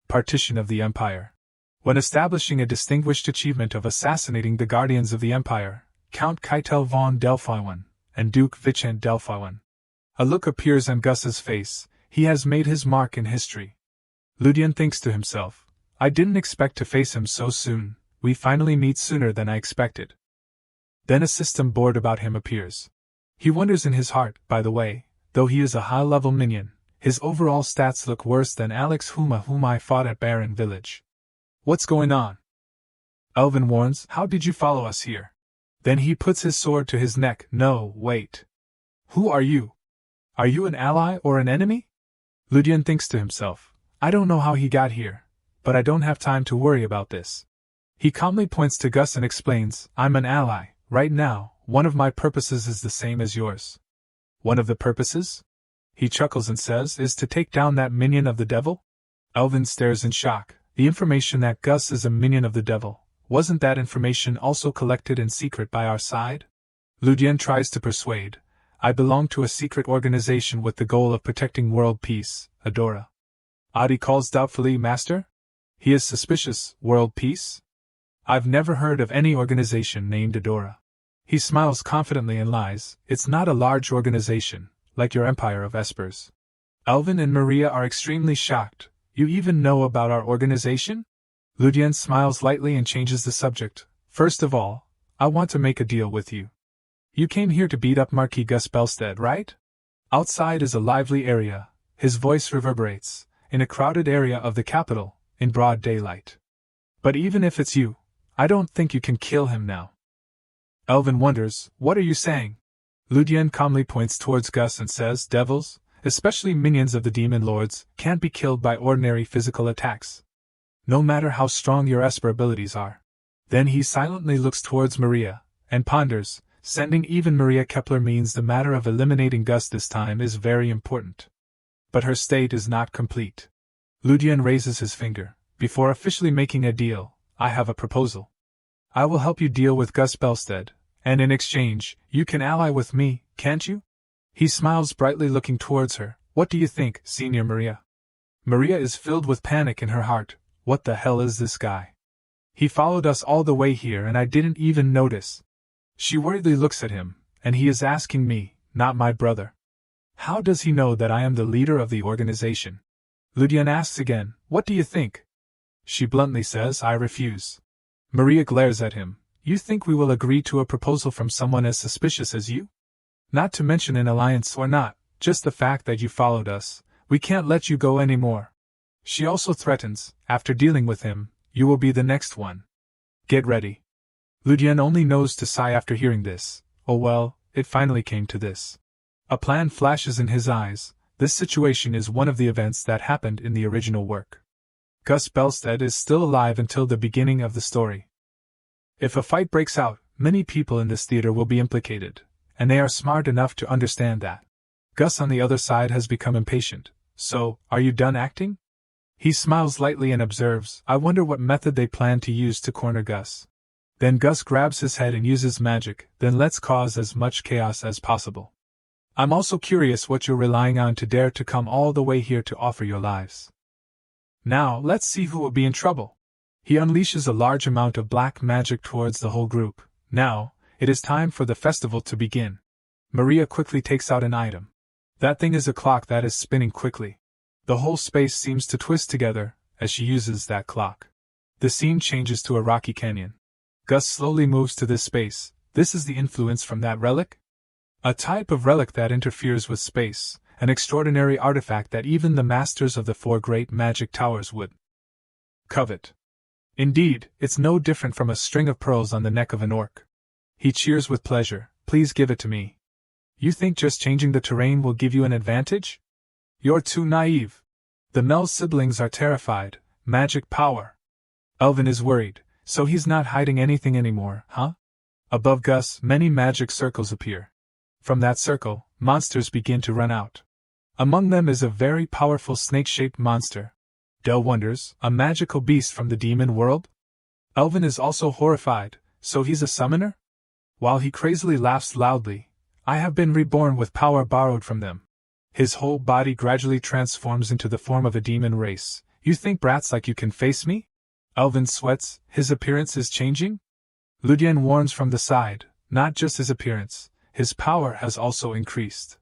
partition of the Empire. When establishing a distinguished achievement of assassinating the guardians of the Empire, Count Keitel von Delphiwan and Duke Vincent Delphiwan. A look appears on Gus's face. He has made his mark in history. Ludian thinks to himself, "I didn't expect to face him so soon. We finally meet sooner than I expected." Then a system board about him appears. He wonders in his heart, by the way, though he is a high-level minion, his overall stats look worse than Alex Huma whom I fought at Baron Village. "What's going on?" Elvin warns. "How did you follow us here?" Then he puts his sword to his neck. "No, wait. Who are you? Are you an ally or an enemy?" Ludian thinks to himself, "I don't know how he got here, but I don't have time to worry about this." He calmly points to Gus and explains, "I'm an ally, right now. One of my purposes is the same as yours." "One of the purposes?" He chuckles and says, "Is to take down that minion of the devil?" Elvin stares in shock. The information that Gus is a minion of the devil, wasn't that information also collected in secret by our side? Ludian tries to persuade. "I belong to a secret organization with the goal of protecting world peace, Adora." Adi calls doubtfully, "Master?" He is suspicious. "World peace? I've never heard of any organization named Adora." He smiles confidently and lies. "It's not a large organization, like your empire of espers." Elvin and Maria are extremely shocked. "You even know about our organization?" Ludian smiles lightly and changes the subject. "First of all, I want to make a deal with you. You came here to beat up Marquis Gus Bellstead, right?" Outside is a lively area. His voice reverberates, in a crowded area of the capital, in broad daylight. "But even if it's you, I don't think you can kill him now." Elvin wonders, "What are you saying?" Ludian calmly points towards Gus and says, "Devils, especially minions of the demon lords, can't be killed by ordinary physical attacks. No matter how strong your esper abilities are." Then he silently looks towards Maria, and ponders. Sending even Maria Kepler means the matter of eliminating Gus this time is very important. But her state is not complete. Ludian raises his finger. "Before officially making a deal, I have a proposal." I will help you deal with Gus Bellstead, and in exchange, you can ally with me, can't you? He smiles brightly, looking towards her. What do you think, Senior Maria? Maria is filled with panic in her heart. What the hell is this guy? He followed us all the way here and I didn't even notice. She worriedly looks at him, and he is asking me, not my brother. How does he know that I am the leader of the organization? Ludian asks again, what do you think? She bluntly says, I refuse. Maria glares at him. You think we will agree to a proposal from someone as suspicious as you? Not to mention an alliance or not, just the fact that you followed us. We can't let you go anymore. She also threatens, after dealing with him, you will be the next one. Get ready. Ludian only knows to sigh after hearing this. Oh well, it finally came to this. A plan flashes in his eyes. This situation is one of the events that happened in the original work. Gus Bellstead is still alive until the beginning of the story. If a fight breaks out, many people in this theater will be implicated, and they are smart enough to understand that. Gus on the other side has become impatient. So, are you done acting? He smiles lightly and observes, I wonder what method they plan to use to corner Gus. Then Gus grabs his head and uses magic, then let's cause as much chaos as possible. I'm also curious what you're relying on to dare to come all the way here to offer your lives. Now, let's see who will be in trouble. He unleashes a large amount of black magic towards the whole group. Now, it is time for the festival to begin. Maria quickly takes out an item. That thing is a clock that is spinning quickly. The whole space seems to twist together as she uses that clock. The scene changes to a rocky canyon. Gus slowly moves to this space. This is the influence from that relic? A type of relic that interferes with space, an extraordinary artifact that even the masters of the 4 great magic towers would covet. Indeed, it's no different from a string of pearls on the neck of an orc. He cheers with pleasure. Please give it to me. You think just changing the terrain will give you an advantage? You're too naive. The Mel siblings are terrified. Magic power. Elvin is worried, so he's not hiding anything anymore, huh? Above Gus, many magic circles appear. From that circle, monsters begin to run out. Among them is a very powerful snake-shaped monster. Del wonders, a magical beast from the demon world? Elvin is also horrified, so he's a summoner? While he crazily laughs loudly, I have been reborn with power borrowed from them. His whole body gradually transforms into the form of a demon race. You think brats like you can face me? Elvin sweats, his appearance is changing? Ludian warns from the side, not just his appearance, his power has also increased.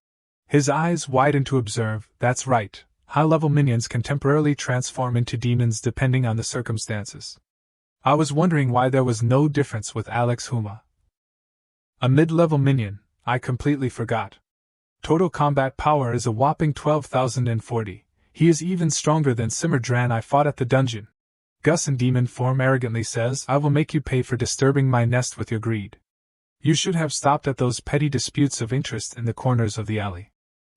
His eyes widen to observe, that's right, high-level minions can temporarily transform into demons depending on the circumstances. I was wondering why there was no difference with Alex Huma. A mid-level minion, I completely forgot. Total combat power is a whopping 12,040. He is even stronger than Simmerdran I fought at the dungeon. Gus in demon form arrogantly says, I will make you pay for disturbing my nest with your greed. You should have stopped at those petty disputes of interest in the corners of the alley.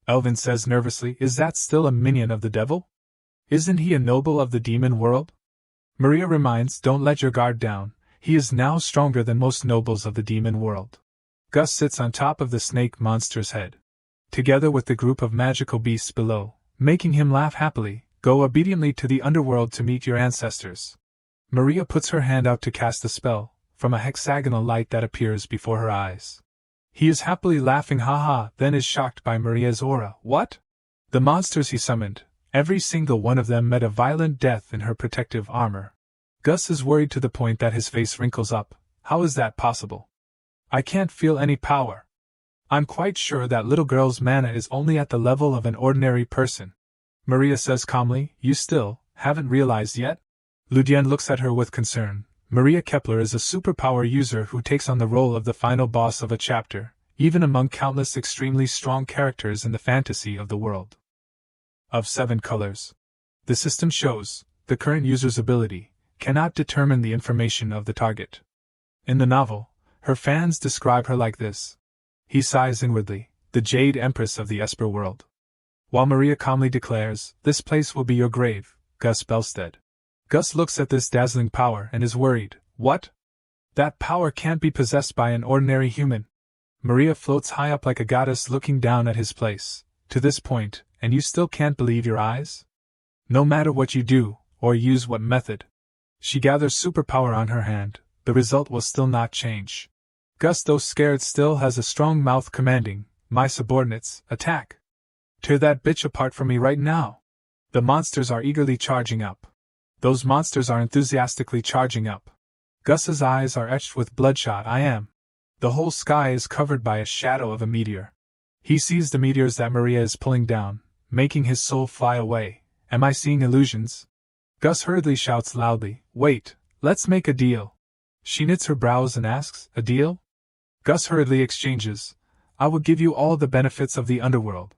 Elvin says nervously, is that still a minion of the devil? Isn't he a noble of the demon world? Maria reminds, don't let your guard down, he is now stronger than most nobles of the demon world. Gus sits on top of the snake monster's head. Together with the group of magical beasts below, making him laugh happily, go obediently to the underworld to meet your ancestors. Maria puts her hand out to cast a spell, from a hexagonal light that appears before her eyes. He is happily laughing ha-ha, then is shocked by Maria's aura. What? The monsters he summoned, every single one of them met a violent death in her protective armor. Gus is worried to the point that his face wrinkles up. How is that possible? I can't feel any power. I'm quite sure that little girl's mana is only at the level of an ordinary person. Maria says calmly, you still haven't realized yet? Ludian looks at her with concern. Maria Kepler is a superpower user who takes on the role of the final boss of a chapter, even among countless extremely strong characters in the fantasy of the world. Of 7 colors. The system shows, the current user's ability cannot determine the information of the target. In the novel, her fans describe her like this. He sighs inwardly, the Jade Empress of the Esper world. While Maria calmly declares, this place will be your grave, Gus Bellstead. Gus looks at this dazzling power and is worried. What? That power can't be possessed by an ordinary human. Maria floats high up like a goddess looking down at his place. To this point, and you still can't believe your eyes? No matter what you do, or use what method. She gathers superpower on her hand, The result will still not change. Gus, though scared, still has a strong mouth commanding, "My subordinates, attack! Tear that bitch apart from me right now!" The monsters are eagerly charging up. Those monsters are enthusiastically charging up. Gus's eyes are etched with bloodshot. I am. The whole sky is covered by a shadow of a meteor. He sees the meteors that Maria is pulling down, making his soul fly away. Am I seeing illusions? Gus hurriedly shouts loudly, "Wait, let's make a deal." She knits her brows and asks, "A deal?" Gus hurriedly exchanges, "I will give you all the benefits of the underworld."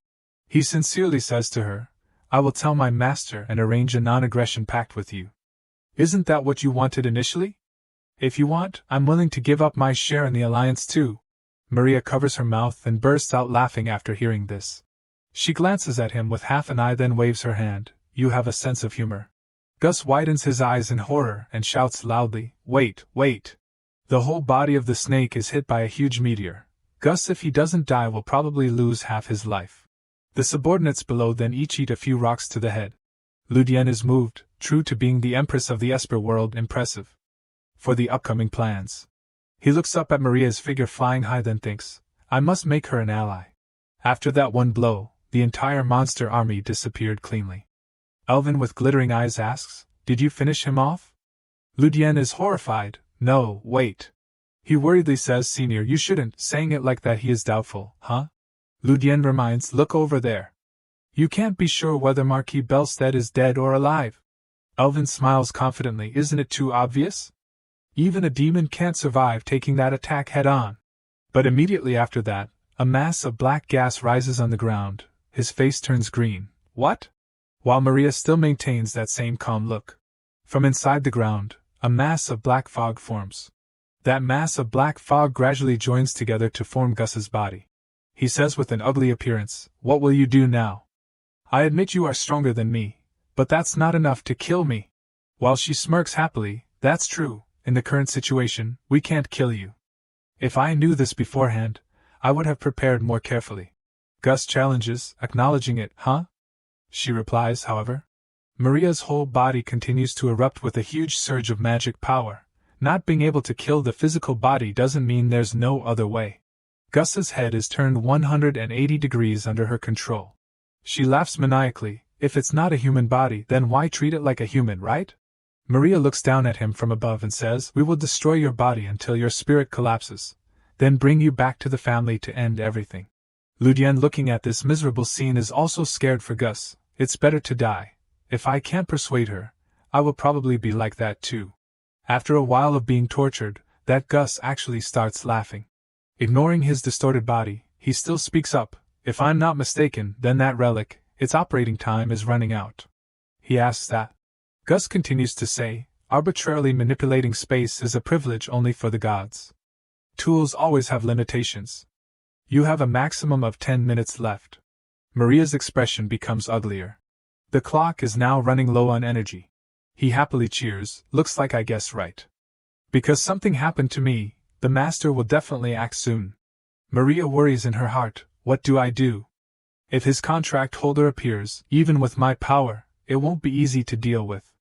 He sincerely says to her, "I will tell my master and arrange a non-aggression pact with you." Isn't that what you wanted initially? If you want, I'm willing to give up my share in the alliance too. Maria covers her mouth and bursts out laughing after hearing this. She glances at him with half an eye, then waves her hand. You have a sense of humor. Gus widens his eyes in horror and shouts loudly, "Wait, wait!" The whole body of the snake is hit by a huge meteor. Gus, if he doesn't die, will probably lose half his life. The subordinates below then each eat a few rocks to the head. Ludian is moved, true to being the empress of the esper world, impressive. For the upcoming plans. He looks up at Maria's figure flying high, then thinks, I must make her an ally. After that one blow, the entire monster army disappeared cleanly. Elvin with glittering eyes asks, "Did you finish him off?" Ludian is horrified. "No, wait." He worriedly says, "Senior, you shouldn't," saying it like that he is doubtful, huh? Ludian reminds, "Look over there. You can't be sure whether Marquis Bellstead is dead or alive." Elvin smiles confidently, "Isn't it too obvious? Even a demon can't survive taking that attack head-on." But immediately after that, a mass of black gas rises on the ground. His face turns green. What? While Maria still maintains that same calm look. From inside the ground, a mass of black fog forms. That mass of black fog gradually joins together to form Gus's body. He says with an ugly appearance, "What will you do now? I admit you are stronger than me, but that's not enough to kill me." While she smirks happily, "That's true. In the current situation, we can't kill you. If I knew this beforehand, I would have prepared more carefully." Gus challenges, acknowledging it, "Huh?" She replies, however. Maria's whole body continues to erupt with a huge surge of magic power. Not being able to kill the physical body doesn't mean there's no other way. Gus's head is turned 180 degrees under her control. She laughs maniacally. If it's not a human body, then why treat it like a human, right? Maria looks down at him from above and says, "We will destroy your body until your spirit collapses, then bring you back to the family to end everything." Ludian, looking at this miserable scene, is also scared for Gus. "It's better to die. If I can't persuade her, I will probably be like that too." After a while of being tortured, that Gus actually starts laughing. Ignoring his distorted body, he still speaks up. "If I'm not mistaken, then that relic, its operating time is running out." He asks that. Gus continues to say, "Arbitrarily manipulating space is a privilege only for the gods. Tools always have limitations. You have a maximum of 10 minutes left." Maria's expression becomes uglier. The clock is now running low on energy. He happily cheers, "Looks like I guessed right. Because something happened to me, the master will definitely act soon." Maria worries in her heart, "What do I do? If his contract holder appears, even with my power, it won't be easy to deal with.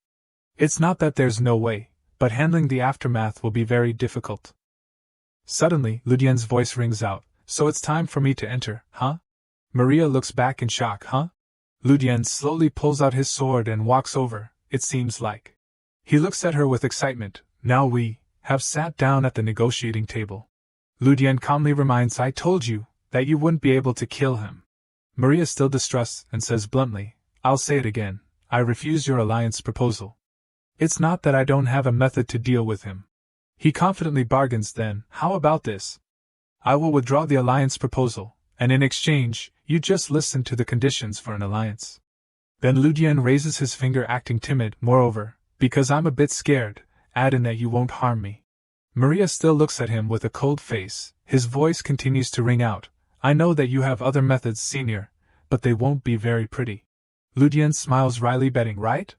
It's not that there's no way, but handling the aftermath will be very difficult." Suddenly, Ludian's voice rings out, "So it's time for me to enter, huh?" Maria looks back in shock, "Huh?" Ludian slowly pulls out his sword and walks over, it seems like. He looks at her with excitement. "Now we have sat down at the negotiating table." Ludian calmly reminds, "I told you that you wouldn't be able to kill him." Maria still distrusts and says bluntly, "I'll say it again, I refuse your alliance proposal. It's not that I don't have a method to deal with him." He confidently bargains, "Then, how about this? I will withdraw the alliance proposal, and in exchange, you just listen to the conditions for an alliance." Then Ludian raises his finger, acting timid. "Moreover, because I'm a bit scared, add in that you won't harm me." Maria still looks at him with a cold face. His voice continues to ring out, "I know that you have other methods, Senior, but they won't be very pretty." Ludian smiles wryly, betting, "Right?"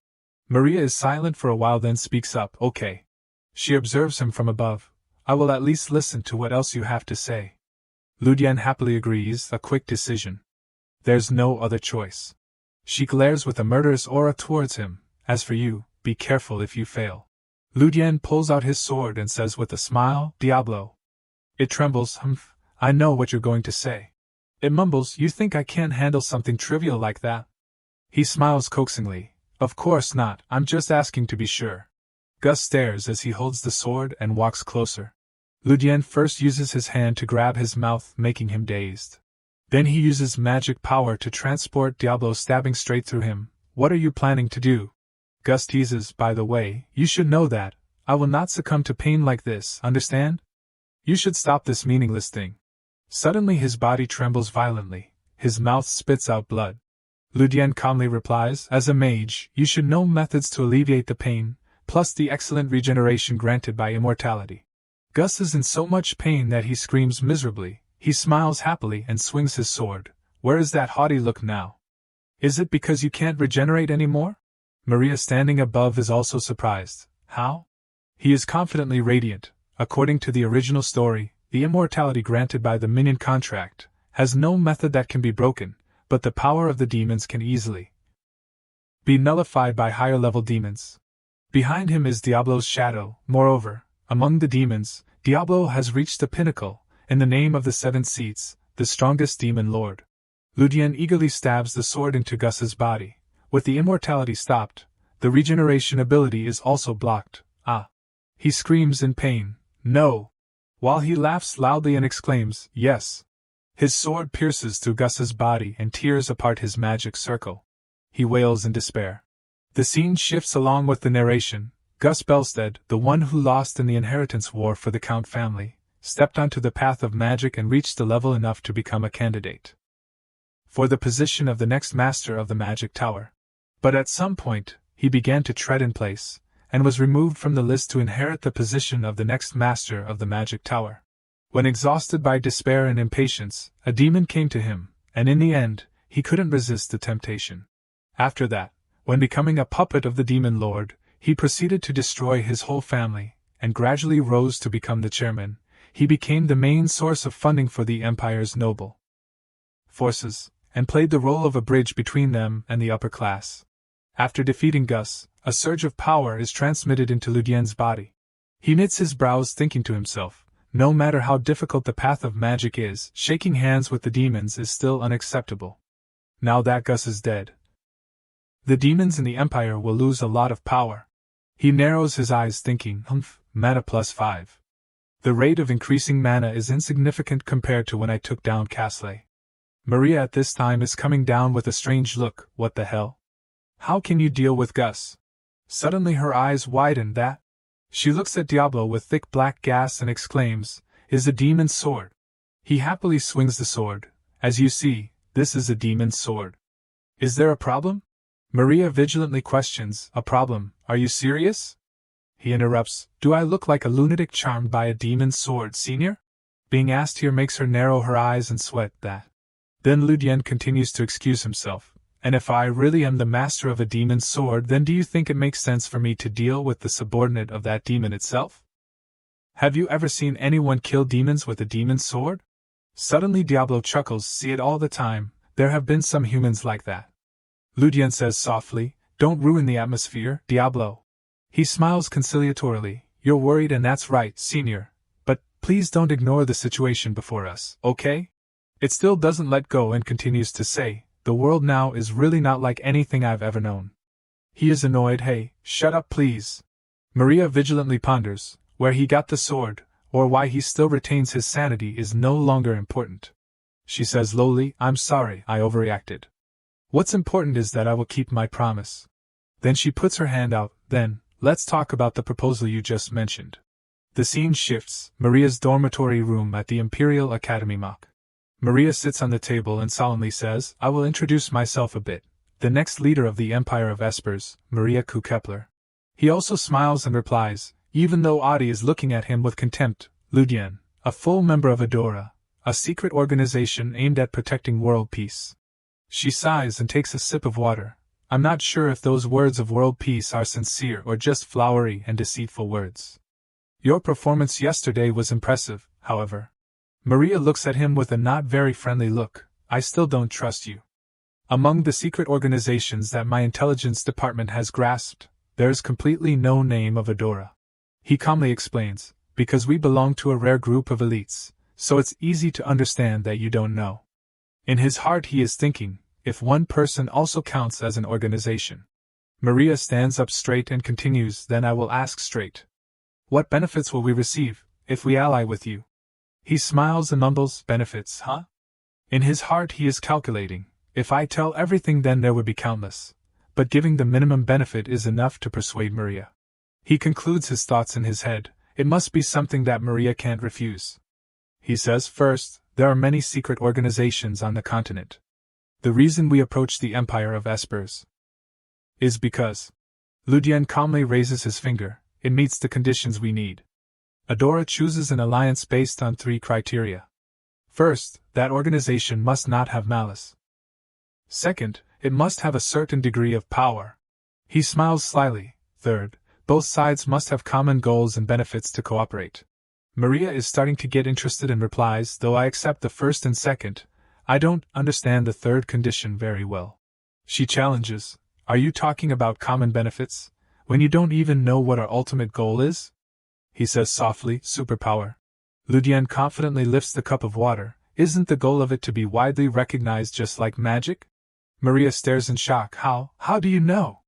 Maria is silent for a while, then speaks up, "Okay." She observes him from above. "I will at least listen to what else you have to say." Ludian happily agrees, a quick decision. There's no other choice. She glares with a murderous aura towards him. "As for you, be careful if you fail. Ludian pulls out his sword and says with a smile, Diablo. It trembles, humph, I know what you're going to say. It mumbles, you think I can't handle something trivial like that? He smiles coaxingly, of course not, I'm just asking to be sure. Gus stares as he holds the sword and walks closer. Ludian first uses his hand to grab his mouth, making him dazed. Then he uses magic power to transport Diablo, stabbing straight through him. What are you planning to do? Gus teases, by the way, you should know that I will not succumb to pain like this, understand? You should stop this meaningless thing. Suddenly his body trembles violently, his mouth spits out blood. Ludian calmly replies, as a mage, you should know methods to alleviate the pain, plus the excellent regeneration granted by immortality. Gus is in so much pain that he screams miserably. He smiles happily and swings his sword. Where is that haughty look now? Is it because you can't regenerate anymore? Maria, standing above, is also surprised. How? He is confidently radiant. According to the original story, the immortality granted by the minion contract has no method that can be broken, but the power of the demons can easily be nullified by higher level demons. Behind him is Diablo's shadow. Moreover, among the demons, Diablo has reached the pinnacle, in the name of the Seven Seats, the strongest demon lord. Ludian eagerly stabs the sword into Gus's body. With the immortality stopped, the regeneration ability is also blocked. Ah! He screams in pain, no! While he laughs loudly and exclaims, yes! His sword pierces through Gus's body and tears apart his magic circle. He wails in despair. The scene shifts along with the narration. Gus Bellstead, the one who lost in the inheritance war for the Count family, stepped onto the path of magic and reached the level enough to become a candidate for the position of the next master of the magic tower. But at some point, he began to tread in place, and was removed from the list to inherit the position of the next master of the magic tower. When exhausted by despair and impatience, a demon came to him, and in the end, he couldn't resist the temptation. After that, when becoming a puppet of the demon lord, he proceeded to destroy his whole family, and gradually rose to become the chairman. He became the main source of funding for the Empire's noble forces, and played the role of a bridge between them and the upper class. After defeating Gus, a surge of power is transmitted into Ludian's body. He knits his brows, thinking to himself, no matter how difficult the path of magic is, shaking hands with the demons is still unacceptable. Now that Gus is dead, the demons in the Empire will lose a lot of power. He narrows his eyes, thinking, mana +5. The rate of increasing mana is insignificant compared to when I took down Castle. Maria at this time is coming down with a strange look. What the hell? How can you deal with Gus? Suddenly her eyes widen. That? She looks at Diablo with thick black gas and exclaims, is a demon's sword. He happily swings the sword. As you see, this is a demon's sword. Is there a problem? Maria vigilantly questions, a problem, are you serious? He interrupts, do I look like a lunatic charmed by a demon's sword, senior? Being asked here makes her narrow her eyes and sweat. That. Then Ludian continues to excuse himself. And if I really am the master of a demon's sword, then do you think it makes sense for me to deal with the subordinate of that demon itself? Have you ever seen anyone kill demons with a demon's sword? Suddenly Diablo chuckles, see it all the time, there have been some humans like that. Ludian says softly, don't ruin the atmosphere, Diablo. He smiles conciliatorily, you're worried and that's right, senior, but please don't ignore the situation before us, okay? It still doesn't let go and continues to say, the world now is really not like anything I've ever known. He is annoyed. Hey, shut up please. Maria vigilantly ponders, where he got the sword, or why he still retains his sanity is no longer important. She says lowly, I'm sorry, I overreacted. What's important is that I will keep my promise. Then she puts her hand out, then, let's talk about the proposal you just mentioned. The scene shifts, Maria's dormitory room at the Imperial Academy Mock. Maria sits on the table and solemnly says, I will introduce myself a bit. The next leader of the Empire of Espers, Maria Kepler. He also smiles and replies, even though Adi is looking at him with contempt, Ludian, a full member of Adora, a secret organization aimed at protecting world peace. She sighs and takes a sip of water. I'm not sure if those words of world peace are sincere or just flowery and deceitful words. Your performance yesterday was impressive, however. Maria looks at him with a not very friendly look. I still don't trust you. Among the secret organizations that my intelligence department has grasped, there is completely no name of Adora. He calmly explains, because we belong to a rare group of elites, so it's easy to understand that you don't know. In his heart he is thinking, if one person also counts as an organization. Maria stands up straight and continues, then I will ask straight. What benefits will we receive, if we ally with you? He smiles and mumbles, benefits, huh? In his heart he is calculating, if I tell everything then there would be countless, but giving the minimum benefit is enough to persuade Maria. He concludes his thoughts in his head, it must be something that Maria can't refuse. He says, first, there are many secret organizations on the continent. The reason we approach the Empire of Espers is because Ludian calmly raises his finger, it meets the conditions we need. Adora chooses an alliance based on 3 criteria. First, that organization must not have malice. Second, it must have a certain degree of power. He smiles slyly. Third, both sides must have common goals and benefits to cooperate. Maria is starting to get interested and replies, though I accept the first and second, I don't understand the third condition very well. She challenges, are you talking about common benefits, when you don't even know what our ultimate goal is? He says softly, superpower. Ludian confidently lifts the cup of water, isn't the goal of it to be widely recognized just like magic? Maria stares in shock, how do you know?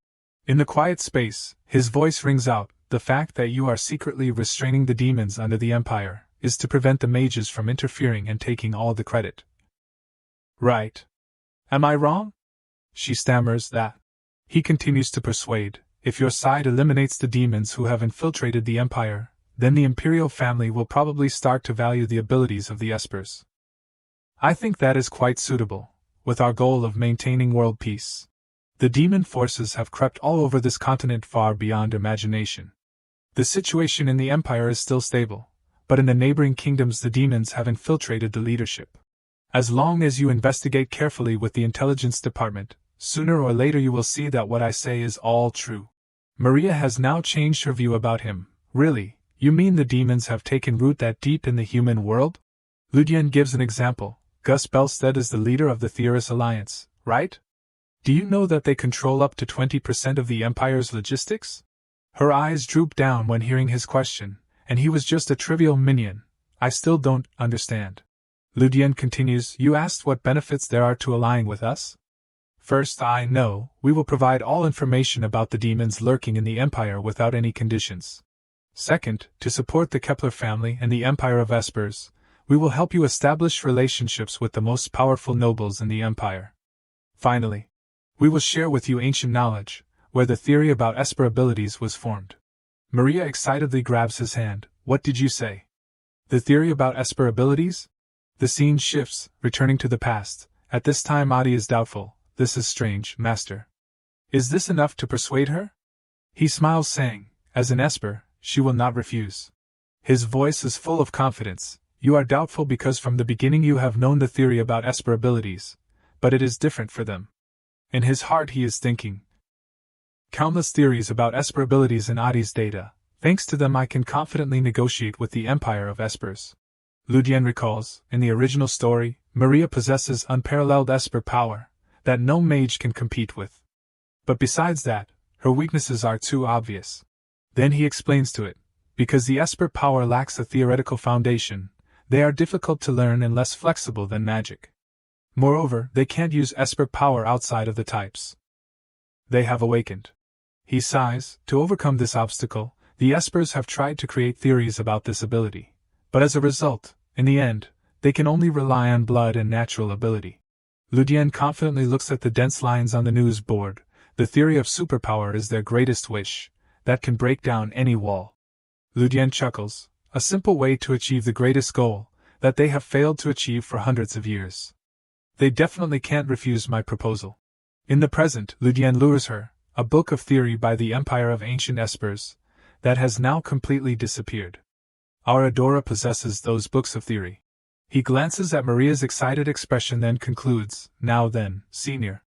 In the quiet space, his voice rings out, the fact that you are secretly restraining the demons under the Empire is to prevent the mages from interfering and taking all the credit. Right. Am I wrong? She stammers that. He continues to persuade, if your side eliminates the demons who have infiltrated the Empire, then the Imperial family will probably start to value the abilities of the espers. I think that is quite suitable, with our goal of maintaining world peace. The demon forces have crept all over this continent far beyond imagination. The situation in the Empire is still stable, but in the neighboring kingdoms the demons have infiltrated the leadership. As long as you investigate carefully with the intelligence department, sooner or later you will see that what I say is all true. Maria has now changed her view about him. Really, you mean the demons have taken root that deep in the human world? Ludian gives an example. Gus Bellstead is the leader of the Theoris Alliance, right? Do you know that they control up to 20% of the Empire's logistics? Her eyes droop down when hearing his question, and he was just a trivial minion. I still don't understand. Ludian continues, you asked what benefits there are to allying with us? First, I know, we will provide all information about the demons lurking in the Empire without any conditions. Second, to support the Kepler family and the Empire of Espers, we will help you establish relationships with the most powerful nobles in the Empire. Finally, we will share with you ancient knowledge, where the theory about esper abilities was formed. Maria excitedly grabs his hand. What did you say? The theory about esper abilities? The scene shifts, returning to the past. At this time Adi is doubtful. This is strange, master. Is this enough to persuade her? He smiles, saying, as an esper, she will not refuse. His voice is full of confidence. You are doubtful because from the beginning you have known the theory about esper abilities, but it is different for them. In his heart he is thinking, countless theories about esper abilities in Adi's data. Thanks to them I can confidently negotiate with the Empire of Espers. Ludian recalls, in the original story, Maria possesses unparalleled esper power, that no mage can compete with. But besides that, her weaknesses are too obvious. Then he explains to it, because the esper power lacks a theoretical foundation, they are difficult to learn and less flexible than magic. Moreover, they can't use esper power outside of the types they have awakened. He sighs, to overcome this obstacle, the espers have tried to create theories about this ability, but as a result, in the end, they can only rely on blood and natural ability. Ludian confidently looks at the dense lines on the news board. The theory of superpower is their greatest wish, that can break down any wall. Ludian chuckles, a simple way to achieve the greatest goal, that they have failed to achieve for hundreds of years. They definitely can't refuse my proposal. In the present, Ludian lures her, a book of theory by the Empire of Ancient Espers, that has now completely disappeared. Our Adora possesses those books of theory. He glances at Maria's excited expression then concludes, now then, senior.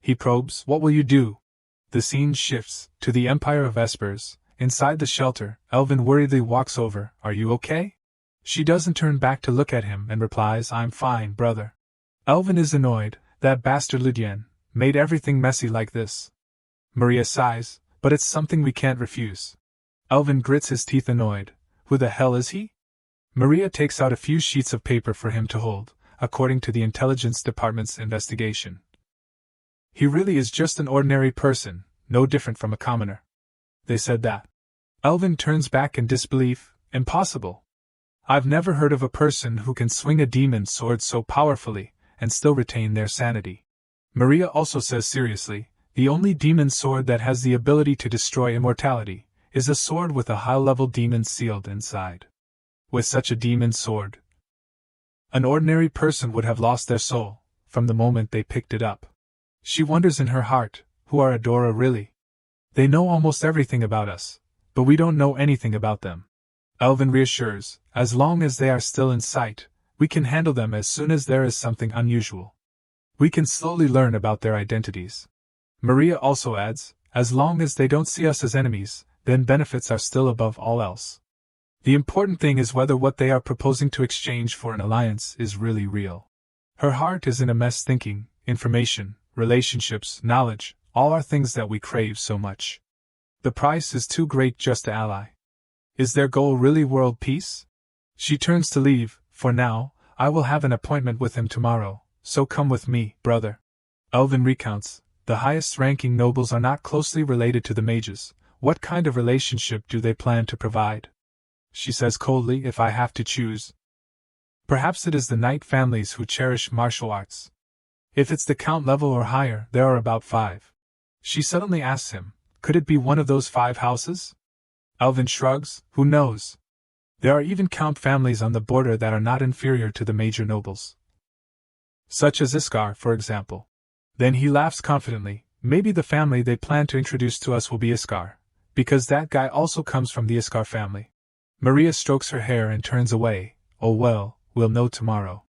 He probes, what will you do? The scene shifts, to the Empire of Espers. Inside the shelter, Elvin worriedly walks over, are you okay? She doesn't turn back to look at him and replies, I'm fine, brother. Elvin is annoyed, that bastard Ludian, made everything messy like this. Maria sighs, but it's something we can't refuse. Elvin grits his teeth annoyed. Who the hell is he? Maria takes out a few sheets of paper for him to hold, according to the Intelligence Department's investigation. He really is just an ordinary person, no different from a commoner. They said that. Elvin turns back in disbelief. Impossible. I've never heard of a person who can swing a demon sword so powerfully and still retain their sanity. Maria also says seriously, the only demon sword that has the ability to destroy immortality is a sword with a high-level demon sealed inside. With such a demon sword, an ordinary person would have lost their soul from the moment they picked it up. She wonders in her heart, who are Adora really? They know almost everything about us, but we don't know anything about them. Elvin reassures, as long as they are still in sight, we can handle them as soon as there is something unusual. We can slowly learn about their identities. Maria also adds, as long as they don't see us as enemies, then benefits are still above all else. The important thing is whether what they are proposing to exchange for an alliance is really real. Her heart is in a mess thinking, information, relationships, knowledge, all are things that we crave so much. The price is too great just to ally. Is their goal really world peace? She turns to leave. For now, I will have an appointment with him tomorrow, so come with me, brother. Elvin recounts, the highest-ranking nobles are not closely related to the mages. What kind of relationship do they plan to provide? She says coldly, if I have to choose. Perhaps it is the knight families who cherish martial arts. If it's the count level or higher, there are about 5. She suddenly asks him, could it be one of those 5 houses? Elvin shrugs, who knows? There are even count families on the border that are not inferior to the major nobles. Such as Iskar, for example. Then he laughs confidently, maybe the family they plan to introduce to us will be Iskar, because that guy also comes from the Iskar family. Maria strokes her hair and turns away. Oh well, we'll know tomorrow.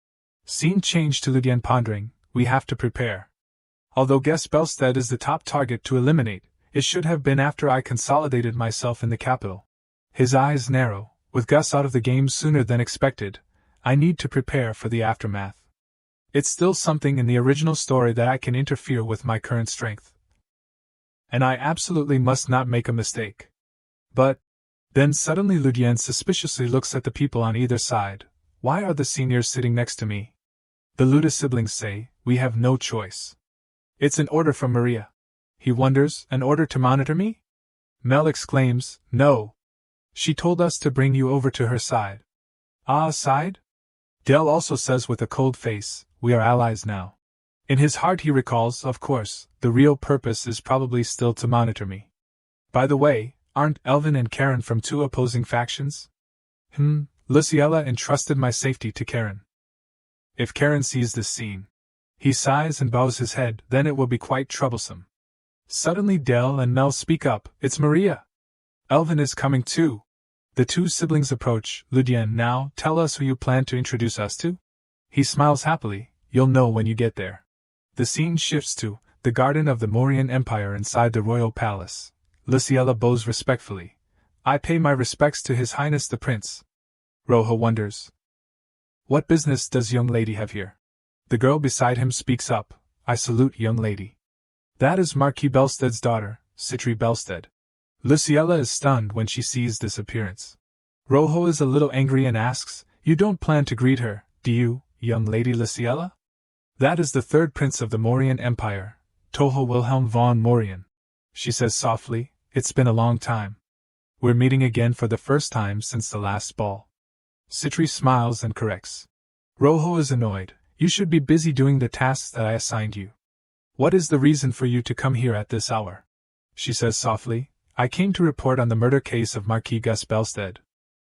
Scene change to Ludian pondering, we have to prepare. Although guess Bellstead is the top target to eliminate, it should have been after I consolidated myself in the capital. His eyes narrow. With Gus out of the game sooner than expected, I need to prepare for the aftermath. It's still something in the original story that I can interfere with my current strength. And I absolutely must not make a mistake. But, then suddenly Ludian suspiciously looks at the people on either side. Why are the seniors sitting next to me? The Luda siblings say, we have no choice. It's an order from Maria. He wonders, an order to monitor me? Mel exclaims, no. She told us to bring you over to her side. Ah, side? Del also says with a cold face, we are allies now. In his heart he recalls, of course, the real purpose is probably still to monitor me. By the way, aren't Elvin and Karen from 2 opposing factions? Luciella entrusted my safety to Karen. If Karen sees this scene. He sighs and bows his head, then it will be quite troublesome. Suddenly Del and Mel speak up, it's Maria. Elvin is coming too. The 2 siblings approach. Ludian, now, tell us who you plan to introduce us to? He smiles happily, you'll know when you get there. The scene shifts to the garden of the Mauryan Empire inside the royal palace. Luciella bows respectfully. I pay my respects to His Highness the Prince. Rojo wonders. What business does young lady have here? The girl beside him speaks up. I salute young lady. That is Marquis Bellstead's daughter, Citri Bellstead. Luciella is stunned when she sees this appearance. Rojo is a little angry and asks, you don't plan to greet her, do you, young lady Luciella? That is the 3rd prince of the Mauryan Empire, Toho Wilhelm von Mauryan. She says softly, it's been a long time. We're meeting again for the first time since the last ball. Citri smiles and corrects. Rojo is annoyed, you should be busy doing the tasks that I assigned you. What is the reason for you to come here at this hour? She says softly, I came to report on the murder case of Marquis Gus Bellstead.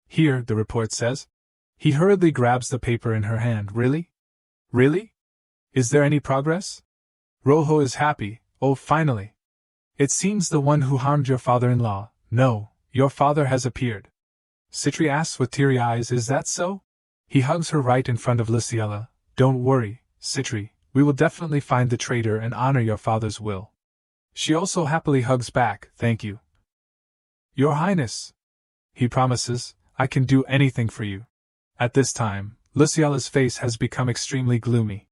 Here, the report says. He hurriedly grabs the paper in her hand. Really? Really? Is there any progress? Rojo is happy. Oh, finally. It seems the one who harmed your father-in-law. No, your father has appeared. Citri asks with teary eyes, is that so? He hugs her right in front of Luciella. Don't worry, Citri, we will definitely find the traitor and honor your father's will. She also happily hugs back, thank you. Your Highness. He promises, I can do anything for you. At this time, Luciella's face has become extremely gloomy.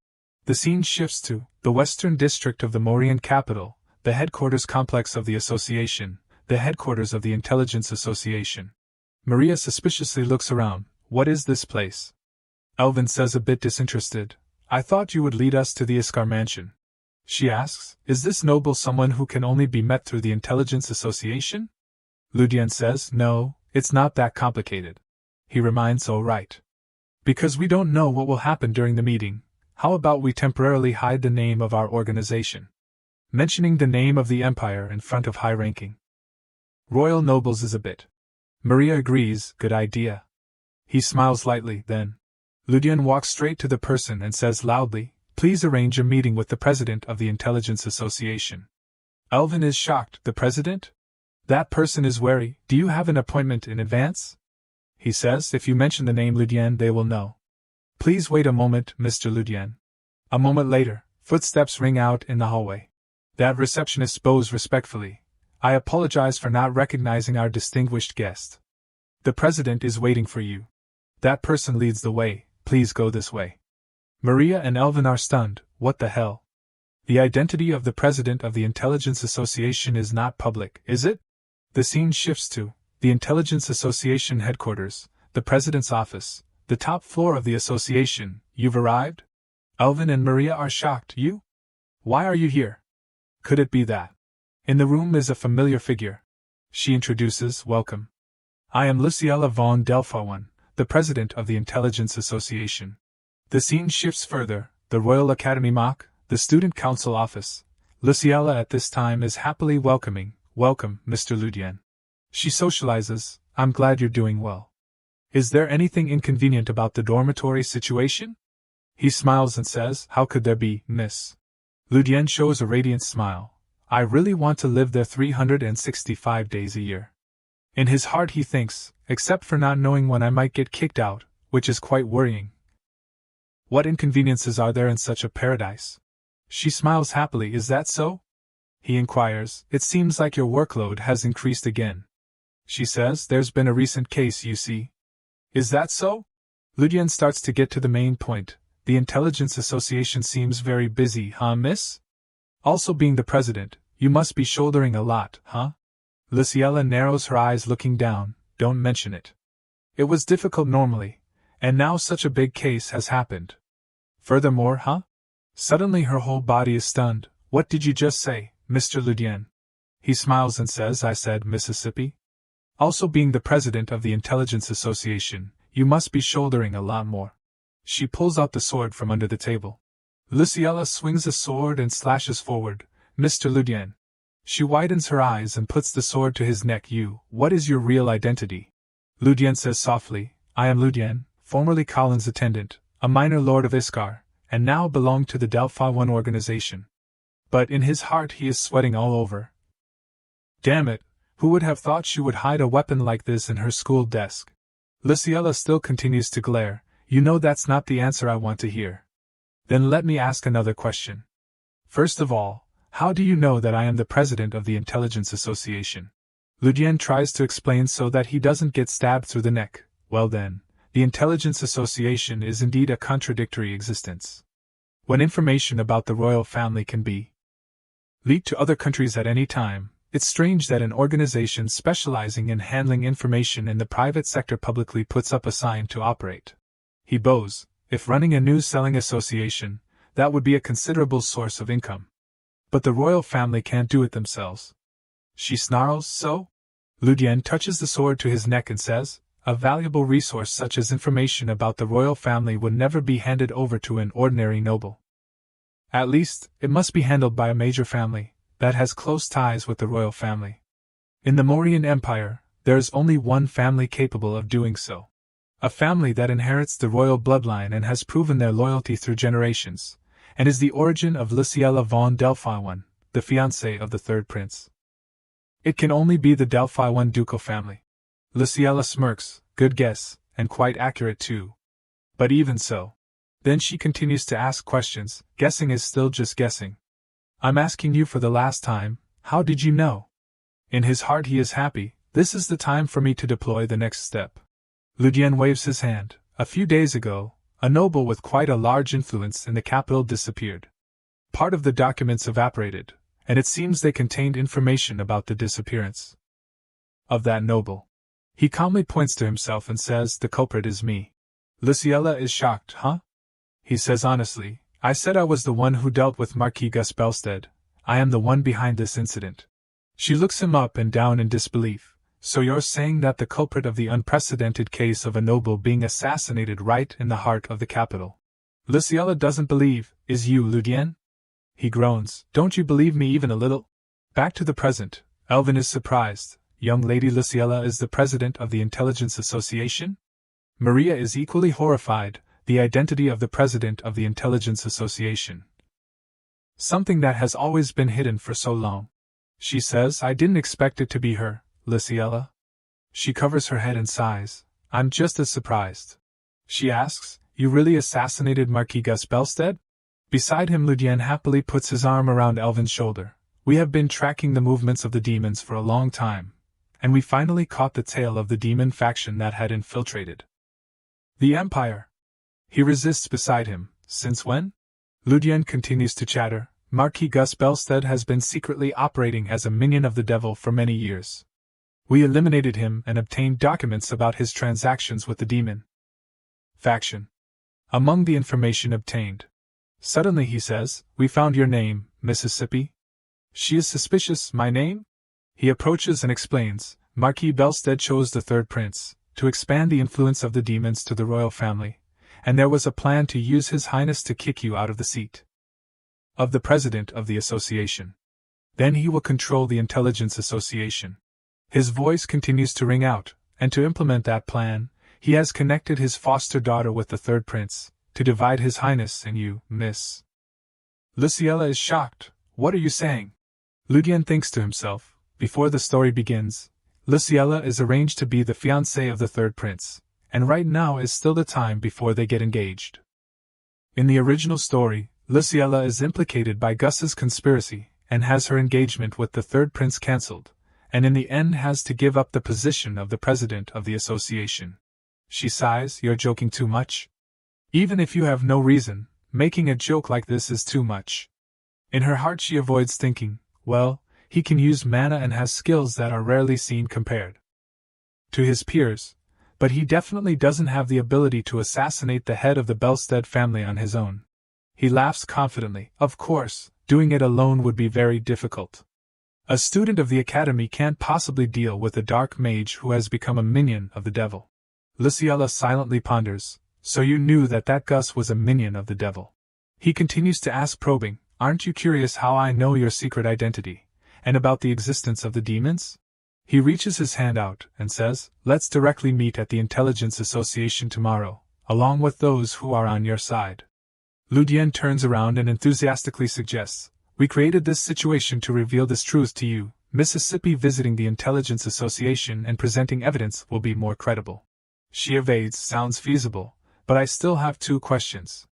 The scene shifts to the western district of the Mauryan capital, the headquarters complex of the association. the headquarters of the Intelligence Association. Maria suspiciously looks around. What is this place? Elvin says a bit disinterested. I thought you would lead us to the Iskar mansion. She asks, is this noble someone who can only be met through the Intelligence Association? Ludian says, no, it's not that complicated. He reminds, oh right. Because we don't know what will happen during the meeting, how about we temporarily hide the name of our organization? Mentioning the name of the empire in front of high-ranking royal nobles is a bit. Maria agrees, good idea. He smiles lightly, then. Ludian walks straight to the person and says loudly, please arrange a meeting with the president of the Intelligence Association. Elvin is shocked, the president? That person is wary, do you have an appointment in advance? He says, if you mention the name Ludian they will know. Please wait a moment, Mr. Ludian. A moment later, footsteps ring out in the hallway. That receptionist bows respectfully. I apologize for not recognizing our distinguished guest. The president is waiting for you. That person leads the way, please go this way. Maria and Elvin are stunned, what the hell? The identity of the president of the Intelligence Association is not public, is it? The scene shifts to the Intelligence Association headquarters, the president's office, the top floor of the association. You've arrived? Elvin and Maria are shocked. You? Why are you here? Could it be that? In the room is a familiar figure. She introduces, welcome. I am Luciella von Delphawan, the president of the Intelligence Association. The scene shifts further, the Royal Academy mock, the Student Council office. Luciella at this time is happily welcoming, welcome, Mr. Ludian. She socializes, I'm glad you're doing well. Is there anything inconvenient about the dormitory situation? He smiles and says, how could there be, miss? Ludian shows a radiant smile. I really want to live there 365 days a year. In his heart he thinks, except for not knowing when I might get kicked out, which is quite worrying. What inconveniences are there in such a paradise? She smiles happily, is that so? He inquires, it seems like your workload has increased again. She says, there's been a recent case, you see. Is that so? Ludian starts to get to the main point. The Intelligence Association seems very busy, huh, miss? Also being the president, you must be shouldering a lot, huh? Luciella narrows her eyes looking down, don't mention it. It was difficult normally, and now such a big case has happened. Furthermore, huh? Suddenly her whole body is stunned. What did you just say, Mr. Ludian? He smiles and says, I said Mississippi. Also being the president of the Intelligence Association, you must be shouldering a lot more. She pulls out the sword from under the table. Luciella swings the sword and slashes forward. Mr. Ludian. She widens her eyes and puts the sword to his neck. What is your real identity? Ludian says softly, I am Ludian, formerly Colin's attendant, a minor lord of Iskar, and now belong to the Delphi-1 organization. But in his heart he is sweating all over. Damn it, who would have thought she would hide a weapon like this in her school desk? Luciella still continues to glare. You know that's not the answer I want to hear. Then let me ask another question. First of all, how do you know that I am the president of the Intelligence Association? Ludian tries to explain so that he doesn't get stabbed through the neck. Well then, the Intelligence Association is indeed a contradictory existence. When information about the royal family can be leaked to other countries at any time, it's strange that an organization specializing in handling information in the private sector publicly puts up a sign to operate. He bows. If running a news-selling association, that would be a considerable source of income. But the royal family can't do it themselves. She snarls, so? Ludian touches the sword to his neck and says, a valuable resource such as information about the royal family would never be handed over to an ordinary noble. At least, it must be handled by a major family that has close ties with the royal family. In the Mauryan Empire, there is only one family capable of doing so. A family that inherits the royal bloodline and has proven their loyalty through generations, and is the origin of Luciella von Delphi-1, the fiancée of the third prince. It can only be the Delphi-1 ducal family. Luciella smirks, good guess, and quite accurate too. But even so. Then she continues to ask questions. Guessing is still just guessing. I'm asking you for the last time, how did you know? In his heart he is happy. This is the time for me to deploy the next step. Ludian waves his hand. A few days ago, a noble with quite a large influence in the capital disappeared. Part of the documents evaporated, and it seems they contained information about the disappearance. Of that noble. He calmly points to himself and says, the culprit is me. Luciella is shocked, huh? He says honestly, I said I was the one who dealt with Marquis Gus Bellstead. I am the one behind this incident. She looks him up and down in disbelief. So you're saying that the culprit of the unprecedented case of a noble being assassinated right in the heart of the capital? Luciella doesn't believe, is you, Ludian? He groans, don't you believe me even a little? Back to the present, Elvin is surprised. Young lady Luciella is the president of the Intelligence Association? Maria is equally horrified, the identity of the president of the Intelligence Association. Something that has always been hidden for so long. She says, I didn't expect it to be her, Luciella. She covers her head and sighs, I'm just as surprised. She asks, you really assassinated Marquis Gus Bellstead? Beside him Ludian happily puts his arm around Elvin's shoulder. We have been tracking the movements of the demons for a long time, and we finally caught the tail of the demon faction that had infiltrated the Empire. He resists beside him. Since when? Ludian continues to chatter. Marquis Gus Bellstead has been secretly operating as a minion of the devil for many years. We eliminated him and obtained documents about his transactions with the demon faction. Among the information obtained, suddenly he says, we found your name, Mississippi. She is suspicious, my name? He approaches and explains, Marquis Bellstead chose the third prince, to expand the influence of the demons to the royal family, and there was a plan to use His Highness to kick you out of the seat of the president of the association. Then he will control the Intelligence Association. His voice continues to ring out, and to implement that plan, he has connected his foster daughter with the third prince, to divide His Highness and you, Miss. Luciella is shocked. What are you saying? Ludian thinks to himself, before the story begins, Luciella is arranged to be the fiancée of the third prince, and right now is still the time before they get engaged. In the original story, Luciella is implicated by Gus's conspiracy, and has her engagement with the third prince cancelled, and in the end has to give up the position of the president of the association. She sighs, you're joking too much? Even if you have no reason, making a joke like this is too much. In her heart she avoids thinking, well, he can use mana and has skills that are rarely seen compared to his peers, but he definitely doesn't have the ability to assassinate the head of the Bellstead family on his own. He laughs confidently, of course, doing it alone would be very difficult. A student of the academy can't possibly deal with a dark mage who has become a minion of the devil. Luciella silently ponders, so you knew that Gus was a minion of the devil. He continues to ask probing, aren't you curious how I know your secret identity, and about the existence of the demons? He reaches his hand out and says, let's directly meet at the Intelligence Association tomorrow, along with those who are on your side. Ludian turns around and enthusiastically suggests, we created this situation to reveal this truth to you. Mississippi visiting the Intelligence Association and presenting evidence will be more credible. She evades, sounds feasible, but I still have 2 questions.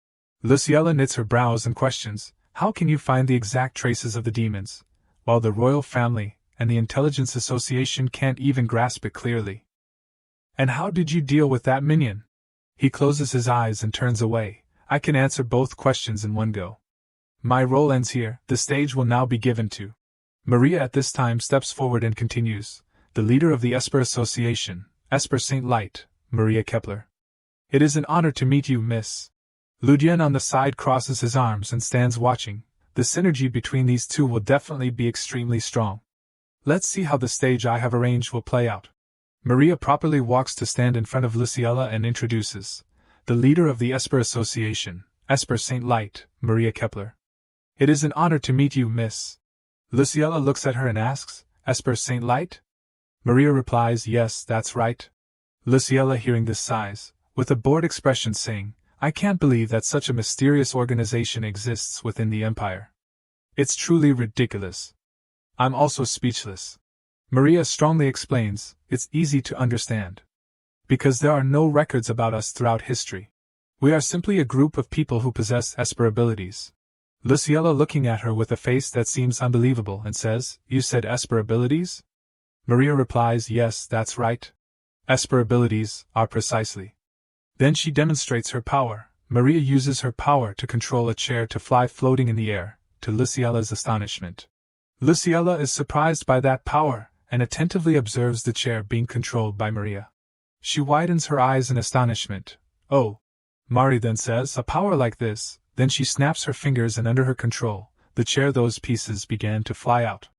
Luciella knits her brows and questions, how can you find the exact traces of the demons, while the royal family and the Intelligence Association can't even grasp it clearly? And how did you deal with that minion? He closes his eyes and turns away. I can answer both questions in one go. My role ends here, the stage will now be given to. Maria at this time steps forward and continues, the leader of the Esper Association, Esper Saint Light, Maria Kepler. It is an honor to meet you, Miss. Ludian on the side crosses his arms and stands watching. The synergy between these two will definitely be extremely strong. Let's see how the stage I have arranged will play out. Maria properly walks to stand in front of Luciella and introduces, the leader of the Esper Association, Esper Saint Light, Maria Kepler. It is an honor to meet you, Miss. Luciella looks at her and asks, Esper Saint Light? Maria replies, yes, that's right. Luciella hearing this sighs, with a bored expression saying, I can't believe that such a mysterious organization exists within the Empire. It's truly ridiculous. I'm also speechless. Maria strongly explains, it's easy to understand. Because there are no records about us throughout history. We are simply a group of people who possess Esper abilities. Luciella looking at her with a face that seems unbelievable and says, you said Esper abilities? Maria replies, yes, that's right. Esper abilities are precisely. Then she demonstrates her power. Maria uses her power to control a chair to fly floating in the air, to Luciella's astonishment. Luciella is surprised by that power, and attentively observes the chair being controlled by Maria. She widens her eyes in astonishment. Oh! Mari then says, a power like this, then she snaps her fingers and under her control, the chair those pieces began to fly out.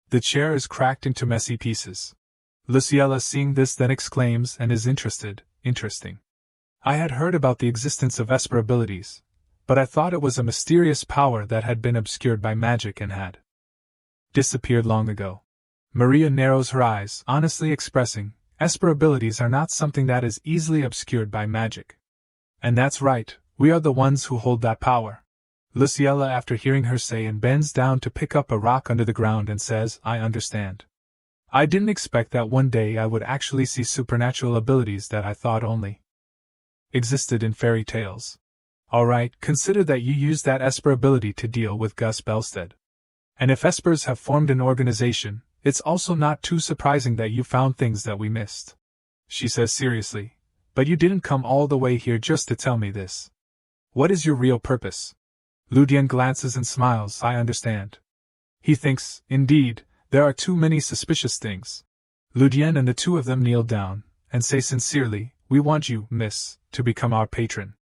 The chair is cracked into messy pieces. Luciella seeing this then exclaims and is interested, interesting. I had heard about the existence of esper abilities, but I thought it was a mysterious power that had been obscured by magic and had disappeared long ago. Maria narrows her eyes, honestly expressing, esper abilities are not something that is easily obscured by magic. And that's right, we are the ones who hold that power. Luciella after hearing her say and bends down to pick up a rock under the ground and says, I understand. I didn't expect that one day I would actually see supernatural abilities that I thought only existed in fairy tales. Alright, consider that you used that esper ability to deal with Gus Bellstead. And if espers have formed an organization, it's also not too surprising that you found things that we missed. She says seriously, but you didn't come all the way here just to tell me this. What is your real purpose? Ludian glances and smiles, I understand. He thinks, indeed, there are too many suspicious things. Ludian and the two of them kneel down, and say sincerely, we want you, miss, to become our patron.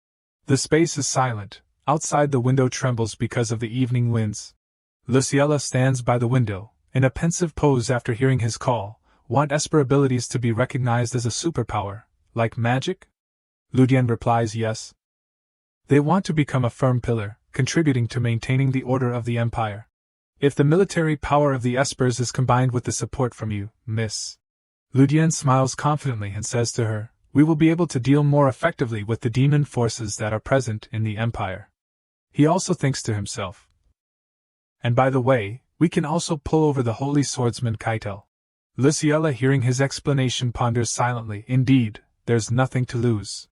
The space is silent, outside the window trembles because of the evening winds. Luciella stands by the window, in a pensive pose after hearing his call, want esper abilities to be recognized as a superpower, like magic? Ludian replies yes. They want to become a firm pillar, contributing to maintaining the order of the empire. If the military power of the espers is combined with the support from you, miss. Ludian smiles confidently and says to her, we will be able to deal more effectively with the demon forces that are present in the empire. He also thinks to himself. And by the way, we can also pull over the holy swordsman Keitel. Luciella hearing his explanation ponders silently, indeed, there's nothing to lose.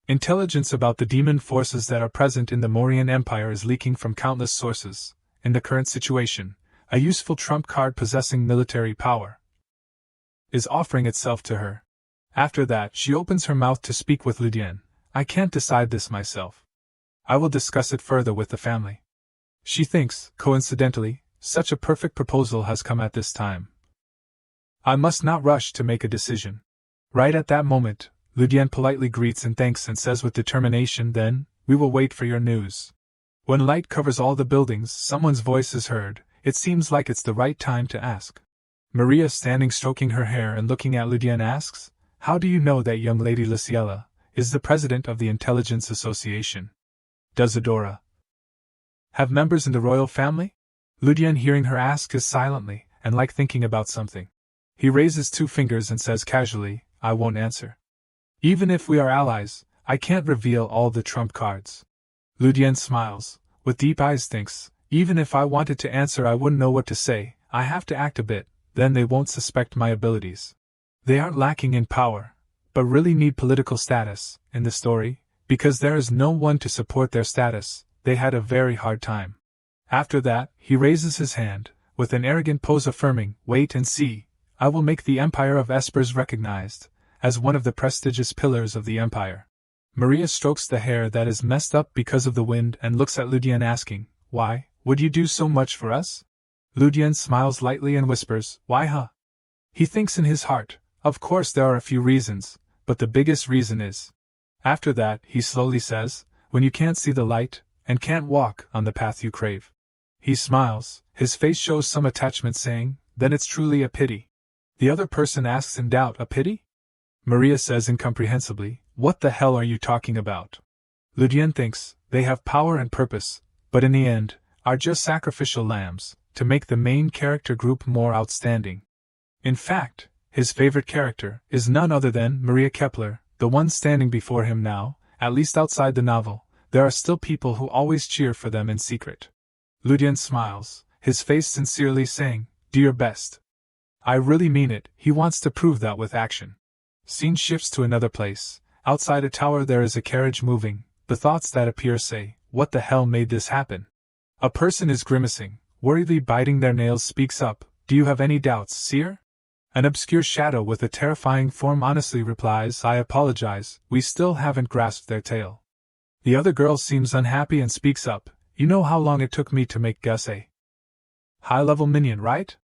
Intelligence about the demon forces that are present in the Mauryan Empire is leaking from countless sources. In the current situation, a useful trump card possessing military power is offering itself to her. After that, she opens her mouth to speak with Ludian. I can't decide this myself. I will discuss it further with the family. She thinks, coincidentally, such a perfect proposal has come at this time. I must not rush to make a decision. Right at that moment, Ludian politely greets and thanks and says with determination, then, we will wait for your news. When light covers all the buildings, someone's voice is heard. It seems like it's the right time to ask. Maria standing stroking her hair and looking at Ludian asks, how do you know that young lady Luciella is the president of the Intelligence Association? Does Adora have members in the royal family? Ludian hearing her ask is silently, and like thinking about something. He raises two fingers and says casually, I won't answer. Even if we are allies, I can't reveal all the trump cards. Ludian smiles, with deep eyes thinks, even if I wanted to answer I wouldn't know what to say, I have to act a bit, then they won't suspect my abilities. They aren't lacking in power, but really need political status, in the story, because there is no one to support their status, they had a very hard time. After that, he raises his hand, with an arrogant pose affirming, wait and see, I will make the Empire of Espers recognized, as one of the prestigious pillars of the Empire. Maria strokes the hair that is messed up because of the wind and looks at Ludian asking, why, would you do so much for us? Ludian smiles lightly and whispers, why huh? He thinks in his heart, of course there are a few reasons, but the biggest reason is. After that, he slowly says, when you can't see the light, and can't walk on the path you crave. He smiles, his face shows some attachment saying, then it's truly a pity. The other person asks in doubt, a pity? Maria says incomprehensibly, what the hell are you talking about? Ludian thinks, they have power and purpose, but in the end, are just sacrificial lambs, to make the main character group more outstanding. In fact, his favorite character is none other than Maria Kepler, the one standing before him now, at least outside the novel, there are still people who always cheer for them in secret. Ludian smiles, his face sincerely saying, do your best. I really mean it, he wants to prove that with action. Scene shifts to another place. Outside a tower there is a carriage moving, the thoughts that appear say, what the hell made this happen? A person is grimacing, worriedly biting their nails speaks up, do you have any doubts, seer? An obscure shadow with a terrifying form honestly replies, I apologize, we still haven't grasped their tale. The other girl seems unhappy and speaks up, you know how long it took me to make Gus a high-level minion, right?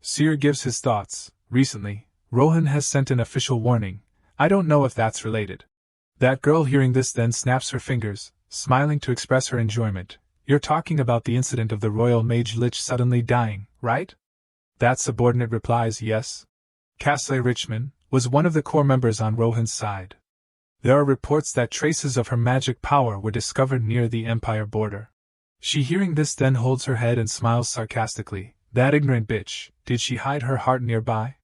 Seer gives his thoughts, recently, Rohan has sent an official warning. I don't know if that's related. That girl hearing this then snaps her fingers, smiling to express her enjoyment. You're talking about the incident of the royal mage Lich suddenly dying, right? That subordinate replies yes. Castle Richmond was one of the core members on Rohan's side. There are reports that traces of her magic power were discovered near the Empire border. She hearing this then holds her head and smiles sarcastically. That ignorant bitch, did she hide her heart nearby?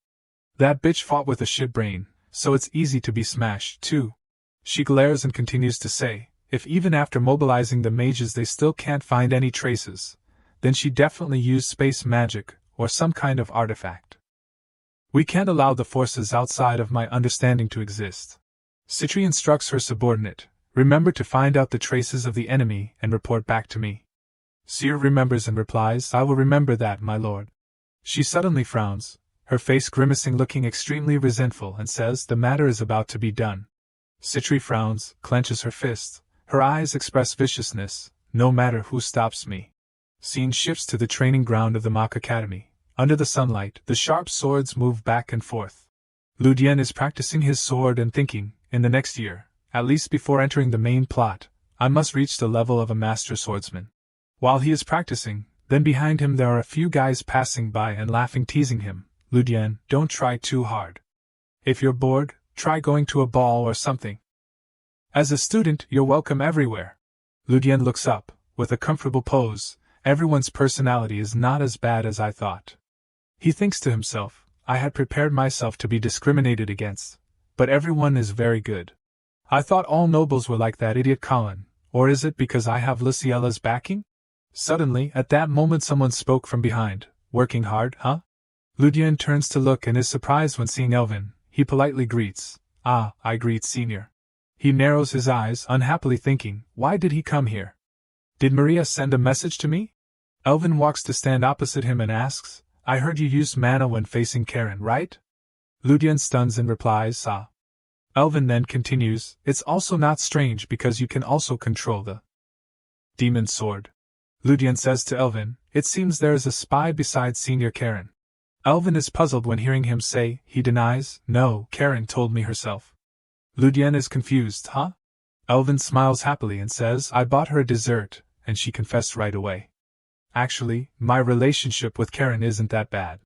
That bitch fought with a shit brain, so it's easy to be smashed, too. She glares and continues to say, if even after mobilizing the mages they still can't find any traces, then she definitely used space magic, or some kind of artifact. We can't allow the forces outside of my understanding to exist. Citri instructs her subordinate, remember to find out the traces of the enemy and report back to me. Seer remembers and replies, I will remember that, my lord. She suddenly frowns, her face grimacing, looking extremely resentful, and says the matter is about to be done. Citri frowns, clenches her fist, her eyes express viciousness, no matter who stops me. Scene shifts to the training ground of the Mock Academy. Under the sunlight, the sharp swords move back and forth. Ludian is practicing his sword and thinking, in the next year, at least before entering the main plot, I must reach the level of a master swordsman. While he is practicing, then behind him there are a few guys passing by and laughing, teasing him. Ludian, don't try too hard. If you're bored, try going to a ball or something. As a student, you're welcome everywhere. Ludian looks up, with a comfortable pose. Everyone's personality is not as bad as I thought. He thinks to himself, I had prepared myself to be discriminated against, but everyone is very good. I thought all nobles were like that idiot Colin, or is it because I have Luciella's backing? Suddenly, at that moment someone spoke from behind. Working hard, huh? Ludian turns to look and is surprised when seeing Elvin. He politely greets. Ah, I greet senior. He narrows his eyes, unhappily thinking, why did he come here? Did Maria send a message to me? Elvin walks to stand opposite him and asks, I heard you used mana when facing Karen, right? Ludian stuns and replies, ah. Elvin then continues, it's also not strange because you can also control the demon sword. Ludian says to Elvin, it seems there is a spy besides Senior Karen. Elvin is puzzled when hearing him say, he denies, no, Karen told me herself. Ludian is confused, huh? Elvin smiles happily and says, I bought her a dessert, and she confessed right away. Actually, my relationship with Karen isn't that bad.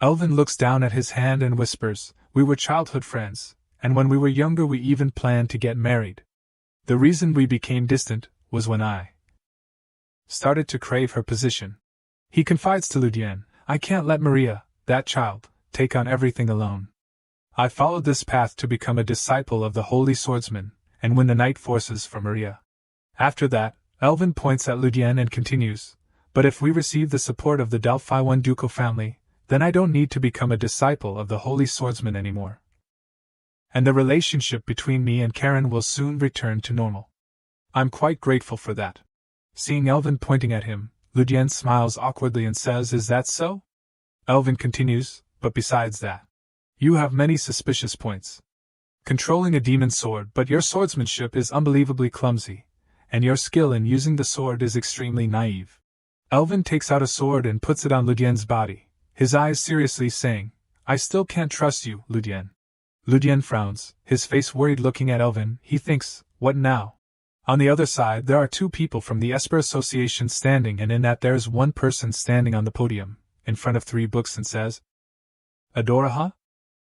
Elvin looks down at his hand and whispers, we were childhood friends, and when we were younger we even planned to get married. The reason we became distant was when I started to crave her position. He confides to Ludian, I can't let Maria, that child, take on everything alone. I followed this path to become a disciple of the Holy Swordsman, and win the Night Forces for Maria. After that, Elvin points at Ludian and continues, but if we receive the support of the Delphi One ducal family, then I don't need to become a disciple of the Holy Swordsman anymore. And the relationship between me and Karen will soon return to normal. I'm quite grateful for that. Seeing Elvin pointing at him, Ludian smiles awkwardly and says, is that so? Elvin continues, but besides that, you have many suspicious points. Controlling a demon sword, but your swordsmanship is unbelievably clumsy, and your skill in using the sword is extremely naive. Elvin takes out a sword and puts it on Ludian's body, his eyes seriously saying, I still can't trust you, Ludian. Ludian frowns, his face worried looking at Elvin. He thinks, what now? On the other side there are two people from the Esper Association standing, and in that there's one person standing on the podium, in front of 3 books, and says, Adora, huh?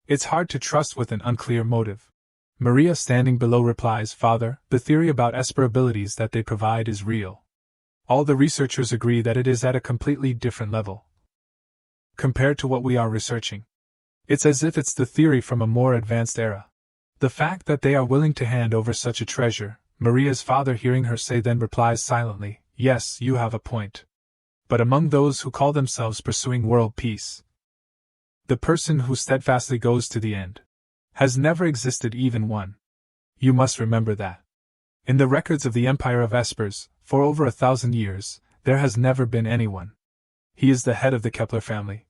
It's hard to trust with an unclear motive. Maria standing below replies, Father, the theory about Esper abilities that they provide is real. All the researchers agree that it is at a completely different level compared to what we are researching. It's as if it's the theory from a more advanced era. The fact that they are willing to hand over such a treasure, Maria's father hearing her say then replies silently, yes, you have a point. But among those who call themselves pursuing world peace, the person who steadfastly goes to the end, has never existed even one. You must remember that. In the records of the Empire of Espers, for over 1,000 years, there has never been anyone. He is the head of the Kepler family.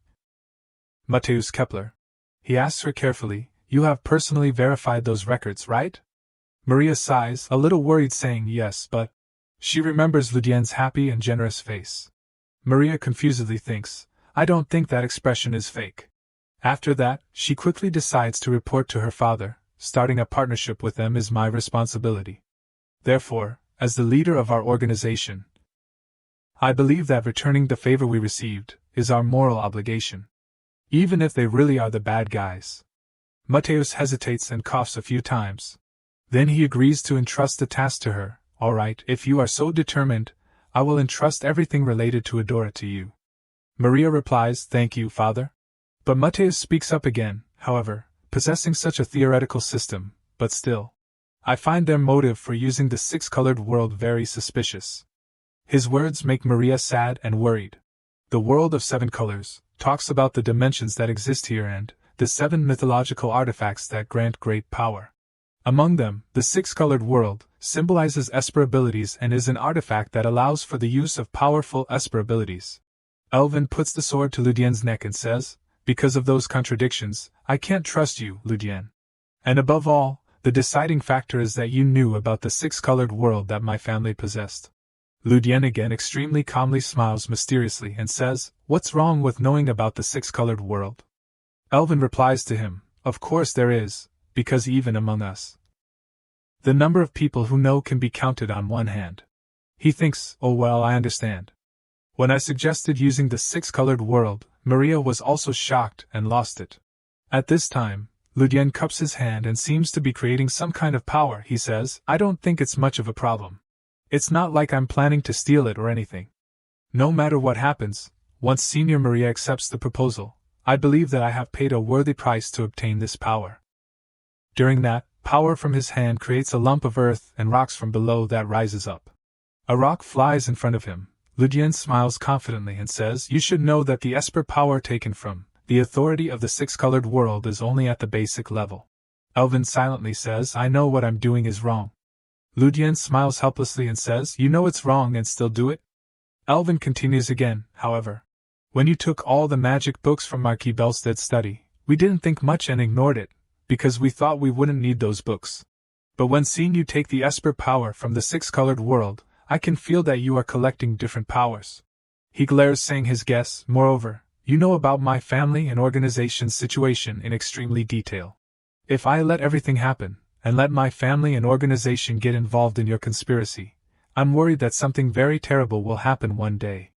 Mateusz Kepler. He asks her carefully, you have personally verified those records, right? Maria sighs, a little worried, saying yes, but she remembers Ludian's happy and generous face. Maria confusedly thinks, I don't think that expression is fake. After that, she quickly decides to report to her father. Starting a partnership with them is my responsibility. Therefore, as the leader of our organization, I believe that returning the favor we received is our moral obligation. Even if they really are the bad guys. Mateus hesitates and coughs a few times. Then he agrees to entrust the task to her. All right, if you are so determined, I will entrust everything related to Adora to you. Maria replies, thank you, father. But Mateus speaks up again, however, possessing such a theoretical system, but still. I find their motive for using the six-colored world very suspicious. His words make Maria sad and worried. The world of 7 colors talks about the dimensions that exist here and the 7 mythological artifacts that grant great power. Among them, the 6-colored world symbolizes esper abilities and is an artifact that allows for the use of powerful esper abilities. Elvin puts the sword to Ludian's neck and says, because of those contradictions, I can't trust you, Ludian. And above all, the deciding factor is that you knew about the 6-colored world that my family possessed. Ludian again extremely calmly smiles mysteriously and says, what's wrong with knowing about the 6-colored world? Elvin replies to him, of course there is, because even among us, the number of people who know can be counted on one hand. He thinks, oh well, I understand. When I suggested using the 6-colored world, Maria was also shocked and lost it. At this time, Ludian cups his hand and seems to be creating some kind of power. He says, I don't think it's much of a problem. It's not like I'm planning to steal it or anything. No matter what happens, once Senior Maria accepts the proposal, I believe that I have paid a worthy price to obtain this power. During that, power from his hand creates a lump of earth and rocks from below that rises up. A rock flies in front of him. Ludian smiles confidently and says, you should know that the esper power taken from the authority of the 6-colored world is only at the basic level. Elvin silently says, I know what I'm doing is wrong. Ludian smiles helplessly and says, you know it's wrong and still do it? Elvin continues again, however. When you took all the magic books from Marquis Bellstead's study, we didn't think much and ignored it, because we thought we wouldn't need those books. But when seeing you take the esper power from the 6-colored world, I can feel that you are collecting different powers. He glares saying his guess, moreover, you know about my family and organization's situation in extremely detail. If I let everything happen, and let my family and organization get involved in your conspiracy, I'm worried that something very terrible will happen one day.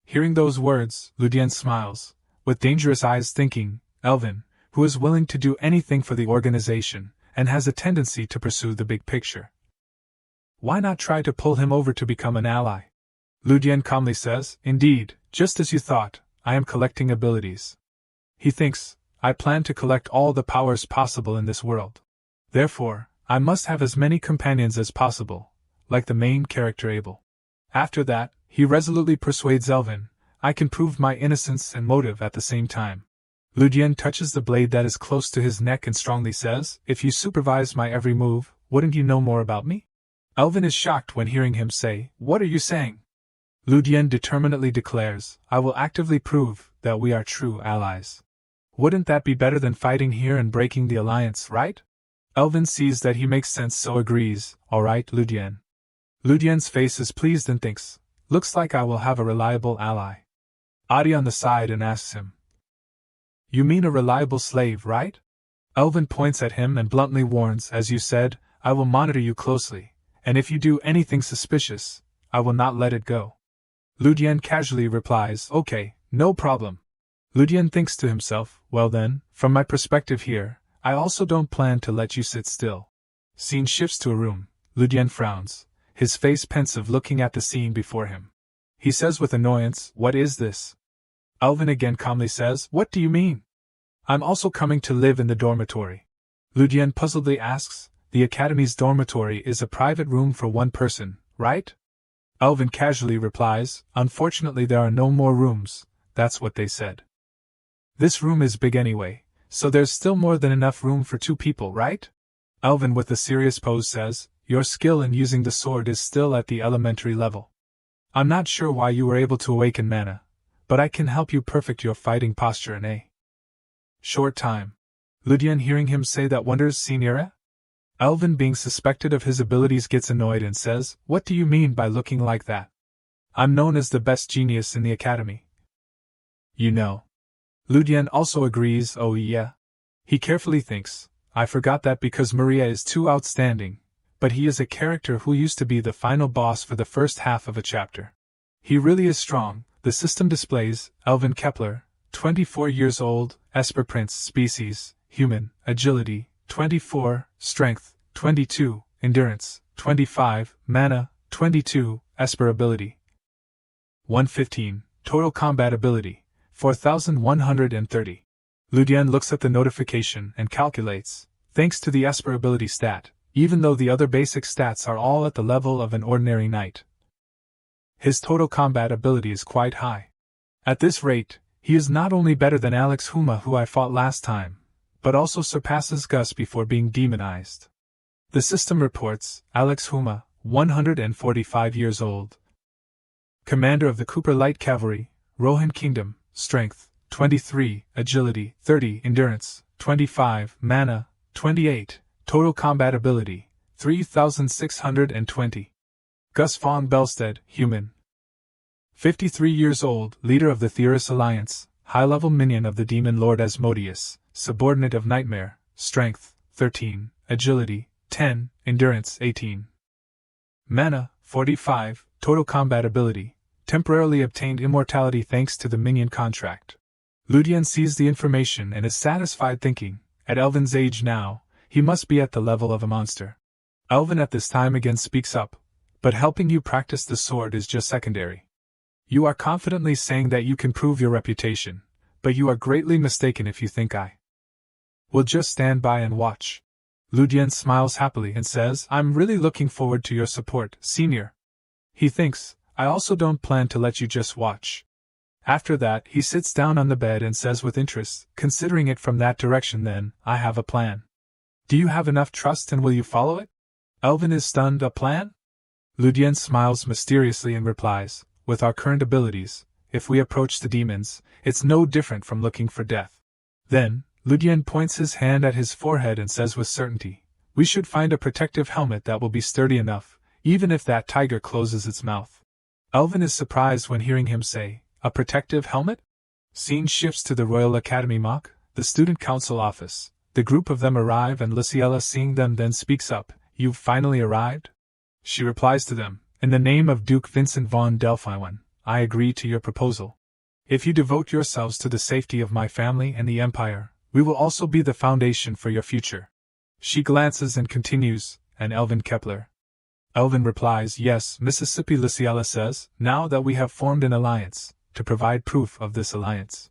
Hearing those words, Ludian smiles, with dangerous eyes thinking, Elvin, who is willing to do anything for the organization, and has a tendency to pursue the big picture. Why not try to pull him over to become an ally? Ludian calmly says, indeed, just as you thought, I am collecting abilities. He thinks, I plan to collect all the powers possible in this world. Therefore, I must have as many companions as possible, like the main character Abel. After that, he resolutely persuades Elvin, I can prove my innocence and motive at the same time. Ludian touches the blade that is close to his neck and strongly says, if you supervise my every move, wouldn't you know more about me? Elvin is shocked when hearing him say, what are you saying? Ludian determinedly declares, I will actively prove that we are true allies. Wouldn't that be better than fighting here and breaking the alliance, right? Elvin sees that he makes sense, so agrees, all right, Ludian. Ludian's face is pleased and thinks, looks like I will have a reliable ally. Adi on the side and asks him, you mean a reliable slave, right? Elvin points at him and bluntly warns, as you said, I will monitor you closely, and if you do anything suspicious, I will not let it go. Ludian casually replies, okay, no problem. Ludian thinks to himself, well then, from my perspective here, I also don't plan to let you sit still. Scene shifts to a room. Ludian frowns, his face pensive looking at the scene before him. He says with annoyance, what is this? Elvin again calmly says, what do you mean? I'm also coming to live in the dormitory. Ludian puzzledly asks, the Academy's dormitory is a private room for one person, right? Elvin casually replies, unfortunately there are no more rooms, that's what they said. This room is big anyway, so there's still more than enough room for 2 people, right? Elvin with a serious pose says, your skill in using the sword is still at the elementary level. I'm not sure why you were able to awaken mana, but I can help you perfect your fighting posture in a short time. Ludian hearing him say that wonders, Signora? Elvin being suspected of his abilities gets annoyed and says, what do you mean by looking like that? I'm known as the best genius in the Academy. You know. Ludian also agrees, oh yeah. He carefully thinks, I forgot that because Maria is too outstanding, but he is a character who used to be the final boss for the first half of a chapter. He really is strong. The system displays, Elvin Kepler, 24 years old, esper prince species, human, agility, 24, strength, 22, endurance, 25, mana, 22, esper ability. 115, total combat ability, 4130. Ludian looks at the notification and calculates, thanks to the esper ability stat, even though the other basic stats are all at the level of an ordinary knight, his total combat ability is quite high. At this rate, he is not only better than Alex Huma, who I fought last time, but also surpasses Gus before being demonized. The system reports, Alex Huma, 145 years old. Commander of the Cooper Light Cavalry, Rohan Kingdom, strength, 23, agility, 30, endurance, 25, mana, 28, total combat ability, 3620. Gus von Bellstead, human. 53 years old, leader of the Theoris Alliance, high-level minion of the demon lord Asmodeus, subordinate of Nightmare, strength, 13, agility, 10, endurance, 18. Mana, 45, total combat ability, temporarily obtained immortality thanks to the minion contract. Ludian sees the information and is satisfied thinking, at Elvin's age now, he must be at the level of a monster. Elvin at this time again speaks up, but helping you practice the sword is just secondary. You are confidently saying that you can prove your reputation, but you are greatly mistaken if you think I will just stand by and watch. Ludian smiles happily and says, I'm really looking forward to your support, senior. He thinks, I also don't plan to let you just watch. After that, he sits down on the bed and says with interest, considering it from that direction then, I have a plan. Do you have enough trust and will you follow it? Elvin is stunned, a plan? Ludian smiles mysteriously and replies, with our current abilities, if we approach the demons, it's no different from looking for death. Then, Ludian points his hand at his forehead and says with certainty, we should find a protective helmet that will be sturdy enough, even if that tiger closes its mouth. Elvin is surprised when hearing him say, a protective helmet? Scene shifts to the Royal Academy mock, the student council office. The group of them arrive and Luciella seeing them then speaks up, you've finally arrived? She replies to them, in the name of Duke Vincent von Delphiwan, I agree to your proposal. If you devote yourselves to the safety of my family and the Empire, we will also be the foundation for your future. She glances and continues, and Elvin Kepler. Elvin replies, yes, Mississippi. Luciella says, now that we have formed an alliance, to provide proof of this alliance.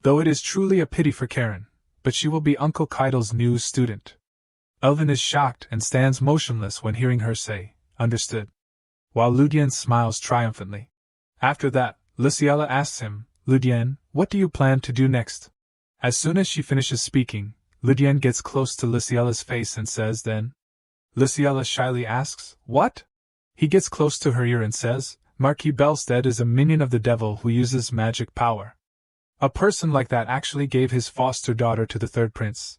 Though it is truly a pity for Karen, but she will be Uncle Keidel's new student. Elvin is shocked and stands motionless when hearing her say, understood. While Ludian smiles triumphantly. After that, Luciella asks him, Ludian, what do you plan to do next? As soon as she finishes speaking, Ludian gets close to Luciella's face and says then. Luciella shyly asks, what? He gets close to her ear and says, Marquis Bellstead is a minion of the devil who uses magic power. A person like that actually gave his foster daughter to the third prince.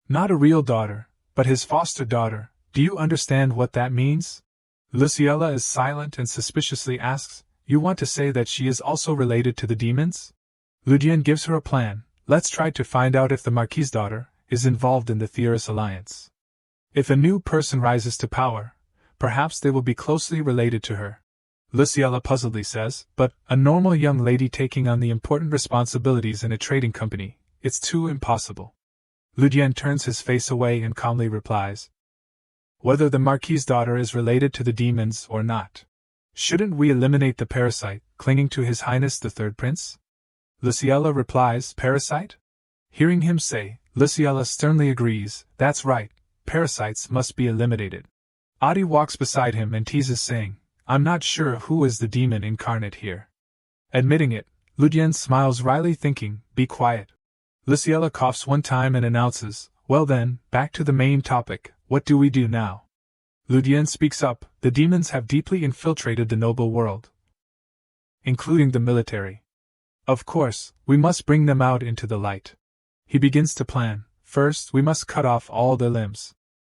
Not a real daughter, but his foster daughter. Do you understand what that means? Luciella is silent and suspiciously asks, you want to say that she is also related to the demons? Ludian gives her a plan, let's try to find out if the Marquis' daughter is involved in the Theoris Alliance. If a new person rises to power, perhaps they will be closely related to her. Luciella puzzledly says, but a normal young lady taking on the important responsibilities in a trading company, it's too impossible. Ludian turns his face away and calmly replies, whether the Marquis' daughter is related to the demons or not. Shouldn't we eliminate the parasite, clinging to His Highness the Third Prince? Luciella replies, parasite? Hearing him say, Luciella sternly agrees, that's right, parasites must be eliminated. Adi walks beside him and teases saying, I'm not sure who is the demon incarnate here. Admitting it, Ludian smiles wryly thinking, be quiet. Luciella coughs one time and announces, well then, back to the main topic, what do we do now? Ludian speaks up, the demons have deeply infiltrated the noble world, including the military. Of course, we must bring them out into the light. He begins to plan, first we must cut off all their limbs.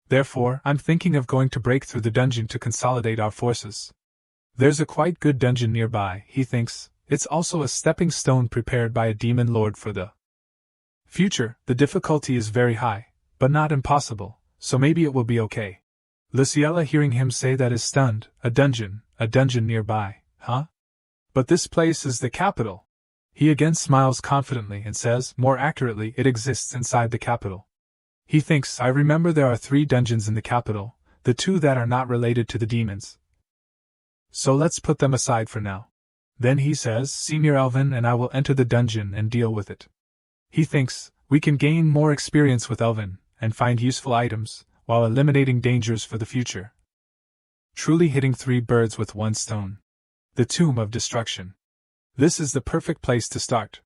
Therefore, I'm thinking of going to break through the dungeon to consolidate our forces. There's a quite good dungeon nearby, he thinks, it's also a stepping stone prepared by a demon lord for the future. The difficulty is very high, but not impossible, so maybe it will be okay. Luciella, hearing him say that, is stunned. A dungeon nearby, huh? But this place is the capital. He again smiles confidently and says, more accurately, it exists inside the capital. He thinks, I remember there are 3 dungeons in the capital, the 2 that are not related to the demons. So let's put them aside for now. Then he says, Senior Elvin and I will enter the dungeon and deal with it. He thinks, we can gain more experience with Elvin, and find useful items, while eliminating dangers for the future. Truly hitting 3 birds with 1 stone. The Tomb of Destruction. This is the perfect place to start.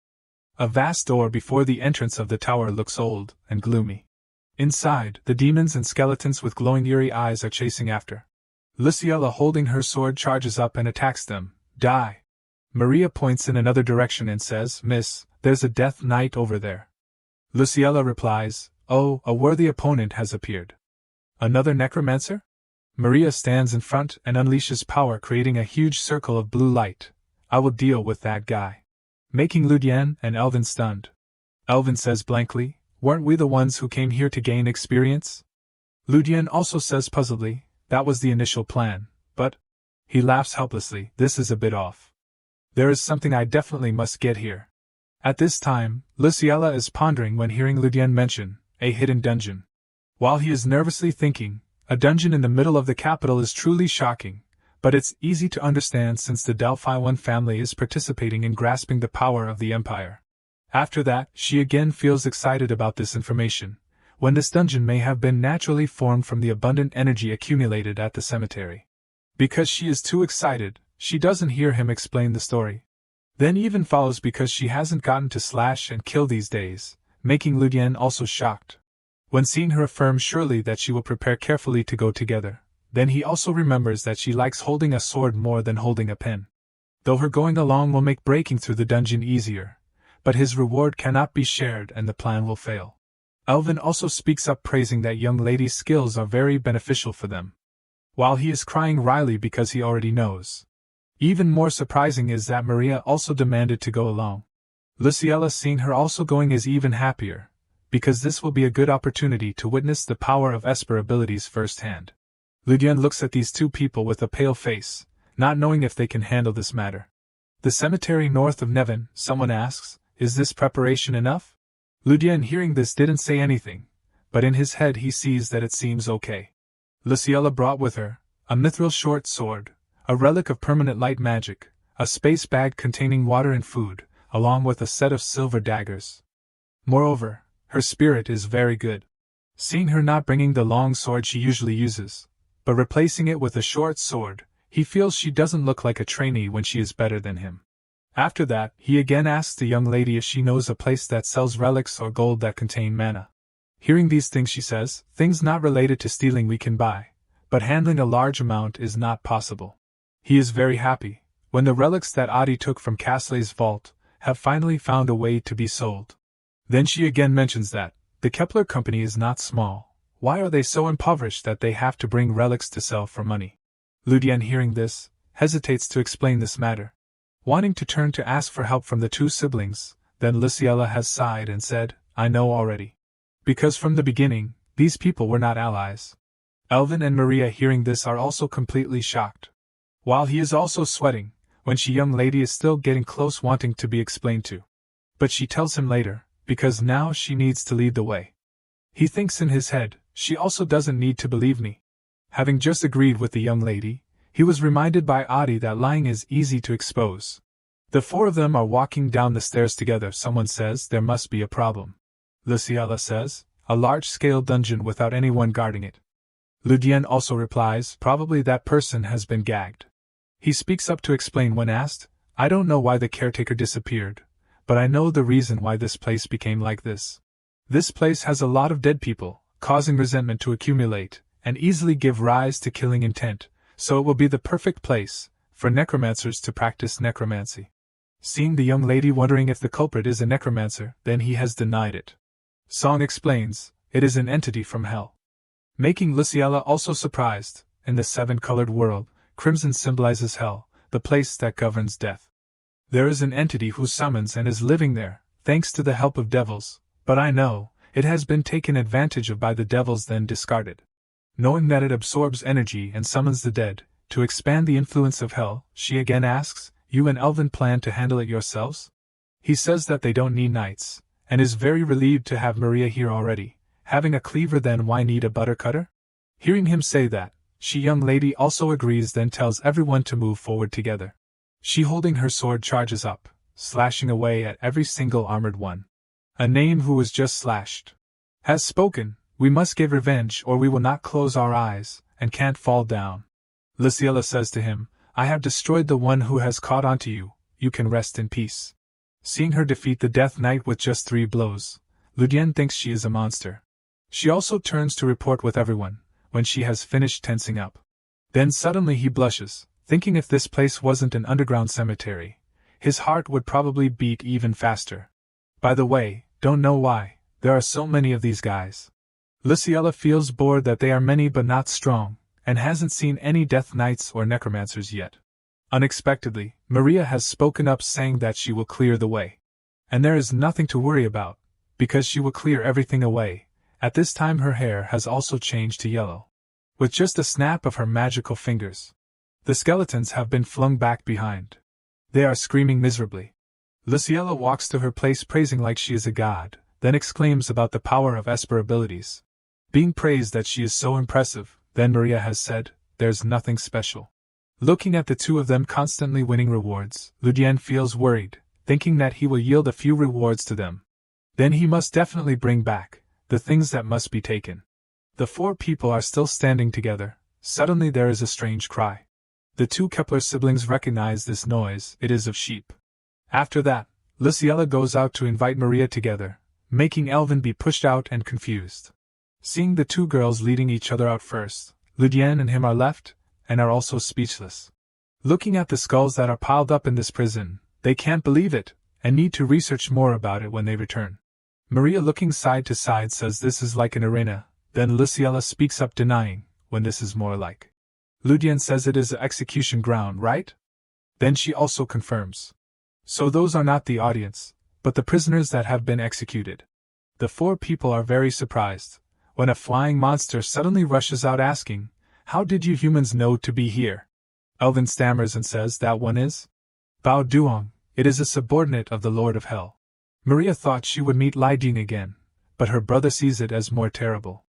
A vast door before the entrance of the tower looks old and gloomy. Inside, the demons and skeletons with glowing eerie eyes are chasing after. Luciella, holding her sword, charges up and attacks them. Die! Maria points in another direction and says, Miss, there's a death knight over there. Luciella replies, Oh, a worthy opponent has appeared. Another necromancer? Maria stands in front and unleashes power, creating a huge circle of blue light. I will deal with that guy. Making Ludian and Elvin stunned. Elvin says blankly, weren't we the ones who came here to gain experience? Ludian also says puzzledly, that was the initial plan, but... He laughs helplessly, this is a bit off. There is something I definitely must get here. At this time, Luciella is pondering when hearing Ludian mention a hidden dungeon. While he is nervously thinking, a dungeon in the middle of the capital is truly shocking, but it's easy to understand since the Delphi One family is participating in grasping the power of the Empire. After that, she again feels excited about this information, when this dungeon may have been naturally formed from the abundant energy accumulated at the cemetery. Because she is too excited, she doesn't hear him explain the story. Then even follows because she hasn't gotten to slash and kill these days, making Ludian also shocked. When seeing her affirm surely that she will prepare carefully to go together, then he also remembers that she likes holding a sword more than holding a pen. Though her going along will make breaking through the dungeon easier, but his reward cannot be shared and the plan will fail. Elvin also speaks up praising that young lady's skills are very beneficial for them, while he is crying wryly because he already knows. Even more surprising is that Maria also demanded to go along. Luciella, seeing her also going, is even happier, because this will be a good opportunity to witness the power of esper abilities firsthand. Ludian looks at these 2 people with a pale face, not knowing if they can handle this matter. The cemetery north of Nevin, someone asks, is this preparation enough? Ludian, hearing this, didn't say anything, but in his head he sees that it seems okay. Luciella brought with her a mithril short sword, a relic of permanent light magic, a space bag containing water and food, along with a set of silver daggers. Moreover, her spirit is very good. Seeing her not bringing the long sword she usually uses, but replacing it with a short sword, he feels she doesn't look like a trainee when she is better than him. After that, he again asks the young lady if she knows a place that sells relics or gold that contain mana. Hearing these things, she says, things not related to stealing we can buy, but handling a large amount is not possible. He is very happy when the relics that Adi took from Castley's vault have finally found a way to be sold. Then she again mentions that the Kepler company is not small. Why are they so impoverished that they have to bring relics to sell for money? Ludian, hearing this, hesitates to explain this matter, wanting to turn to ask for help from the 2 siblings. Then Luciella has sighed and said, I know already. Because from the beginning, these people were not allies. Elvin and Maria, hearing this, are also completely shocked. While he is also sweating, when she young lady is still getting close, wanting to be explained to. But she tells him later, because now she needs to lead the way. He thinks in his head, she also doesn't need to believe me. Having just agreed with the young lady, he was reminded by Adi that lying is easy to expose. The 4 of them are walking down the stairs together. Someone says there must be a problem. Luciella says, a large-scale dungeon without anyone guarding it. Ludian also replies, probably that person has been gagged. He speaks up to explain when asked, I don't know why the caretaker disappeared, but I know the reason why this place became like this. This place has a lot of dead people, causing resentment to accumulate, and easily give rise to killing intent, so it will be the perfect place for necromancers to practice necromancy. Seeing the young lady wondering if the culprit is a necromancer, then he has denied it. Song explains, it is an entity from hell. Making Luciella also surprised. In the 7-colored world, crimson symbolizes hell, the place that governs death. There is an entity who summons and is living there, thanks to the help of devils, but I know, it has been taken advantage of by the devils then discarded. Knowing that it absorbs energy and summons the dead, to expand the influence of hell, she again asks, you and Elvin plan to handle it yourselves? He says that they don't need knights, and is very relieved to have Maria here already. Having a cleaver, then why need a butter cutter? Hearing him say that, she young lady also agrees, then tells everyone to move forward together. She holding her sword charges up, slashing away at every single armored one. A name who was just slashed has spoken, we must give revenge or we will not close our eyes, and can't fall down. Luciella says to him, I have destroyed the one who has caught on to you, you can rest in peace. Seeing her defeat the Death Knight with just 3 blows, Ludian thinks she is a monster. She also turns to report with everyone, when she has finished tensing up. Then suddenly he blushes, thinking if this place wasn't an underground cemetery, his heart would probably beat even faster. By the way, don't know why, there are so many of these guys. Luciella feels bored that they are many but not strong, and hasn't seen any Death Knights or Necromancers yet. Unexpectedly, Maria has spoken up saying that she will clear the way. And there is nothing to worry about, because she will clear everything away. At this time her hair has also changed to yellow. With just a snap of her magical fingers, the skeletons have been flung back behind. They are screaming miserably. Luciella walks to her place praising like she is a god, then exclaims about the power of esper abilities. Being praised that she is so impressive, then Maria has said, there's nothing special. Looking at the two of them constantly winning rewards, Ludian feels worried, thinking that he will yield a few rewards to them. Then he must definitely bring back the things that must be taken. The 4 people are still standing together. Suddenly there is a strange cry. The 2 Kepler siblings recognize this noise, it is of sheep. After that, Luciella goes out to invite Maria together, making Elvin be pushed out and confused. Seeing the 2 girls leading each other out first, Ludian and him are left, and are also speechless. Looking at the skulls that are piled up in this prison, they can't believe it, and need to research more about it when they return. Maria looking side to side says this is like an arena, then Luciella speaks up denying, when this is more like. Ludian says it is an execution ground, right? Then she also confirms. So those are not the audience, but the prisoners that have been executed. The 4 people are very surprised, when a flying monster suddenly rushes out asking, how did you humans know to be here? Elvin stammers and says that one is Bao Duong, it is a subordinate of the Lord of Hell. Maria thought she would meet Ludian again, but her brother sees it as more terrible.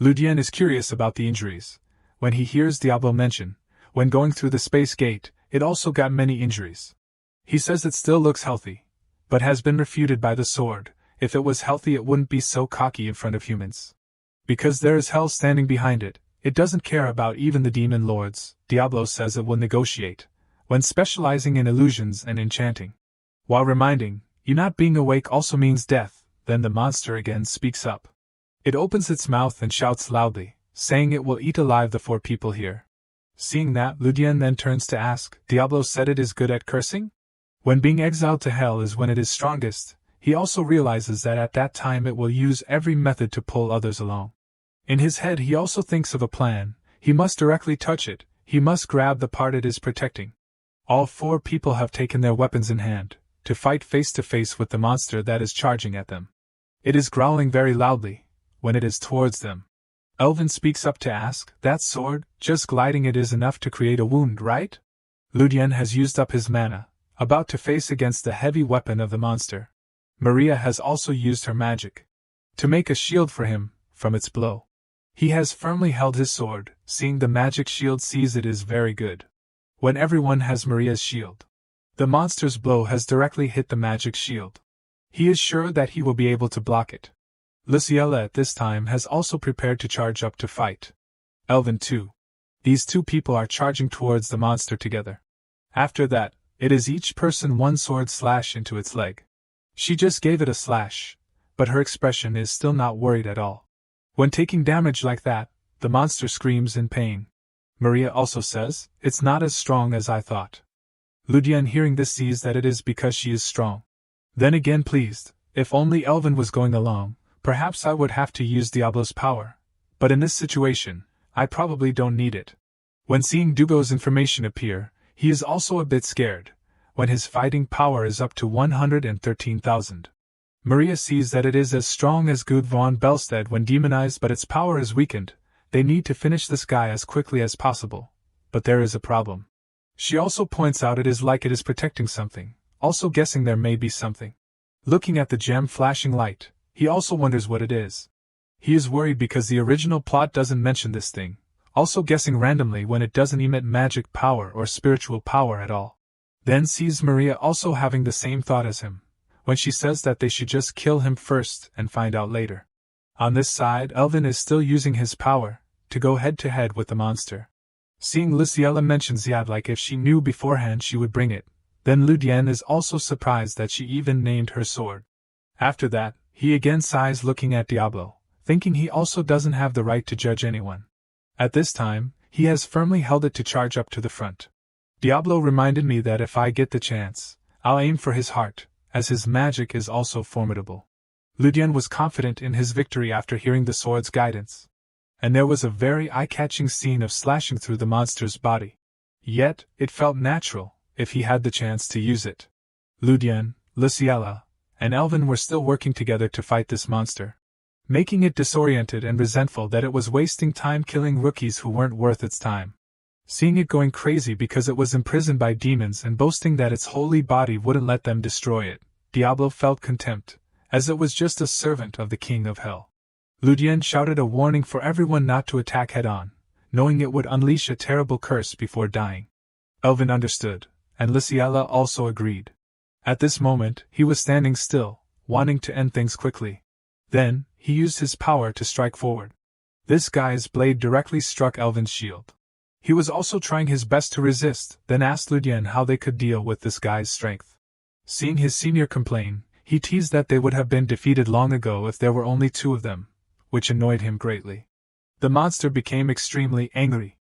Ludian is curious about the injuries. When he hears Diablo mention, when going through the space gate, it also got many injuries. He says it still looks healthy, but has been refuted by the sword. If it was healthy it wouldn't be so cocky in front of humans. Because there is hell standing behind it, it doesn't care about even the demon lords. Diablo says it will negotiate, when specializing in illusions and enchanting. While reminding, you not being awake also means death, then the monster again speaks up. It opens its mouth and shouts loudly, saying it will eat alive the 4 people here. Seeing that, Ludian then turns to ask, Diablo said it is good at cursing? When being exiled to hell is when it is strongest, he also realizes that at that time it will use every method to pull others along. In his head he also thinks of a plan, he must directly touch it, he must grab the part it is protecting. All 4 people have taken their weapons in hand, to fight face to face with the monster that is charging at them. It is growling very loudly, when it is towards them. Elvin speaks up to ask, that sword, just gliding it is enough to create a wound, right? Ludian has used up his mana, about to face against the heavy weapon of the monster. Maria has also used her magic to make a shield for him, from its blow. He has firmly held his sword, seeing the magic shield sees it is very good. When everyone has Maria's shield, the monster's blow has directly hit the magic shield. He is sure that he will be able to block it. Luciella at this time has also prepared to charge up to fight. Elvin too. These 2 people are charging towards the monster together. After that, it is each person one sword slash into its leg. She just gave it a slash, but her expression is still not worried at all. When taking damage like that, the monster screams in pain. Maria also says, it's not as strong as I thought. Ludian hearing this sees that it is because she is strong. Then again pleased, if only Elvin was going along, perhaps I would have to use Diablo's power, but in this situation, I probably don't need it. When seeing Dugo's information appear, he is also a bit scared. when his fighting power is up to 113,000. Maria sees that it is as strong as Confronting Bellstead when demonized, but its power is weakened. They need to finish this guy as quickly as possible. But there is a problem. She also points out it is like it is protecting something, also guessing there may be something. Looking at the gem flashing light, he also wonders what it is. He is worried because the original plot doesn't mention this thing, also guessing randomly when it doesn't emit magic power or spiritual power at all. Then sees Maria also having the same thought as him, when she says that they should just kill him first and find out later. On this side, Elvin is still using his power to go head-to-head with the monster. Seeing Luciella mentions Ziad like if she knew beforehand she would bring it, then Ludian is also surprised that she even named her sword. After that, he again sighs looking at Diablo, thinking he also doesn't have the right to judge anyone. At this time, he has firmly held it to charge up to the front. Diablo reminded me that if I get the chance, I'll aim for his heart, as his magic is also formidable. Ludian was confident in his victory after hearing the sword's guidance. And there was a very eye-catching scene of slashing through the monster's body. Yet, it felt natural, if he had the chance to use it. Ludian, Luciella, and Elvin were still working together to fight this monster, making it disoriented and resentful that it was wasting time killing rookies who weren't worth its time. Seeing it going crazy because it was imprisoned by demons and boasting that its holy body wouldn't let them destroy it, Diablo felt contempt, as it was just a servant of the King of Hell. Ludian shouted a warning for everyone not to attack head-on, knowing it would unleash a terrible curse before dying. Elvin understood, and Luciella also agreed. At this moment, he was standing still, wanting to end things quickly. Then, he used his power to strike forward. This guy's blade directly struck Elvin's shield. He was also trying his best to resist, then asked Ludian how they could deal with this guy's strength. Seeing his senior complain, he teased that they would have been defeated long ago if there were only two of them, which annoyed him greatly. The monster became extremely angry,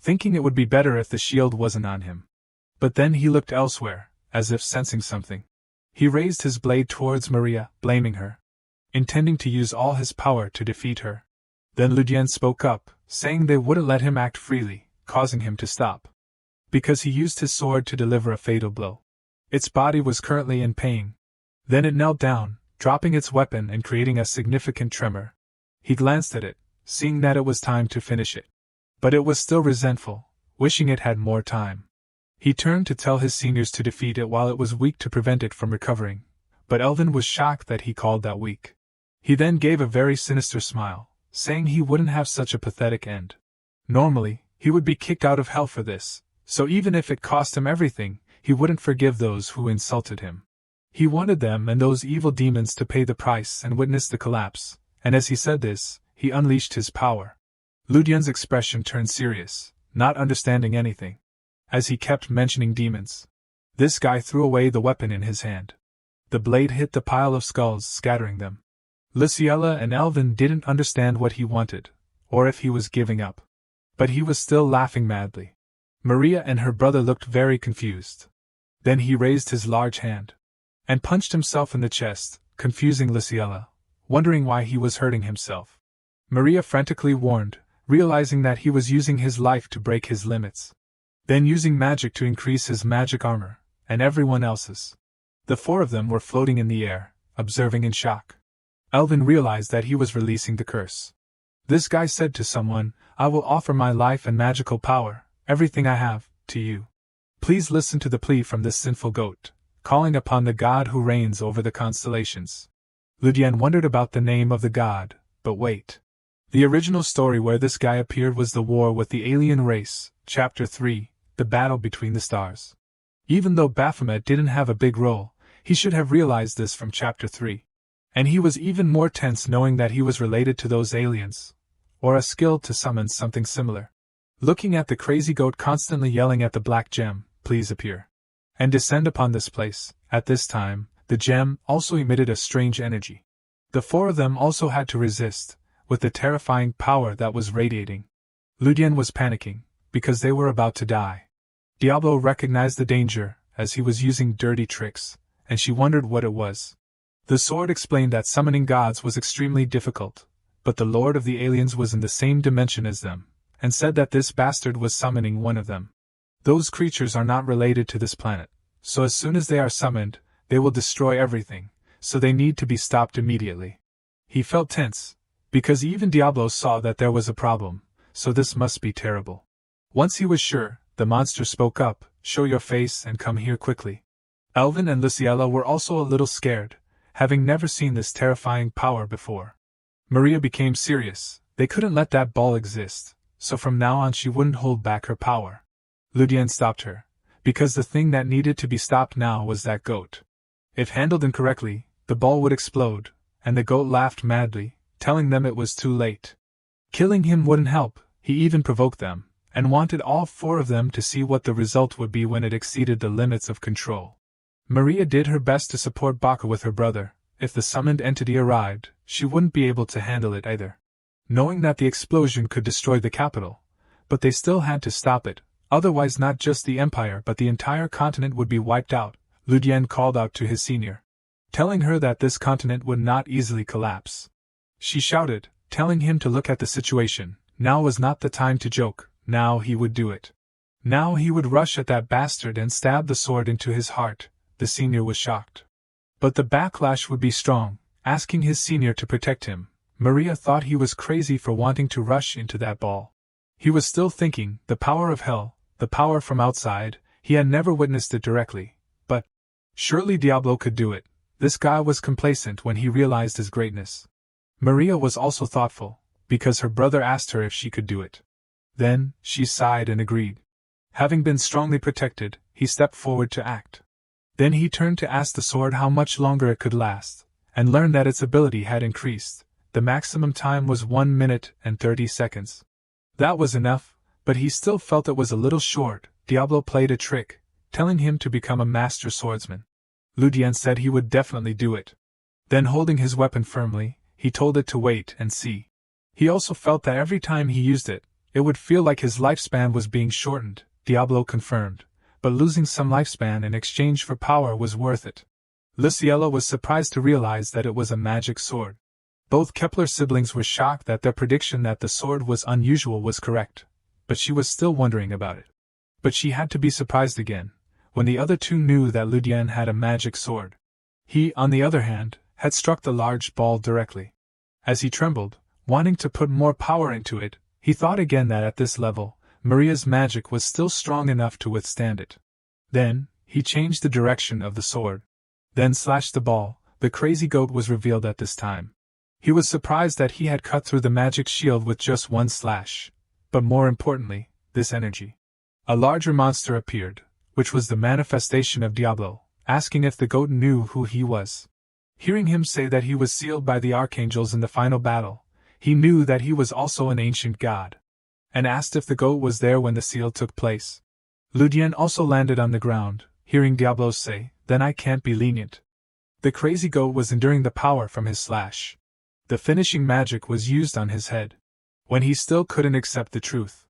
thinking it would be better if the shield wasn't on him. But then he looked elsewhere, as if sensing something. He raised his blade towards Maria, blaming her, intending to use all his power to defeat her. Then Ludian spoke up, saying they wouldn't let him act freely, causing him to stop, because he used his sword to deliver a fatal blow. Its body was currently in pain. Then it knelt down, dropping its weapon and creating a significant tremor. He glanced at it, seeing that it was time to finish it. But it was still resentful, wishing it had more time. He turned to tell his seniors to defeat it while it was weak to prevent it from recovering, but Elvin was shocked that he called that weak. He then gave a very sinister smile, saying he wouldn't have such a pathetic end. Normally, he would be kicked out of hell for this, so even if it cost him everything, he wouldn't forgive those who insulted him. He wanted them and those evil demons to pay the price and witness the collapse, and as he said this, he unleashed his power. Ludian's expression turned serious, not understanding anything, as he kept mentioning demons. This guy threw away the weapon in his hand. The blade hit the pile of skulls, scattering them. Luciella and Elvin didn't understand what he wanted, or if he was giving up. But he was still laughing madly. Maria and her brother looked very confused. Then he raised his large hand and punched himself in the chest, confusing Luciella, wondering why he was hurting himself. Maria frantically warned, realizing that he was using his life to break his limits, then using magic to increase his magic armor, and everyone else's. The four of them were floating in the air, observing in shock. Elvin realized that he was releasing the curse. This guy said to someone, "I will offer my life and magical power, everything I have, to you. Please listen to the plea from this sinful goat, calling upon the God who reigns over the constellations." Ludian wondered about the name of the god, but wait. The original story where this guy appeared was the war with the alien race, Chapter 3, the battle between the stars. Even though Baphomet didn't have a big role, he should have realized this from Chapter 3. And he was even more tense knowing that he was related to those aliens, or a skill to summon something similar. Looking at the crazy goat constantly yelling at the black gem, "Please appear and descend upon this place." At this time, the gem also emitted a strange energy. The four of them also had to resist, with the terrifying power that was radiating. Ludian was panicking, because they were about to die. Diablo recognized the danger, as he was using dirty tricks, and she wondered what it was. The sword explained that summoning gods was extremely difficult, but the Lord of the Aliens was in the same dimension as them, and said that this bastard was summoning one of them. Those creatures are not related to this planet, so as soon as they are summoned, they will destroy everything, so they need to be stopped immediately. He felt tense, because even Diablo saw that there was a problem, so this must be terrible. Once he was sure, the monster spoke up, "Show your face and come here quickly." Elvin and Luciella were also a little scared, having never seen this terrifying power before. Maria became serious. They couldn't let that ball exist, so from now on she wouldn't hold back her power. Ludian stopped her, because the thing that needed to be stopped now was that goat. If handled incorrectly, the ball would explode, and the goat laughed madly, telling them it was too late. Killing him wouldn't help. He even provoked them, and wanted all four of them to see what the result would be when it exceeded the limits of control. Maria did her best to support Baka with her brother. If the summoned entity arrived, she wouldn't be able to handle it either. Knowing that the explosion could destroy the capital, but they still had to stop it, otherwise not just the empire but the entire continent would be wiped out, Ludian called out to his senior, telling her that this continent would not easily collapse. She shouted, telling him to look at the situation. Now was not the time to joke. Now he would do it. Now he would rush at that bastard and stab the sword into his heart. The senior was shocked. But the backlash would be strong, asking his senior to protect him. Maria thought he was crazy for wanting to rush into that ball. He was still thinking, the power of hell, the power from outside. He had never witnessed it directly, but surely Diablo could do it. This guy was complacent when he realized his greatness. Maria was also thoughtful, because her brother asked her if she could do it. Then, she sighed and agreed. Having been strongly protected, he stepped forward to act. Then he turned to ask the sword how much longer it could last, and learned that its ability had increased. The maximum time was 1 minute and 30 seconds. That was enough, but he still felt it was a little short. Diablo played a trick, telling him to become a master swordsman. Ludian said he would definitely do it. Then holding his weapon firmly, he told it to wait and see. He also felt that every time he used it, it would feel like his lifespan was being shortened. Diablo confirmed, but losing some lifespan in exchange for power was worth it. Luciella was surprised to realize that it was a magic sword. Both Kepler siblings were shocked that their prediction that the sword was unusual was correct, but she was still wondering about it. But she had to be surprised again, when the other two knew that Ludian had a magic sword. He, on the other hand, had struck the large ball directly. As he trembled, wanting to put more power into it, he thought again that at this level, Maria's magic was still strong enough to withstand it. Then, he changed the direction of the sword. Then slashed the ball. The crazy goat was revealed at this time. He was surprised that he had cut through the magic shield with just one slash. But more importantly, this energy. A larger monster appeared, which was the manifestation of Diablo, asking if the goat knew who he was. Hearing him say that he was sealed by the archangels in the final battle, he knew that he was also an ancient god, and asked if the goat was there when the seal took place. Ludian also landed on the ground, hearing Diablo say, "Then I can't be lenient." The crazy goat was enduring the power from his slash. The finishing magic was used on his head, when he still couldn't accept the truth.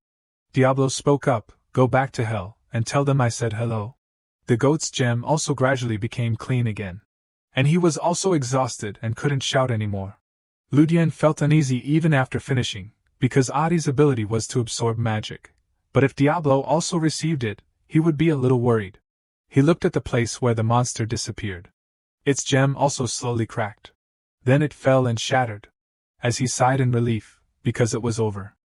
Diablo spoke up, "Go back to hell, and tell them I said hello." The goat's gem also gradually became clean again. And he was also exhausted and couldn't shout anymore. Ludian felt uneasy even after finishing, because Adi's ability was to absorb magic. But if Diablo also received it, he would be a little worried. He looked at the place where the monster disappeared. Its gem also slowly cracked. Then it fell and shattered. As he sighed in relief, because it was over.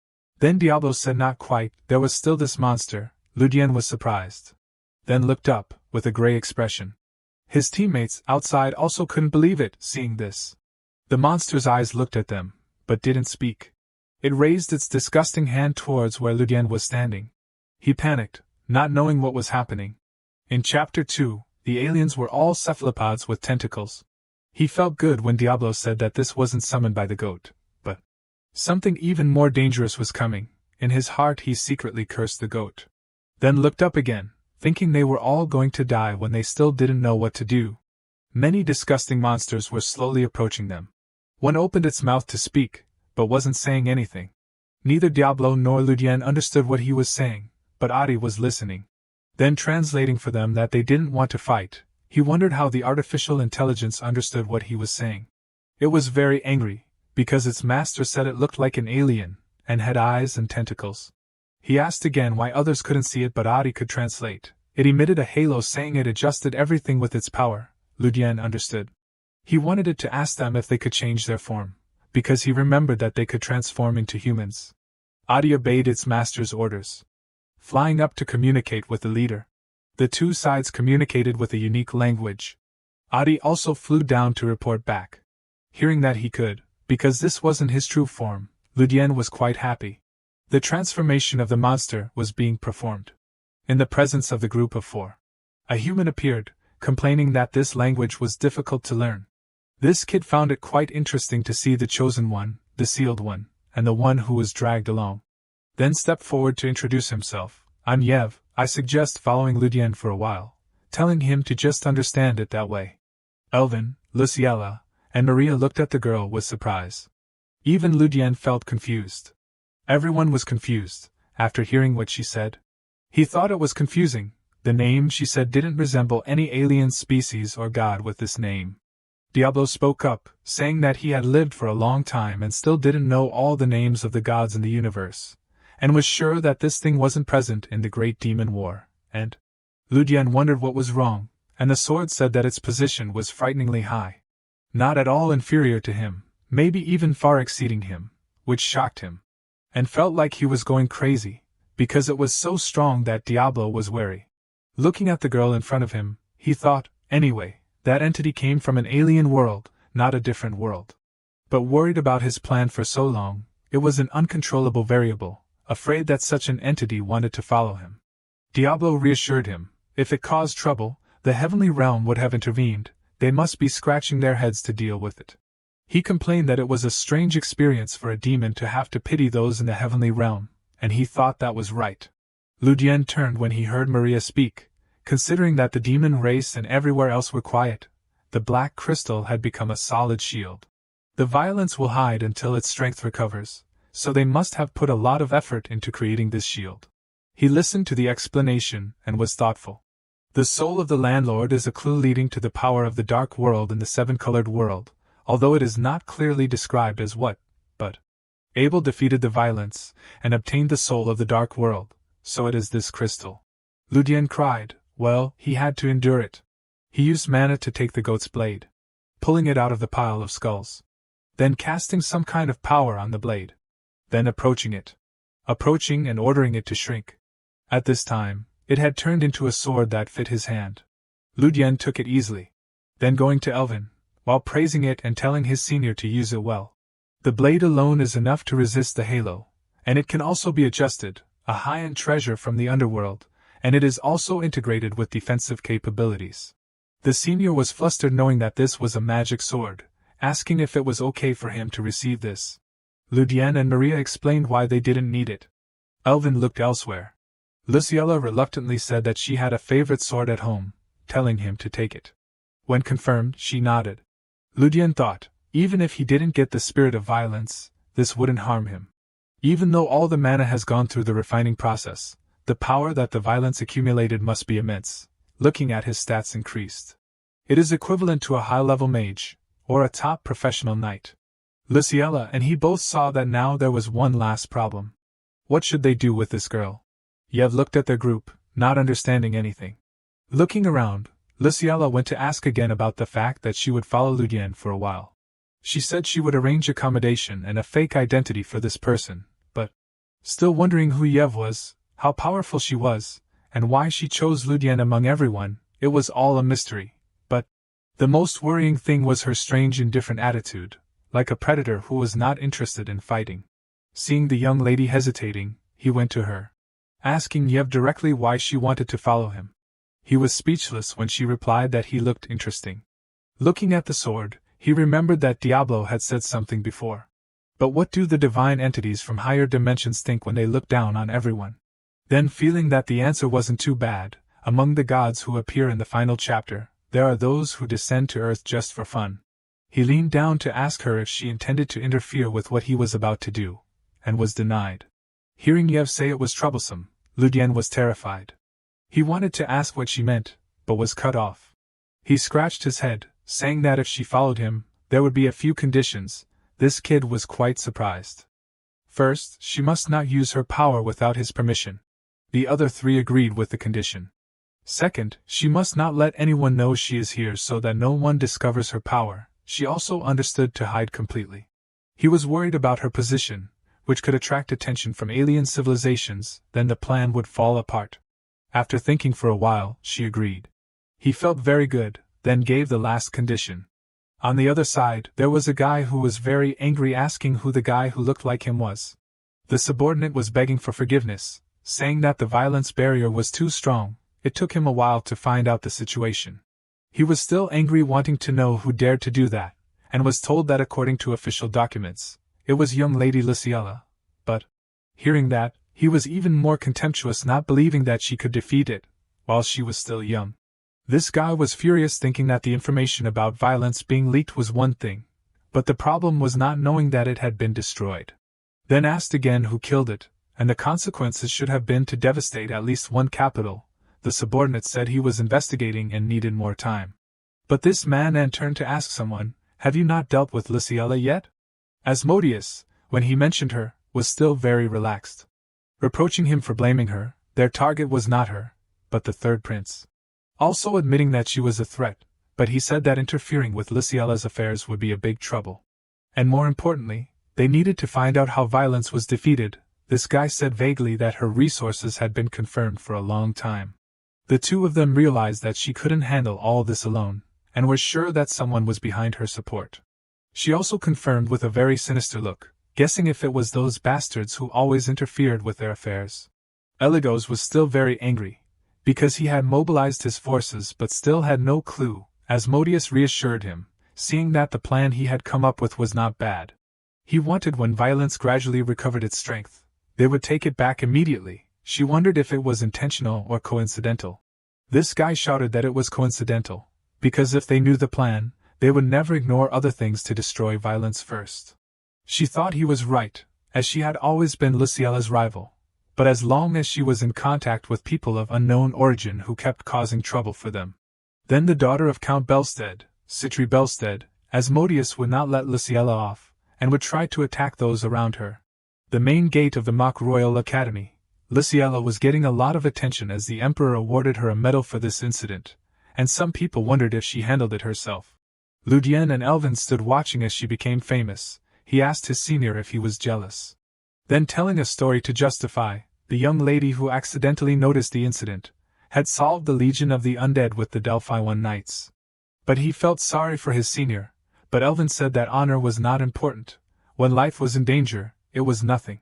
Then Diablo said not quite, there was still this monster. Ludian was surprised. Then looked up, with a gray expression. His teammates outside also couldn't believe it, seeing this. The monster's eyes looked at them, but didn't speak. It raised its disgusting hand towards where Ludian was standing. He panicked, not knowing what was happening. In Chapter 2, the aliens were all cephalopods with tentacles. He felt good when Diablo said that this wasn't summoned by the goat, but something even more dangerous was coming. In his heart he secretly cursed the goat. Then looked up again, thinking they were all going to die when they still didn't know what to do. Many disgusting monsters were slowly approaching them. One opened its mouth to speak, but wasn't saying anything. Neither Diablo nor Ludian understood what he was saying, but Adi was listening. Then translating for them that they didn't want to fight, he wondered how the artificial intelligence understood what he was saying. It was very angry, because its master said it looked like an alien, and had eyes and tentacles. He asked again why others couldn't see it but Adi could translate, It emitted a halo saying it adjusted everything with its power. Ludian understood. He wanted it to ask them if they could change their form, because he remembered that they could transform into humans. Adi obeyed its master's orders, flying up to communicate with the leader. The two sides communicated with a unique language. Adi also flew down to report back. Hearing that he could, because this wasn't his true form, Ludian was quite happy. The transformation of the monster was being performed. In the presence of the group of four, a human appeared, complaining that this language was difficult to learn. This kid found it quite interesting to see the chosen one, the sealed one, and the one who was dragged along. Then stepped forward to introduce himself. I'm Yev. I suggest following Ludian for a while, telling him to just understand it that way. Elvin, Luciella, and Maria looked at the girl with surprise. Even Ludian felt confused. Everyone was confused, after hearing what she said. He thought it was confusing. The name she said didn't resemble any alien species or god with this name. Diablo spoke up, saying that he had lived for a long time and still didn't know all the names of the gods in the universe, and was sure that this thing wasn't present in the Great Demon War, and Ludian wondered what was wrong, and the sword said that its position was frighteningly high. Not at all inferior to him, maybe even far exceeding him, which shocked him, and felt like he was going crazy, because it was so strong that Diablo was wary. Looking at the girl in front of him, he thought, anyway, that entity came from an alien world, not a different world. But worried about his plan for so long, it was an uncontrollable variable, afraid that such an entity wanted to follow him. Diablo reassured him, if it caused trouble, the heavenly realm would have intervened, they must be scratching their heads to deal with it. He complained that it was a strange experience for a demon to have to pity those in the heavenly realm, and he thought that was right. Ludian turned when he heard Maria speak. Considering that the demon race and everywhere else were quiet, the black crystal had become a solid shield. The violence will hide until its strength recovers, so they must have put a lot of effort into creating this shield. He listened to the explanation and was thoughtful. The soul of the landlord is a clue leading to the power of the dark world in the seven-colored world, although it is not clearly described as what, but Abel defeated the violence and obtained the soul of the dark world, so it is this crystal. Ludian cried. Well, he had to endure it. He used mana to take the goat's blade, pulling it out of the pile of skulls, then casting some kind of power on the blade, then approaching and ordering it to shrink. At this time, it had turned into a sword that fit his hand. Ludian took it easily, then going to Elvin, while praising it and telling his senior to use it well. The blade alone is enough to resist the halo, and it can also be adjusted, a high-end treasure from the underworld, and it is also integrated with defensive capabilities. The senior was flustered knowing that this was a magic sword, asking if it was okay for him to receive this. Ludian and Maria explained why they didn't need it. Elvin looked elsewhere. Luciella reluctantly said that she had a favorite sword at home, telling him to take it. When confirmed, she nodded. Ludian thought, even if he didn't get the spirit of violence, this wouldn't harm him. Even though all the mana has gone through the refining process, the power that the violence accumulated must be immense. Looking at his stats increased. It is equivalent to a high-level mage, or a top professional knight. Luciella and he both saw that now there was one last problem. What should they do with this girl? Yev looked at their group, not understanding anything. Looking around, Luciella went to ask again about the fact that she would follow Ludian for a while. She said she would arrange accommodation and a fake identity for this person, but, still wondering who Yev was, how powerful she was, and why she chose Ludian among everyone, it was all a mystery. But the most worrying thing was her strange indifferent attitude, like a predator who was not interested in fighting. Seeing the young lady hesitating, he went to her, asking Yev directly why she wanted to follow him. He was speechless when she replied that he looked interesting. Looking at the sword, he remembered that Diablo had said something before. But what do the divine entities from higher dimensions think when they look down on everyone? Then, feeling that the answer wasn't too bad, among the gods who appear in the final chapter, there are those who descend to earth just for fun. He leaned down to ask her if she intended to interfere with what he was about to do, and was denied. Hearing Yev say it was troublesome, Ludian was terrified. He wanted to ask what she meant, but was cut off. He scratched his head, saying that if she followed him, there would be a few conditions. This kid was quite surprised. First, she must not use her power without his permission. The other three agreed with the condition. Second, she must not let anyone know she is here so that no one discovers her power. She also understood to hide completely. He was worried about her position, which could attract attention from alien civilizations, then the plan would fall apart. After thinking for a while, she agreed. He felt very good, then gave the last condition. On the other side, there was a guy who was very angry asking who the guy who looked like him was. The subordinate was begging for forgiveness, saying that the violence barrier was too strong. It took him a while to find out the situation. He was still angry, wanting to know who dared to do that, and was told that according to official documents, it was young Lady Luciella. But, hearing that, he was even more contemptuous, not believing that she could defeat it, while she was still young. This guy was furious, thinking that the information about violence being leaked was one thing, but the problem was not knowing that it had been destroyed. Then asked again who killed it, and the consequences should have been to devastate at least one capital. The subordinate said he was investigating and needed more time. But this man turned to ask someone, "Have you not dealt with Luciella yet?" Asmodeus, when he mentioned her, was still very relaxed. Reproaching him for blaming her, their target was not her, but the third prince. Also admitting that she was a threat, but he said that interfering with Luciella's affairs would be a big trouble. And more importantly, they needed to find out how violence was defeated. This guy said vaguely that her resources had been confirmed for a long time. The two of them realized that she couldn't handle all this alone, and were sure that someone was behind her support. She also confirmed with a very sinister look, guessing if it was those bastards who always interfered with their affairs. Eligos was still very angry, because he had mobilized his forces but still had no clue. Asmodeus reassured him, seeing that the plan he had come up with was not bad. He wanted when violence gradually recovered its strength, they would take it back immediately. She wondered if it was intentional or coincidental. This guy shouted that it was coincidental, because if they knew the plan, they would never ignore other things to destroy violence first. She thought he was right, as she had always been Luciella's rival, but as long as she was in contact with people of unknown origin who kept causing trouble for them. Then the daughter of Count Bellstead, Citri Bellstead, Asmodeus would not let Luciella off, and would try to attack those around her. The main gate of the mock royal academy. Luciella was getting a lot of attention as the emperor awarded her a medal for this incident, and some people wondered if she handled it herself. Ludian and Elvin stood watching as she became famous. He asked his senior if he was jealous. Then, telling a story to justify, the young lady who accidentally noticed the incident had solved the Legion of the Undead with the Deliwans knights. But he felt sorry for his senior, but Elvin said that honor was not important. When life was in danger, it was nothing.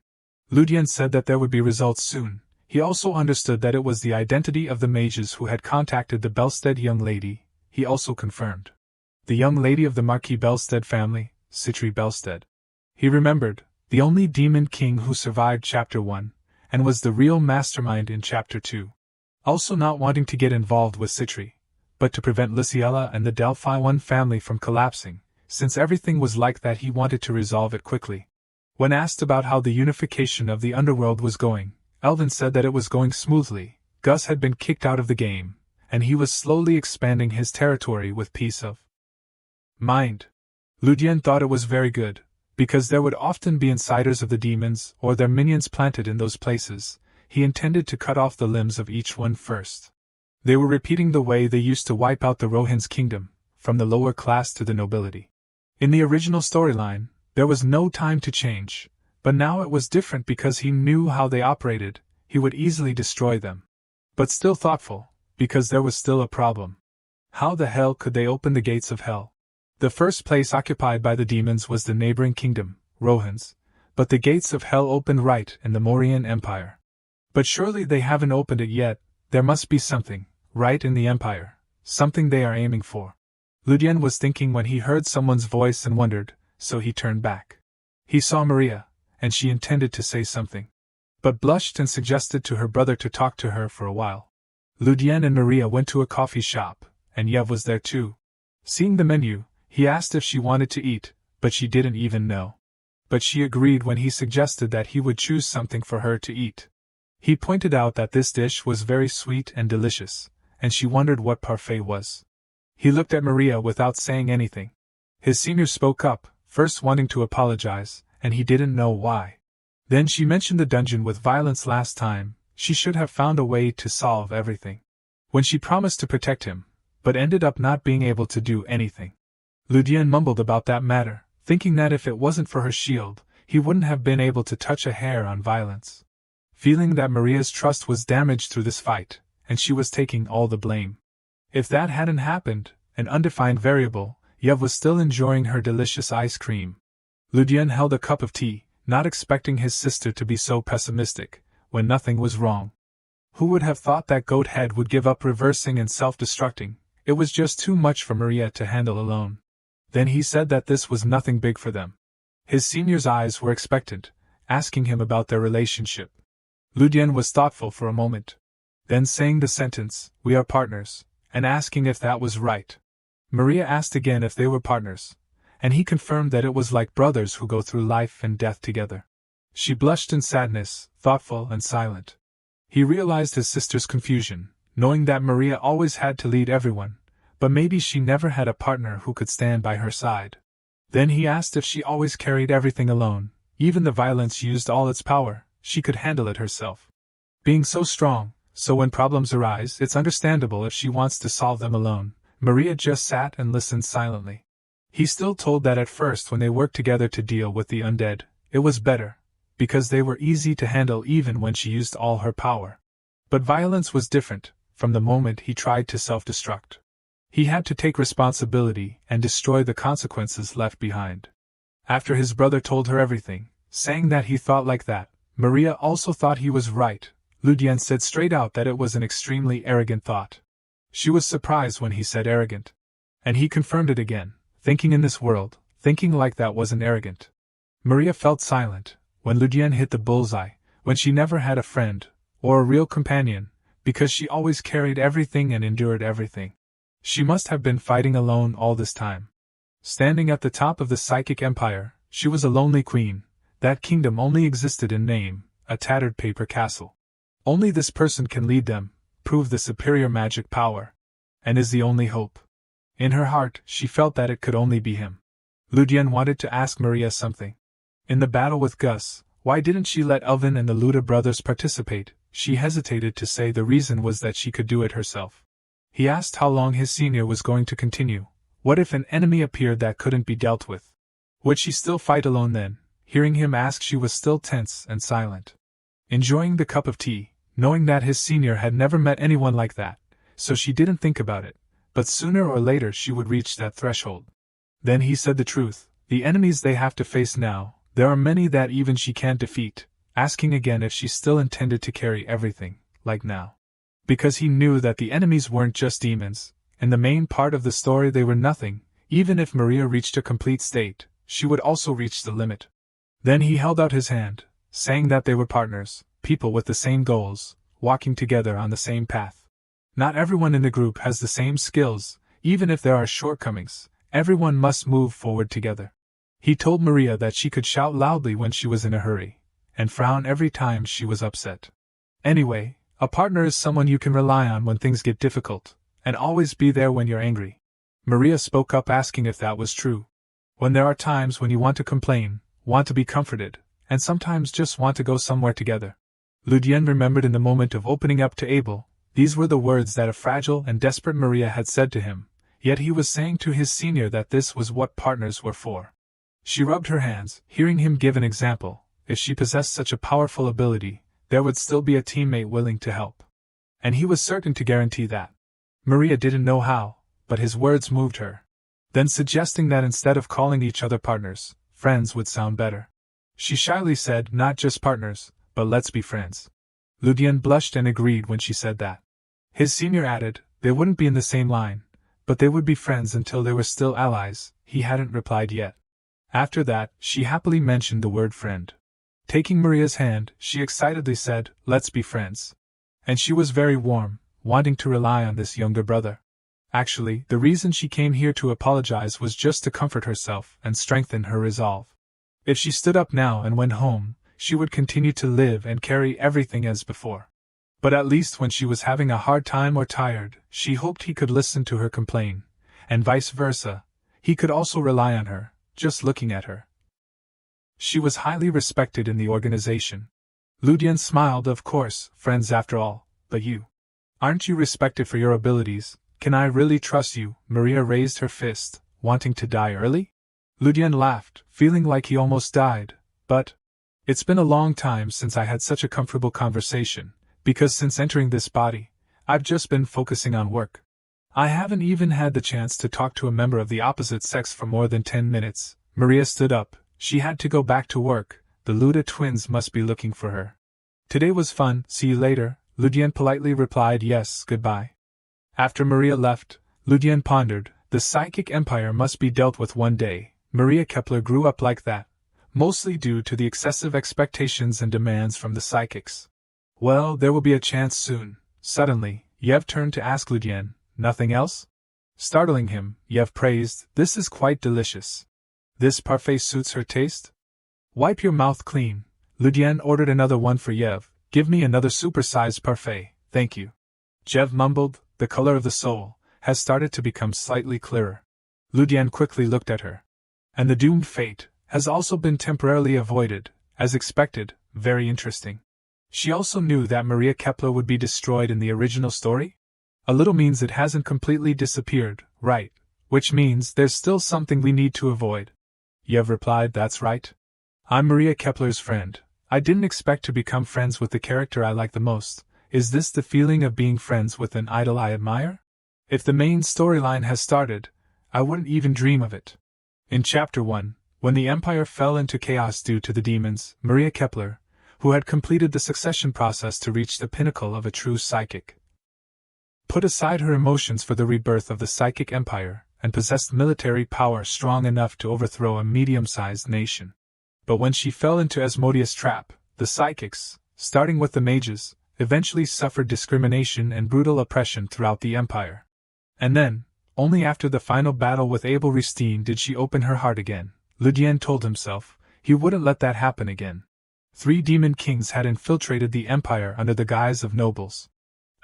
Ludian said that there would be results soon. He also understood that it was the identity of the mages who had contacted the Bellstead young lady. He also confirmed. The young lady of the Marquis Bellstead family, Citri Bellstead. He remembered, the only demon king who survived Chapter 1, and was the real mastermind in Chapter 2. Also not wanting to get involved with Citri, but to prevent Luciella and the Deliwans family from collapsing, since everything was like that he wanted to resolve it quickly. When asked about how the unification of the underworld was going, Elvin said that it was going smoothly. Gus had been kicked out of the game, and he was slowly expanding his territory with peace of mind. Ludian thought it was very good, because there would often be insiders of the demons or their minions planted in those places. He intended to cut off the limbs of each one first. They were repeating the way they used to wipe out the Rohin's kingdom, from the lower class to the nobility. In the original storyline, there was no time to change, but now it was different because he knew how they operated. He would easily destroy them. But still thoughtful, because there was still a problem. How the hell could they open the gates of hell? The first place occupied by the demons was the neighboring kingdom, Rohin's, but the gates of hell opened right in the Mauryan Empire. But surely they haven't opened it yet. There must be something, right in the Empire, something they are aiming for. Ludian was thinking when he heard someone's voice and wondered, so he turned back. He saw Maria, and she intended to say something, but blushed and suggested to her brother to talk to her for a while. Ludian and Maria went to a coffee shop, and Yev was there too. Seeing the menu, he asked if she wanted to eat, but she didn't even know. But she agreed when he suggested that he would choose something for her to eat. He pointed out that this dish was very sweet and delicious, and she wondered what parfait was. He looked at Maria without saying anything. His senior spoke up, first wanting to apologize, and he didn't know why. Then she mentioned the dungeon with violence last time. She should have found a way to solve everything. when she promised to protect him, but ended up not being able to do anything. Ludian mumbled about that matter, thinking that if it wasn't for her shield, he wouldn't have been able to touch a hair on Violence. Feeling that Maria's trust was damaged through this fight, and she was taking all the blame. If that hadn't happened, an undefined variable, Yev was still enjoying her delicious ice cream. Ludian held a cup of tea, not expecting his sister to be so pessimistic, when nothing was wrong. Who would have thought that Goathead would give up reversing and self-destructing? It was just too much for Maria to handle alone. Then he said that this was nothing big for them. His senior's eyes were expectant, asking him about their relationship. Ludian was thoughtful for a moment. Then saying the sentence, "We are partners," and asking if that was right. Maria asked again if they were partners, and he confirmed that it was like brothers who go through life and death together. She blushed in sadness, thoughtful and silent. He realized his sister's confusion, knowing that Maria always had to lead everyone, but maybe she never had a partner who could stand by her side. Then he asked if she always carried everything alone, even the Violence used all its power, she could handle it herself. Being so strong, so when problems arise it's understandable if she wants to solve them alone. Maria just sat and listened silently. He still told that at first when they worked together to deal with the undead, it was better, because they were easy to handle even when she used all her power. But Violence was different, from the moment he tried to self-destruct. He had to take responsibility and destroy the consequences left behind. After his brother told her everything, saying that he thought like that, Maria also thought he was right. Ludian said straight out that it was an extremely arrogant thought. She was surprised when he said arrogant. And he confirmed it again, thinking in this world, thinking like that wasn't arrogant. Maria felt silent, when Ludian hit the bullseye, when she never had a friend, or a real companion, because she always carried everything and endured everything. She must have been fighting alone all this time. Standing at the top of the psychic empire, she was a lonely queen. That kingdom only existed in name, a tattered paper castle. Only this person can lead them, prove the superior magic power, and is the only hope. In her heart, she felt that it could only be him. Ludian wanted to ask Maria something. In the battle with Gus, why didn't she let Elvin and the Luda brothers participate? She hesitated to say the reason was that she could do it herself. He asked how long his senior was going to continue. What if an enemy appeared that couldn't be dealt with? Would she still fight alone then? Hearing him ask, she was still tense and silent. Enjoying the cup of tea, knowing that his senior had never met anyone like that, so she didn't think about it, but sooner or later she would reach that threshold. Then he said the truth, the enemies they have to face now, there are many that even she can't defeat, asking again if she still intended to carry everything, like now. Because he knew that the enemies weren't just demons, in the main part of the story they were nothing, even if Maria reached a complete state, she would also reach the limit. Then he held out his hand, saying that they were partners, people with the same goals, walking together on the same path. Not everyone in the group has the same skills, even if there are shortcomings, everyone must move forward together. He told Maria that she could shout loudly when she was in a hurry, and frown every time she was upset. Anyway, a partner is someone you can rely on when things get difficult, and always be there when you're angry. Maria spoke up asking if that was true. When there are times when you want to complain, want to be comforted, and sometimes just want to go somewhere together. Ludian remembered in the moment of opening up to Abel, these were the words that a fragile and desperate Maria had said to him, yet he was saying to his senior that this was what partners were for. She rubbed her hands, hearing him give an example. If she possessed such a powerful ability, there would still be a teammate willing to help. And he was certain to guarantee that. Maria didn't know how, but his words moved her. Then suggesting that instead of calling each other partners, friends would sound better. She shyly said, not just partners, but let's be friends. Ludian blushed and agreed when she said that. His senior added, they wouldn't be in the same line, but they would be friends until they were still allies. He hadn't replied yet. After that, she happily mentioned the word friend. Taking Maria's hand, she excitedly said, let's be friends. And she was very warm, wanting to rely on this younger brother. Actually, the reason she came here to apologize was just to comfort herself and strengthen her resolve. If she stood up now and went home, she would continue to live and carry everything as before. But at least when she was having a hard time or tired, she hoped he could listen to her complain, and vice versa. He could also rely on her, just looking at her. She was highly respected in the organization. Ludian smiled, of course, friends after all, but you. Aren't you respected for your abilities? Can I really trust you? Maria raised her fist, wanting to die early? Ludian laughed, feeling like he almost died, but it's been a long time since I had such a comfortable conversation, because since entering this body, I've just been focusing on work. I haven't even had the chance to talk to a member of the opposite sex for more than 10 minutes. Maria stood up. She had to go back to work. The Luda twins must be looking for her. Today was fun, see you later. Ludian politely replied yes, goodbye. After Maria left, Ludian pondered, the psychic empire must be dealt with one day. Maria Kepler grew up like that, mostly due to the excessive expectations and demands from the psychics. Well, there will be a chance soon. Suddenly, Yev turned to ask Ludian, nothing else? Startling him, Yev praised, this is quite delicious. This parfait suits her taste? Wipe your mouth clean. Ludian ordered another one for Yev. Give me another supersized parfait, thank you. Yev mumbled, the color of the soul has started to become slightly clearer. Ludian quickly looked at her. And the doomed fate has also been temporarily avoided, as expected, very interesting. She also knew that Maria Kepler would be destroyed in the original story? A little means it hasn't completely disappeared, right, which means there's still something we need to avoid. Yev replied, that's right. I'm Maria Kepler's friend. I didn't expect to become friends with the character I like the most. Is this the feeling of being friends with an idol I admire? If the main storyline has started, I wouldn't even dream of it. In Chapter 1, when the Empire fell into chaos due to the demons, Maria Kepler, who had completed the succession process to reach the pinnacle of a true psychic, put aside her emotions for the rebirth of the psychic empire, and possessed military power strong enough to overthrow a medium-sized nation. But when she fell into Asmodeus' trap, the psychics, starting with the mages, eventually suffered discrimination and brutal oppression throughout the empire. And then, only after the final battle with Abel Ristine did she open her heart again. Ludian told himself he wouldn't let that happen again. 3 demon kings had infiltrated the empire under the guise of nobles.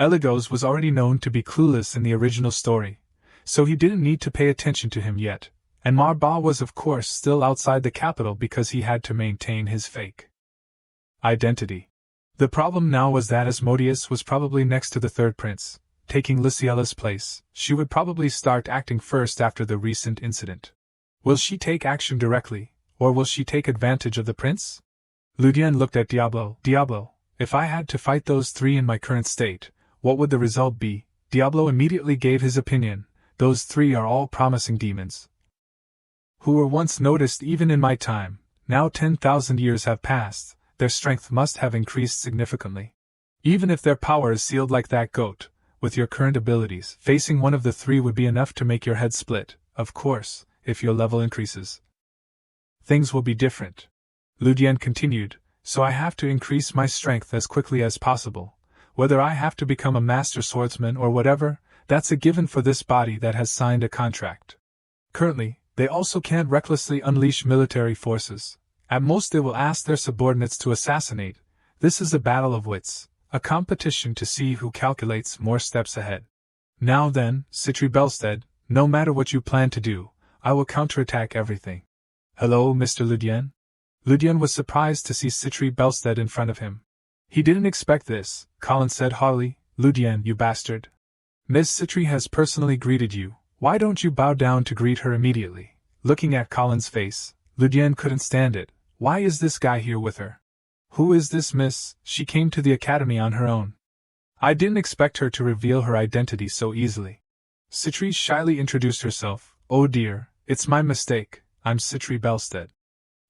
Eligos was already known to be clueless in the original story, so he didn't need to pay attention to him yet, and Marba was of course still outside the capital because he had to maintain his fake identity. The problem now was that Asmodeus was probably next to the third prince, taking Luciella's place. She would probably start acting first after the recent incident. Will she take action directly, or will she take advantage of the prince? Ludian looked at Diablo. Diablo, if I had to fight those 3 in my current state, what would the result be? Diablo immediately gave his opinion. Those 3 are all promising demons, who were once noticed even in my time. Now 10,000 years have passed, their strength must have increased significantly. Even if their power is sealed like that goat, with your current abilities, facing one of the 3 would be enough to make your head split. Of course, if your level increases, things will be different. Ludian continued, so I have to increase my strength as quickly as possible. Whether I have to become a master swordsman or whatever, that's a given for this body that has signed a contract. Currently, they also can't recklessly unleash military forces. At most they will ask their subordinates to assassinate. This is a battle of wits, a competition to see who calculates more steps ahead. Now then, Citri Bellstead, no matter what you plan to do, I will counterattack everything. Hello, Mr. Ludian? Ludian was surprised to see Citri Bellstead in front of him. He didn't expect this, Colin said haughtily. Ludian, you bastard. Miss Citri has personally greeted you. Why don't you bow down to greet her immediately? Looking at Colin's face, Ludian couldn't stand it. Why is this guy here with her? Who is this miss? She came to the academy on her own. I didn't expect her to reveal her identity so easily. Citri shyly introduced herself. Oh dear, it's my mistake. I'm Citri Bellstead.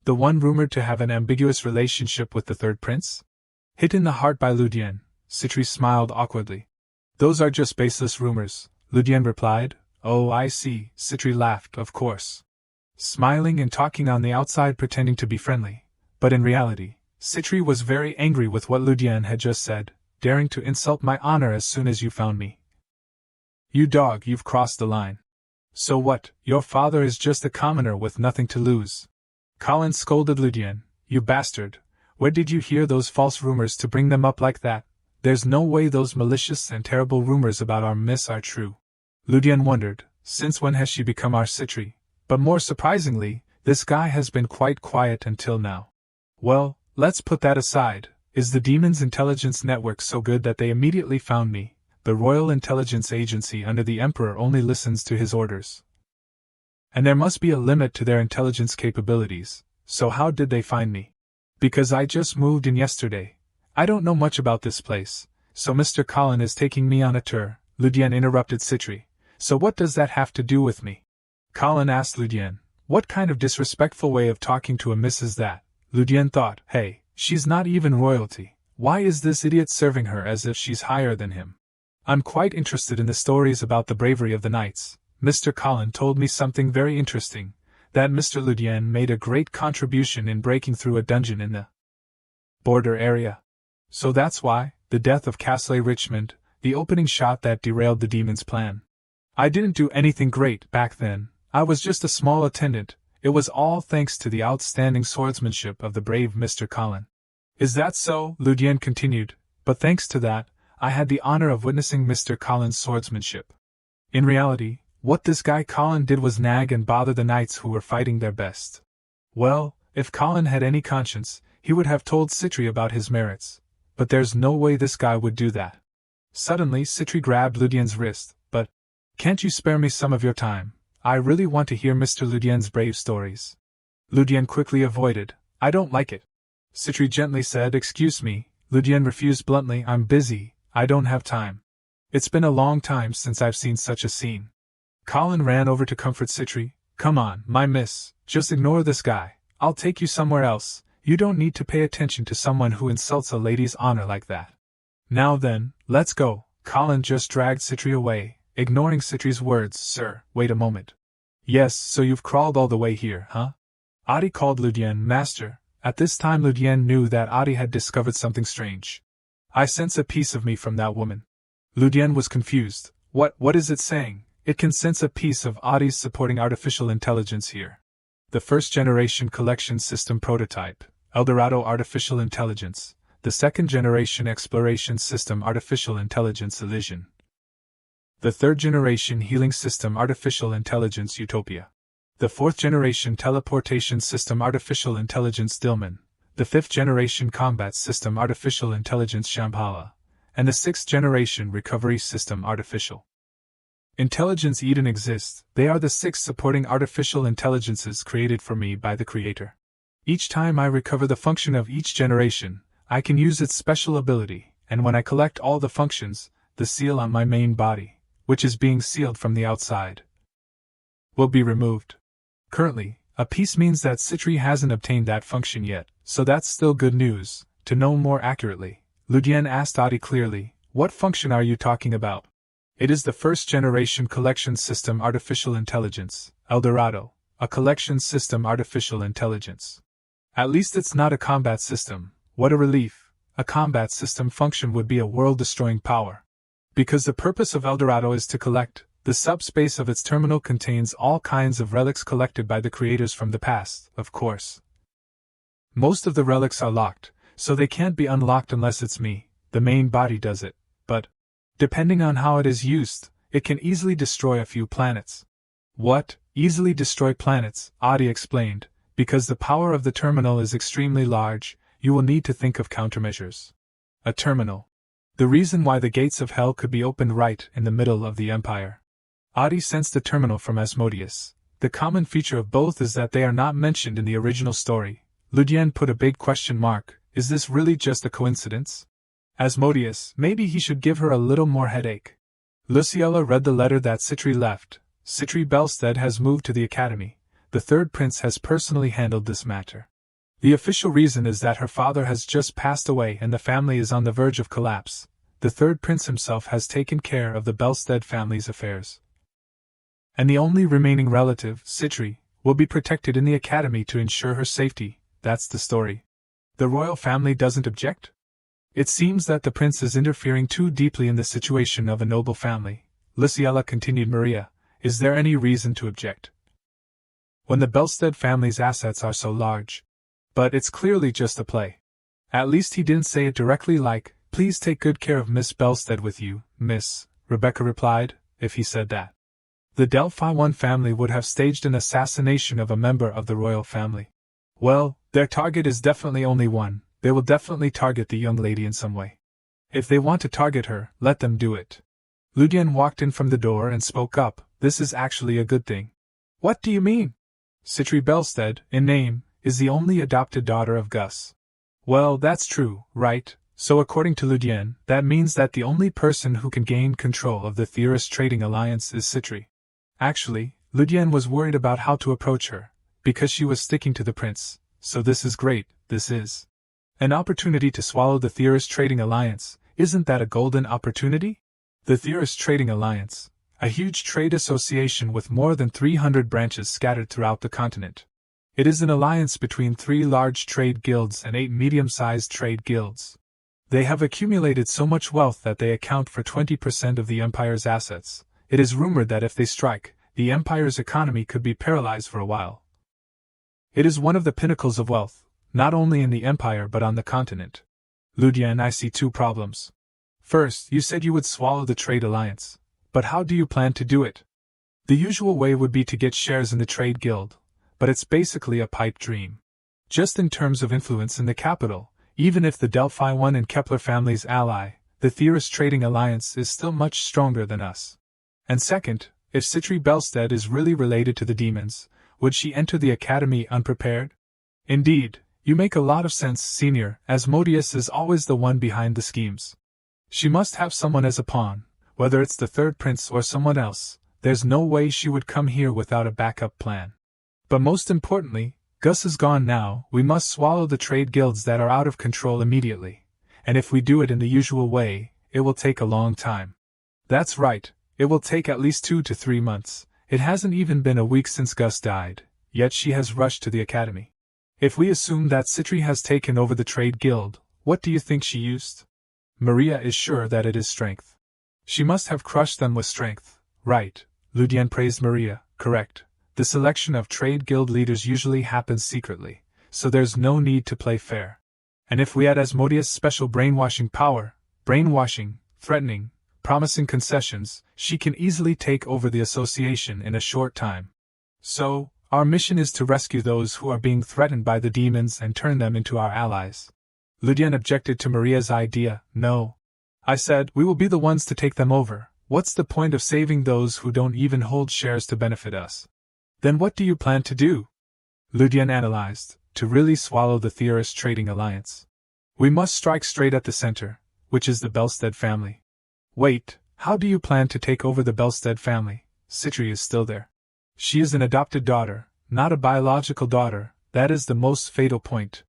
The one rumored to have an ambiguous relationship with the third prince? Hit in the heart by Ludian, Citri smiled awkwardly. Those are just baseless rumors, Ludian replied. Oh, I see, Citri laughed, of course. Smiling and talking on the outside pretending to be friendly, but in reality, Citri was very angry with what Ludian had just said, daring to insult my honor as soon as you found me. You dog, you've crossed the line. So what, your father is just a commoner with nothing to lose. Colin scolded Ludian, you bastard, where did you hear those false rumors to bring them up like that? There's no way those malicious and terrible rumors about our miss are true. Ludian wondered, since when has she become our Citri? But more surprisingly, this guy has been quite quiet until now. Well, let's put that aside. Is the demon's intelligence network so good that they immediately found me? The Royal Intelligence Agency under the Emperor only listens to his orders. And there must be a limit to their intelligence capabilities, so how did they find me? Because I just moved in yesterday. I don't know much about this place, so Mr. Colin is taking me on a tour, Ludian interrupted Citri. So what does that have to do with me? Colin asked Ludian. What kind of disrespectful way of talking to a miss is that? Ludian thought, hey, she's not even royalty. Why is this idiot serving her as if she's higher than him? I'm quite interested in the stories about the bravery of the knights. Mr. Colin told me something very interesting, that Mr. Ludian made a great contribution in breaking through a dungeon in the border area. So that's why, the death of Castle Richmond, the opening shot that derailed the demon's plan. I didn't do anything great back then, I was just a small attendant, it was all thanks to the outstanding swordsmanship of the brave Mr. Colin. Is that so? Ludian continued, but thanks to that, I had the honor of witnessing Mr. Colin's swordsmanship. In reality, what this guy Colin did was nag and bother the knights who were fighting their best. Well, if Colin had any conscience, he would have told Citri about his merits. But there's no way this guy would do that. Suddenly Citri grabbed Ludian's wrist, but, can't you spare me some of your time? I really want to hear Mr. Ludian's brave stories. Ludian quickly avoided. I don't like it. Citri gently said, excuse me. Ludian refused bluntly, I'm busy, I don't have time. It's been a long time since I've seen such a scene. Colin ran over to comfort Citri. Come on, my miss, just ignore this guy. I'll take you somewhere else. You don't need to pay attention to someone who insults a lady's honor like that. Now then, let's go. Colin just dragged Citri away, ignoring Citri's words. Sir, wait a moment. Yes, so you've crawled all the way here, huh? Adi called Ludian master. At this time Ludian knew that Adi had discovered something strange. I sense a piece of me from that woman. Ludian was confused. What is it saying? It can sense a piece of Adi's supporting artificial intelligence here. The first generation collection system prototype, Eldorado Artificial Intelligence. The second generation exploration system Artificial Intelligence Elysian. The third generation healing system Artificial Intelligence Utopia. The fourth generation teleportation system Artificial Intelligence Diliman. The fifth generation combat system Artificial Intelligence Shambhala. And the sixth generation recovery system Artificial Intelligence Eden exists. They are the 6 supporting artificial intelligences created for me by the Creator. Each time I recover the function of each generation, I can use its special ability, and when I collect all the functions, the seal on my main body, which is being sealed from the outside, will be removed. Currently, a piece means that Citri hasn't obtained that function yet, so that's still good news. To know more accurately, Ludian asked Adi clearly, what function are you talking about? It is the first generation collection system Artificial Intelligence, Eldorado, a collection system Artificial Intelligence. At least it's not a combat system. What a relief. A combat system function would be a world-destroying power. Because the purpose of Eldorado is to collect, the subspace of its terminal contains all kinds of relics collected by the creators from the past, of course. Most of the relics are locked, so they can't be unlocked unless it's me, the main body does it, but, depending on how it is used, it can easily destroy a few planets. What? Easily destroy planets, Adi explained, because the power of the terminal is extremely large, you will need to think of countermeasures. A terminal. The reason why the gates of hell could be opened right in the middle of the empire. Adi sensed a terminal from Asmodeus. The common feature of both is that they are not mentioned in the original story. Ludian put a big question mark. Is this really just a coincidence? Asmodeus, maybe he should give her a little more headache. Luciella read the letter that Citri left. Citri Bellstead has moved to the academy. The third prince has personally handled this matter. The official reason is that her father has just passed away and the family is on the verge of collapse. The third prince himself has taken care of the Bellstead family's affairs. And the only remaining relative, Citri, will be protected in the academy to ensure her safety. That's the story. The royal family doesn't object? It seems that the prince is interfering too deeply in the situation of a noble family. Luciella continued. Maria, is there any reason to object? When the Bellstead family's assets are so large. But it's clearly just a play. At least he didn't say it directly like, please take good care of Miss Bellstead with you, miss, Rebecca replied. If he said that, the Delphi 1 family would have staged an assassination of a member of the royal family. Well, their target is definitely only one. They will definitely target the young lady in some way. If they want to target her, let them do it. Ludian walked in from the door and spoke up. This is actually a good thing. What do you mean? Citri Bellstead, in name, is the only adopted daughter of Gus. Well, that's true, right? So according to Ludian, that means that the only person who can gain control of the Theorist Trading Alliance is Citri. Actually, Ludian was worried about how to approach her, because she was sticking to the prince, so this is great, this is an opportunity to swallow the Theorist Trading Alliance. Isn't that a golden opportunity? The Theorist Trading Alliance, a huge trade association with more than 300 branches scattered throughout the continent. It is an alliance between 3 large trade guilds and 8 medium-sized trade guilds. They have accumulated so much wealth that they account for 20% of the Empire's assets. It is rumored that if they strike, the Empire's economy could be paralyzed for a while. It is one of the pinnacles of wealth, not only in the Empire but on the continent. Ludian, I see 2 problems. First, you said you would swallow the trade alliance. But how do you plan to do it? The usual way would be to get shares in the trade guild, but it's basically a pipe dream. Just in terms of influence in the capital, even if the Delphi 1 and Kepler families ally, the Theorist Trading Alliance is still much stronger than us. And second, if Citri Bellstead is really related to the demons, would she enter the academy unprepared? Indeed, you make a lot of sense, Senior. Asmodeus is always the one behind the schemes. She must have someone as a pawn, whether it's the third prince or someone else. There's no way she would come here without a backup plan. But most importantly, Gus is gone now. We must swallow the trade guilds that are out of control immediately. And if we do it in the usual way, it will take a long time. That's right, it will take at least 2 to 3 months. It hasn't even been a week since Gus died, yet she has rushed to the academy. If we assume that Citri has taken over the trade guild, what do you think she used? Maria is sure that it is strength. She must have crushed them with strength. Right, Ludian praised Maria, correct. The selection of trade guild leaders usually happens secretly, so there's no need to play fair. And if we add Asmodeus' special brainwashing power, brainwashing, threatening, promising concessions, she can easily take over the association in a short time. So, our mission is to rescue those who are being threatened by the demons and turn them into our allies. Ludian objected to Maria's idea. No. I said, we will be the ones to take them over. What's the point of saving those who don't even hold shares to benefit us? Then what do you plan to do? Ludian analyzed, to really swallow the Theorist Trading Alliance. We must strike straight at the center, which is the Bellstead family. Wait, how do you plan to take over the Bellstead family? Citri is still there. She is an adopted daughter, not a biological daughter. That is the most fatal point.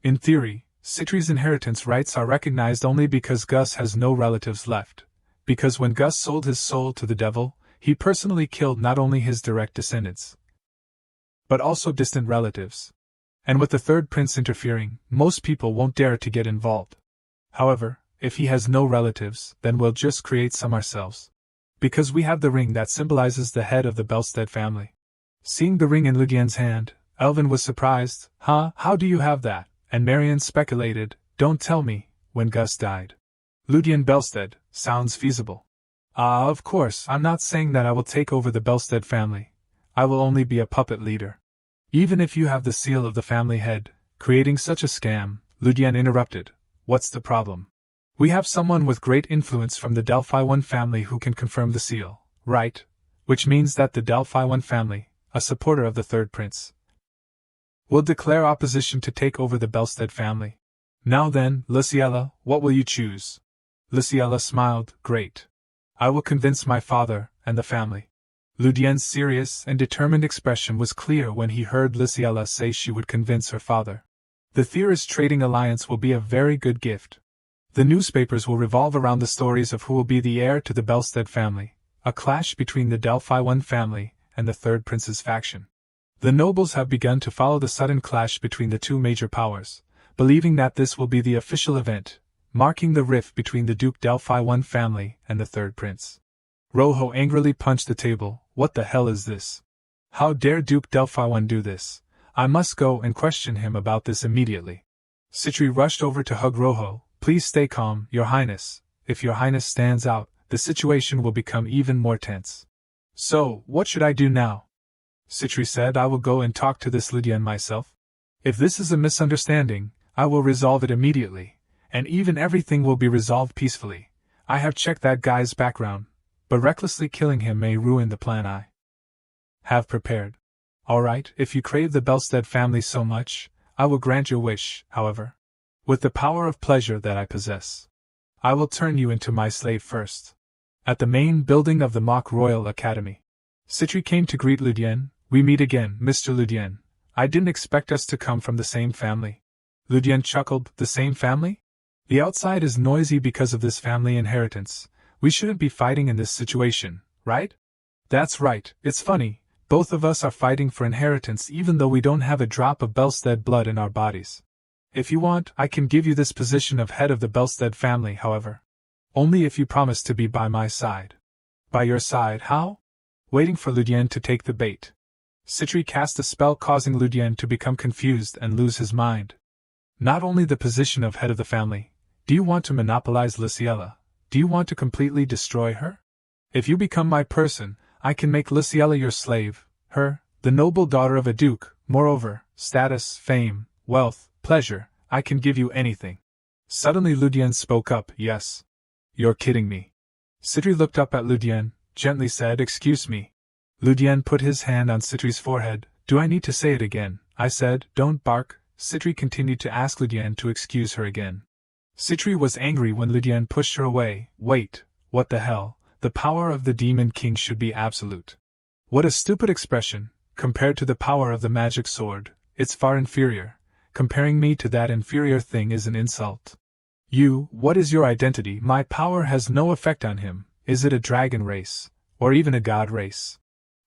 In theory, Citri's inheritance rights are recognized only because Gus has no relatives left. Because when Gus sold his soul to the devil, he personally killed not only his direct descendants, but also distant relatives. And with the third prince interfering, most people won't dare to get involved. However, if he has no relatives, then we'll just create some ourselves. Because we have the ring that symbolizes the head of the Bellstead family. Seeing the ring in Ludian's hand, Elvin was surprised. Huh, how do you have that? And Marian speculated, don't tell me, when Gus died. Ludian Bellstead, sounds feasible. Of course, I'm not saying that I will take over the Bellstead family. I will only be a puppet leader. Even if you have the seal of the family head, creating such a scam, Ludian interrupted. What's the problem? We have someone with great influence from the Delphi 1 family who can confirm the seal, right? Which means that the Delphi 1 family, a supporter of the third prince, will declare opposition to take over the Bellstead family. Now then, Luciella, what will you choose? Luciella smiled. Great. I will convince my father and the family. Ludian's serious and determined expression was clear when he heard Luciella say she would convince her father. The Theorist Trading Alliance will be a very good gift. The newspapers will revolve around the stories of who will be the heir to the Bellstead family, a clash between the Delphi 1 family and the third prince's faction. The nobles have begun to follow the sudden clash between the two major powers, believing that this will be the official event, marking the rift between the Duke Delphi 1 family and the third prince. Rojo angrily punched the table. What the hell is this? How dare Duke Delphi 1 do this? I must go and question him about this immediately. Citri rushed over to hug Rojo. Please stay calm, Your Highness. If Your Highness stands out, the situation will become even more tense. So, what should I do now? Citri said, I will go and talk to this Ludian myself. If this is a misunderstanding, I will resolve it immediately, and even everything will be resolved peacefully. I have checked that guy's background. but recklessly killing him may ruin the plan I have prepared. Alright, if you crave the Bellstead family so much, I will grant your wish, however. With the power of pleasure that I possess, I will turn you into my slave first. At the main building of the Mock Royal Academy, Citri came to greet Ludian. We meet again, Mr. Ludian. I didn't expect us to come from the same family. Ludian chuckled. The same family? The outside is noisy because of this family inheritance. We shouldn't be fighting in this situation, right? That's right, it's funny. Both of us are fighting for inheritance even though we don't have a drop of Bellstead blood in our bodies. If you want, I can give you this position of head of the Bellstead family, however. Only if you promise to be by my side. By your side, how? Waiting for Ludian to take the bait, Citri cast a spell causing Ludian to become confused and lose his mind. Not only the position of head of the family. Do you want to monopolize Luciella? Do you want to completely destroy her? If you become my person, I can make Luciella your slave, her, the noble daughter of a duke. Moreover, status, fame, wealth, pleasure, I can give you anything. Suddenly Ludian spoke up. Yes. You're kidding me. Citri looked up at Ludian, gently said, excuse me. Ludian put his hand on Citri's forehead. Do I need to say it again? I said, don't bark. Citri continued to ask Ludian to excuse her again. Citri was angry when Ludian pushed her away. Wait, what the hell? The power of the Demon King should be absolute. What a stupid expression. Compared to the power of the magic sword, it's far inferior. Comparing me to that inferior thing is an insult. You, what is your identity? My power has no effect on him. Is it a dragon race? Or even a god race?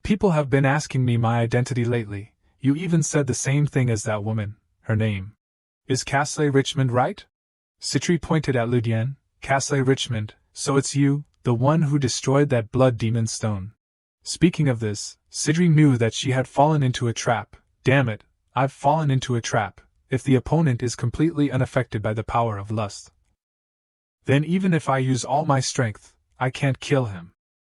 People have been asking me my identity lately. You even said the same thing as that woman. Her name is Castle Richmond, right? Citri pointed at Ludian. Castle Richmond, so it's you, the one who destroyed that blood demon stone. Speaking of this, Citri knew that she had fallen into a trap. Damn it, I've fallen into a trap. If the opponent is completely unaffected by the power of lust, then even if I use all my strength, I can't kill him.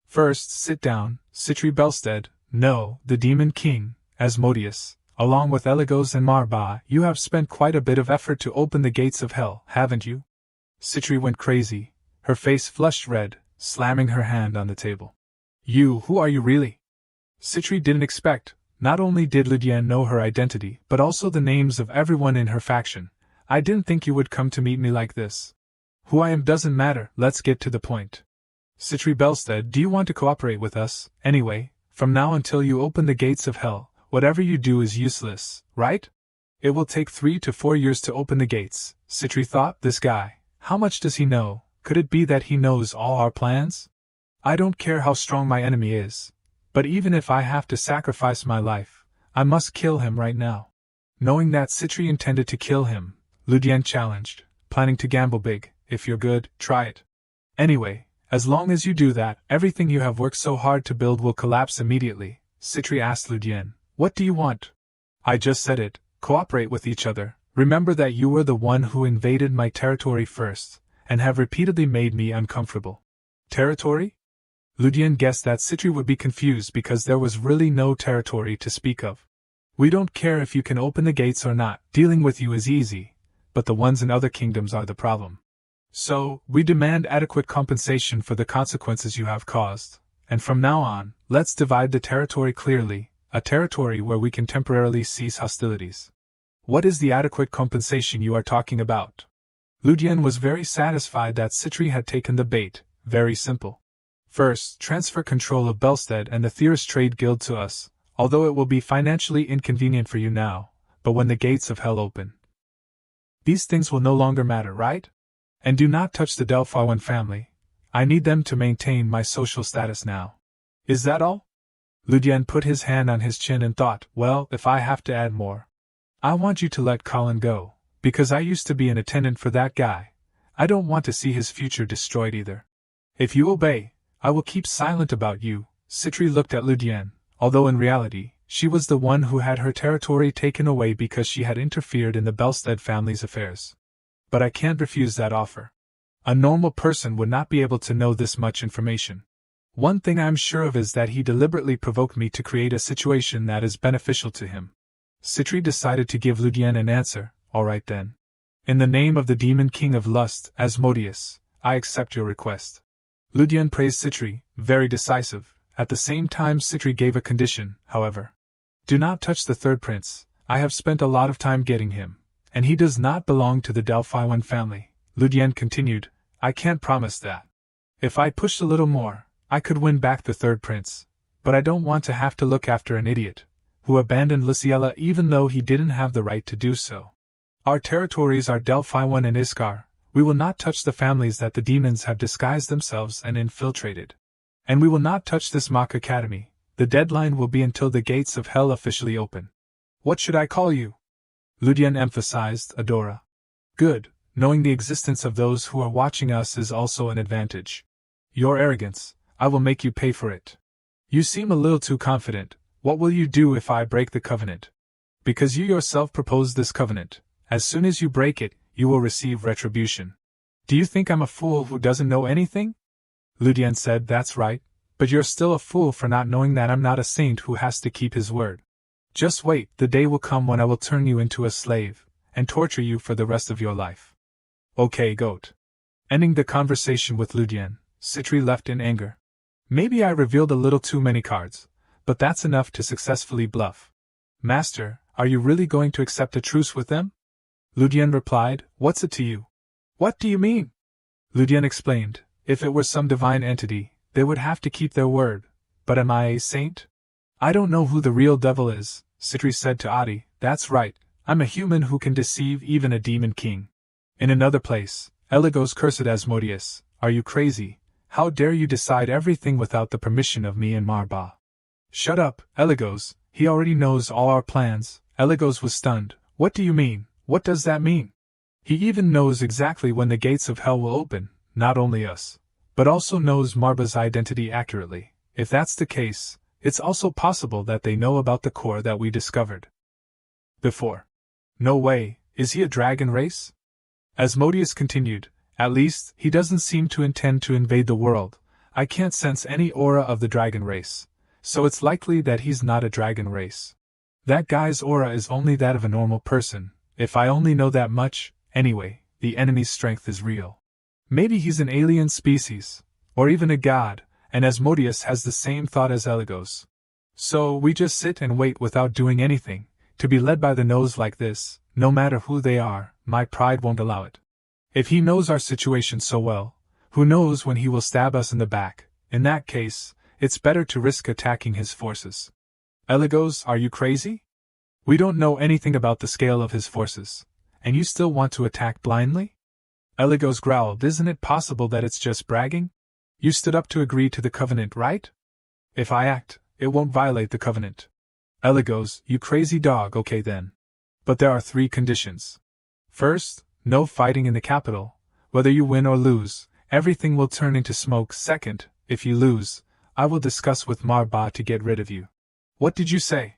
First, sit down, Citri Bellstead. No, the Demon King, Asmodeus, along with Eligos and Marba, you have spent quite a bit of effort to open the gates of hell, haven't you? Citri went crazy, her face flushed red, slamming her hand on the table. You, who are you really? Citri didn't expect. Not only did Ludian know her identity, but also the names of everyone in her faction. I didn't think you would come to meet me like this. Who I am doesn't matter, let's get to the point. Citri Bellstead, do you want to cooperate with us? Anyway, from now until you open the gates of hell, whatever you do is useless, right? It will take 3 to 4 years to open the gates, Citri thought. This guy, how much does he know? Could it be that he knows all our plans? I don't care how strong my enemy is. But even if I have to sacrifice my life, I must kill him right now. Knowing that Citri intended to kill him, Ludian challenged, planning to gamble big. If you're good, try it. Anyway, as long as you do that, everything you have worked so hard to build will collapse immediately. Citri asked Ludian, what do you want? I just said it, cooperate with each other. Remember that you were the one who invaded my territory first, and have repeatedly made me uncomfortable. Territory? Ludian guessed that Citri would be confused because there was really no territory to speak of. We don't care if you can open the gates or not, dealing with you is easy, but the ones in other kingdoms are the problem. So, we demand adequate compensation for the consequences you have caused, and from now on, let's divide the territory clearly, a territory where we can temporarily cease hostilities. What is the adequate compensation you are talking about? Ludian was very satisfied that Citri had taken the bait. Very simple. First, transfer control of Bellstead and the Theorist Trade Guild to us, although it will be financially inconvenient for you now, but when the gates of hell open, these things will no longer matter, right? And do not touch the Delphawan family. I need them to maintain my social status now. Is that all? Ludian put his hand on his chin and thought, well, if I have to add more. I want you to let Colin go, because I used to be an attendant for that guy. I don't want to see his future destroyed either. If you obey, I will keep silent about you. Citri looked at Ludian, although in reality, she was the one who had her territory taken away because she had interfered in the Bellstead family's affairs. But I can't refuse that offer. A normal person would not be able to know this much information. One thing I'm sure of is that he deliberately provoked me to create a situation that is beneficial to him. Citri decided to give Ludian an answer. All right then. In the name of the Demon King of Lust, Asmodeus, I accept your request. Ludian praised Citri, very decisive. At the same time Citri gave a condition, however. Do not touch the third prince. I have spent a lot of time getting him, and he does not belong to the Deliwans family. Ludian continued, I can't promise that. If I pushed a little more, I could win back the third prince, but I don't want to have to look after an idiot, who abandoned Luciella even though he didn't have the right to do so. Our territories are Deliwan and Iskar. We will not touch the families that the demons have disguised themselves and infiltrated. And we will not touch this mock academy. The deadline will be until the gates of hell officially open. What should I call you? Ludian emphasized, Adora. Good, knowing the existence of those who are watching us is also an advantage. Your arrogance, I will make you pay for it. You seem a little too confident. What will you do if I break the covenant? Because you yourself proposed this covenant. As soon as you break it, you will receive retribution. Do you think I'm a fool who doesn't know anything? Ludian said, That's right, but you're still a fool for not knowing that I'm not a saint who has to keep his word. Just wait, the day will come when I will turn you into a slave, and torture you for the rest of your life. Okay, goat. Ending the conversation with Ludian, Citri left in anger. Maybe I revealed a little too many cards, but that's enough to successfully bluff. Master, are you really going to accept a truce with them? Ludian replied, What's it to you? What do you mean? Ludian explained, If it were some divine entity, they would have to keep their word. But am I a saint? I don't know who the real devil is, Citri said to Adi. That's right, I'm a human who can deceive even a demon king. In another place, Eligos cursed Asmodeus, Are you crazy? How dare you decide everything without the permission of me and Marba? Shut up, Eligos, he already knows all our plans. Eligos was stunned. What do you mean? What does that mean? He even knows exactly when the gates of hell will open, not only us, but also knows Marba's identity accurately. If that's the case, it's also possible that they know about the core that we discovered before. No way, is he a dragon race? Asmodeus continued, At least, he doesn't seem to intend to invade the world. I can't sense any aura of the dragon race, so it's likely that he's not a dragon race. That guy's aura is only that of a normal person. If I only know that much, anyway, the enemy's strength is real. Maybe he's an alien species, or even a god, and Asmodeus has the same thought as Eligos. So we just sit and wait without doing anything. To be led by the nose like this, no matter who they are, my pride won't allow it. If he knows our situation so well, who knows when he will stab us in the back? In that case, it's better to risk attacking his forces. Eligos, are you crazy? We don't know anything about the scale of his forces, and you still want to attack blindly? Eligos growled, Isn't it possible that it's just bragging? You stood up to agree to the covenant, right? If I act, it won't violate the covenant. Eligos, you crazy dog, okay then. But there are 3 conditions. First, no fighting in the capital. Whether you win or lose, everything will turn into smoke. Second, if you lose, I will discuss with Marba to get rid of you. What did you say?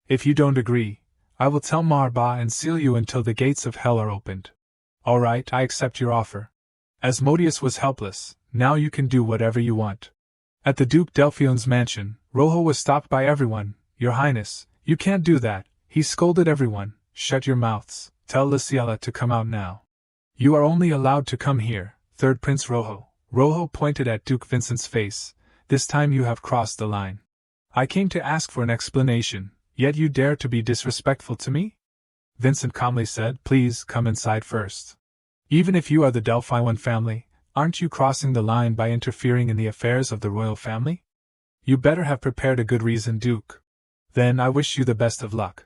If you don't agree, I will tell Marba and seal you until the gates of hell are opened. All right, I accept your offer. Asmodeus was helpless. Now you can do whatever you want. At the Duke Delphion's mansion, Rojo was stopped by everyone. Your Highness, you can't do that. He scolded everyone. Shut your mouths. Tell Luciella to come out now. You are only allowed to come here, Third Prince Rojo. Rojo pointed at Duke Vincent's face. This time you have crossed the line. I came to ask for an explanation, yet you dare to be disrespectful to me? Vincent calmly said, Please come inside first. Even if you are the Deliwan family, aren't you crossing the line by interfering in the affairs of the royal family? You better have prepared a good reason, Duke. Then I wish you the best of luck.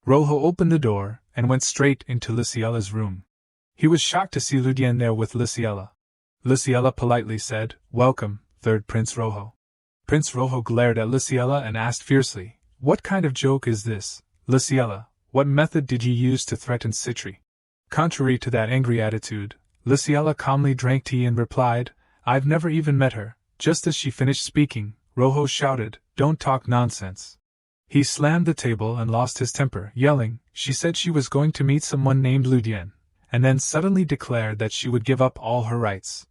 Rojo opened the door and went straight into Luciella's room. He was shocked to see Ludian there with Luciella. Luciella politely said, Welcome, Third Prince Rojo. Prince Rojo glared at Luciella and asked fiercely, What kind of joke is this, Luciella? What method did you use to threaten Citri? Contrary to that angry attitude, Luciella calmly drank tea and replied, I've never even met her. Just as she finished speaking, Rojo shouted, Don't talk nonsense. He slammed the table and lost his temper, yelling, She said she was going to meet someone named Ludian, and then suddenly declared that she would give up all her rights.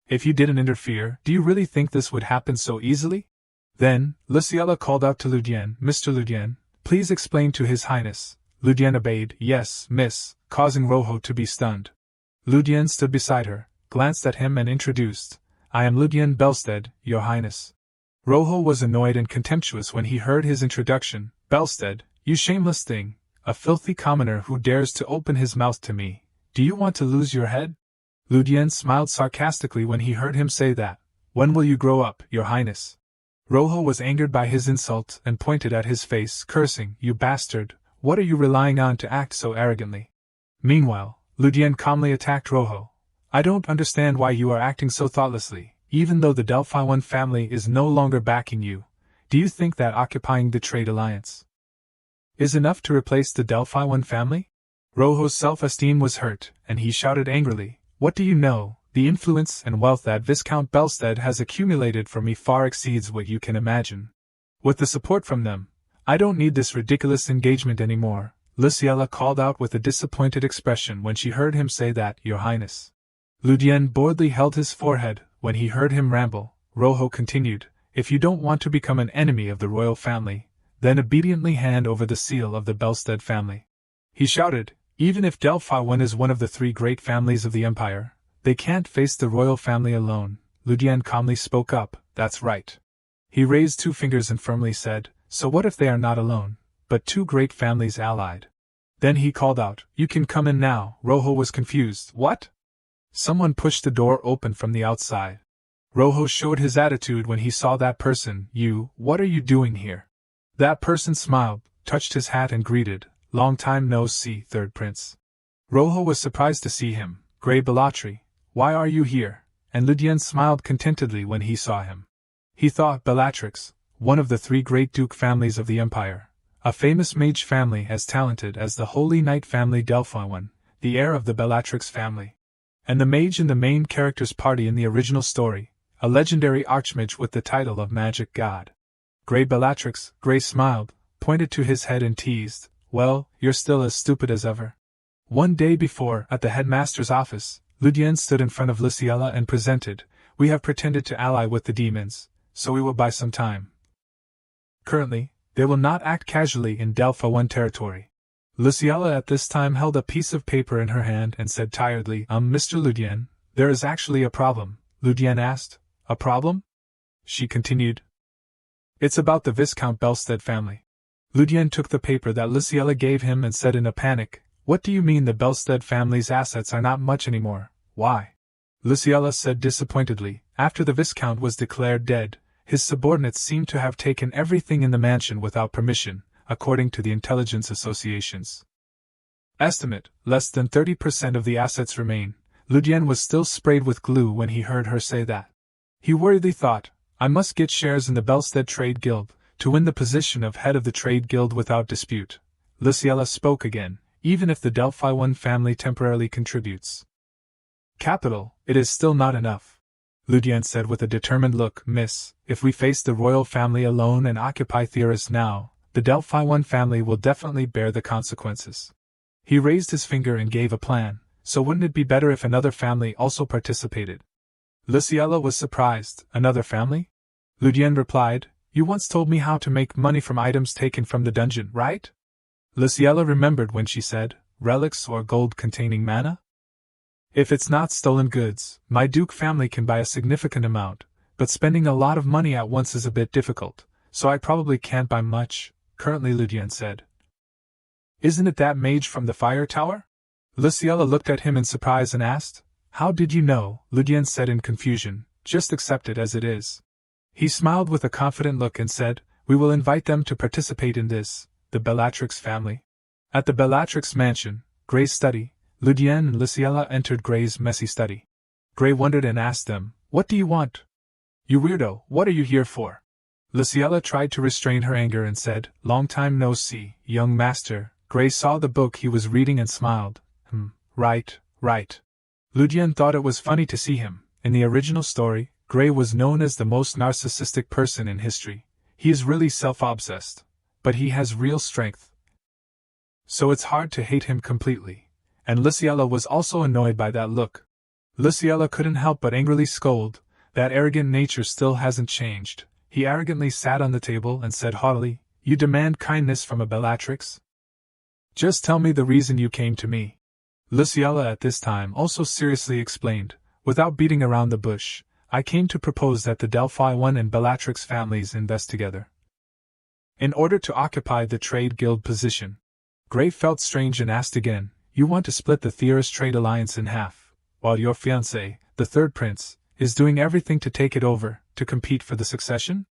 If you didn't interfere, do you really think this would happen so easily? Then, Luciella called out to Ludian, Mr. Ludian, please explain to His Highness. Ludian obeyed, Yes, miss, causing Rojo to be stunned. Ludian stood beside her, glanced at him and introduced, I am Ludian Bellstead, Your Highness. Rojo was annoyed and contemptuous when he heard his introduction. Bellstead, you shameless thing, a filthy commoner who dares to open his mouth to me. Do you want to lose your head? Ludian smiled sarcastically when he heard him say that. When will you grow up, Your Highness? Rojo was angered by his insult and pointed at his face, cursing, You bastard, what are you relying on to act so arrogantly? Meanwhile, Ludian calmly attacked Rojo. I don't understand why you are acting so thoughtlessly, even though the Deliwans family is no longer backing you. Do you think that occupying the trade alliance is enough to replace the Deliwans family? Rojo's self-esteem was hurt, and he shouted angrily, What do you know? The influence and wealth that Viscount Bellstead has accumulated for me far exceeds what you can imagine. With the support from them, I don't need this ridiculous engagement anymore, Luciella called out with a disappointed expression when she heard him say that, Your Highness. Ludian boredly held his forehead when he heard him ramble. Rojo continued, If you don't want to become an enemy of the royal family, then obediently hand over the seal of the Bellstead family. He shouted, Even if Deliwans is one of the three great families of the empire, they can't face the royal family alone. Ludian calmly spoke up, That's right. He raised two fingers and firmly said, So what if they are not alone, but two great families allied? Then he called out, You can come in now. Rojo was confused. What? Someone pushed the door open from the outside. Rojo showed his attitude when he saw that person. What are you doing here? That person smiled, touched his hat and greeted, Long time no see, Third Prince. Rojo was surprised to see him. Grey Bellatrix, why are you here? And Ludian smiled contentedly when he saw him. He thought Bellatrix, one of the three great duke families of the empire, a famous mage family as talented as the Holy Knight family Deliwans, the heir of the Bellatrix family. And the mage in the main character's party in the original story, a legendary archmage with the title of Magic God. Grey Bellatrix, Grey smiled, pointed to his head and teased, Well, you're still as stupid as ever. One day before, at the headmaster's office, Ludian stood in front of Luciella and presented, We have pretended to ally with the demons, so we will buy some time. Currently, they will not act casually in Deliwans territory. Luciella at this time held a piece of paper in her hand and said tiredly, Mr. Ludian, there is actually a problem. Ludian asked, A problem? She continued, It's about the Viscount Bellstead family. Ludian took the paper that Luciella gave him and said in a panic, What do you mean the Bellstead family's assets are not much anymore? Why? Luciella said disappointedly, After the Viscount was declared dead, his subordinates seemed to have taken everything in the mansion without permission, according to the intelligence association's estimate. Less than 30% of the assets remain. Ludian was still sprayed with glue when he heard her say that. He worriedly thought, I must get shares in the Bellstead Trade Guild, to win the position of head of the Trade Guild without dispute. Luciella spoke again, Even if the Deliwans family temporarily contributes capital, it is still not enough. Ludian said with a determined look, Miss, if we face the royal family alone and occupy Theris now, the Deliwans family will definitely bear the consequences. He raised his finger and gave a plan, So wouldn't it be better if another family also participated? Luciella was surprised. Another family? Ludian replied, You once told me how to make money from items taken from the dungeon, right? Luciella remembered when she said, Relics or gold containing mana? If it's not stolen goods, my Duke family can buy a significant amount, but spending a lot of money at once is a bit difficult, so I probably can't buy much, currently Ludian said. Isn't it that mage from the fire tower? Luciella looked at him in surprise and asked, How did you know? Ludian said in confusion, Just accept it as it is. He smiled with a confident look and said, We will invite them to participate in this, the Bellatrix family. At the Bellatrix mansion, Grey's study, Ludian and Luciella entered Grey's messy study. Grey wondered and asked them, What do you want? You weirdo, what are you here for? Luciella tried to restrain her anger and said, Long time no see, young master. Grey saw the book he was reading and smiled. Right. Ludian thought it was funny to see him. In the original story, Grey was known as the most narcissistic person in history. He is really self-obsessed, but he has real strength, so it's hard to hate him completely. And Luciella was also annoyed by that look. Luciella couldn't help but angrily scold, That arrogant nature still hasn't changed. He arrogantly sat on the table and said haughtily, You demand kindness from a Bellatrix? Just tell me the reason you came to me. Luciella at this time also seriously explained, without beating around the bush, I came to propose that the Deliwans and Bellatrix families invest together, in order to occupy the trade guild position. Gray felt strange and asked again, you want to split the Theorist Trade Alliance in half, while your fiancé, the third prince, is doing everything to take it over, to compete for the succession?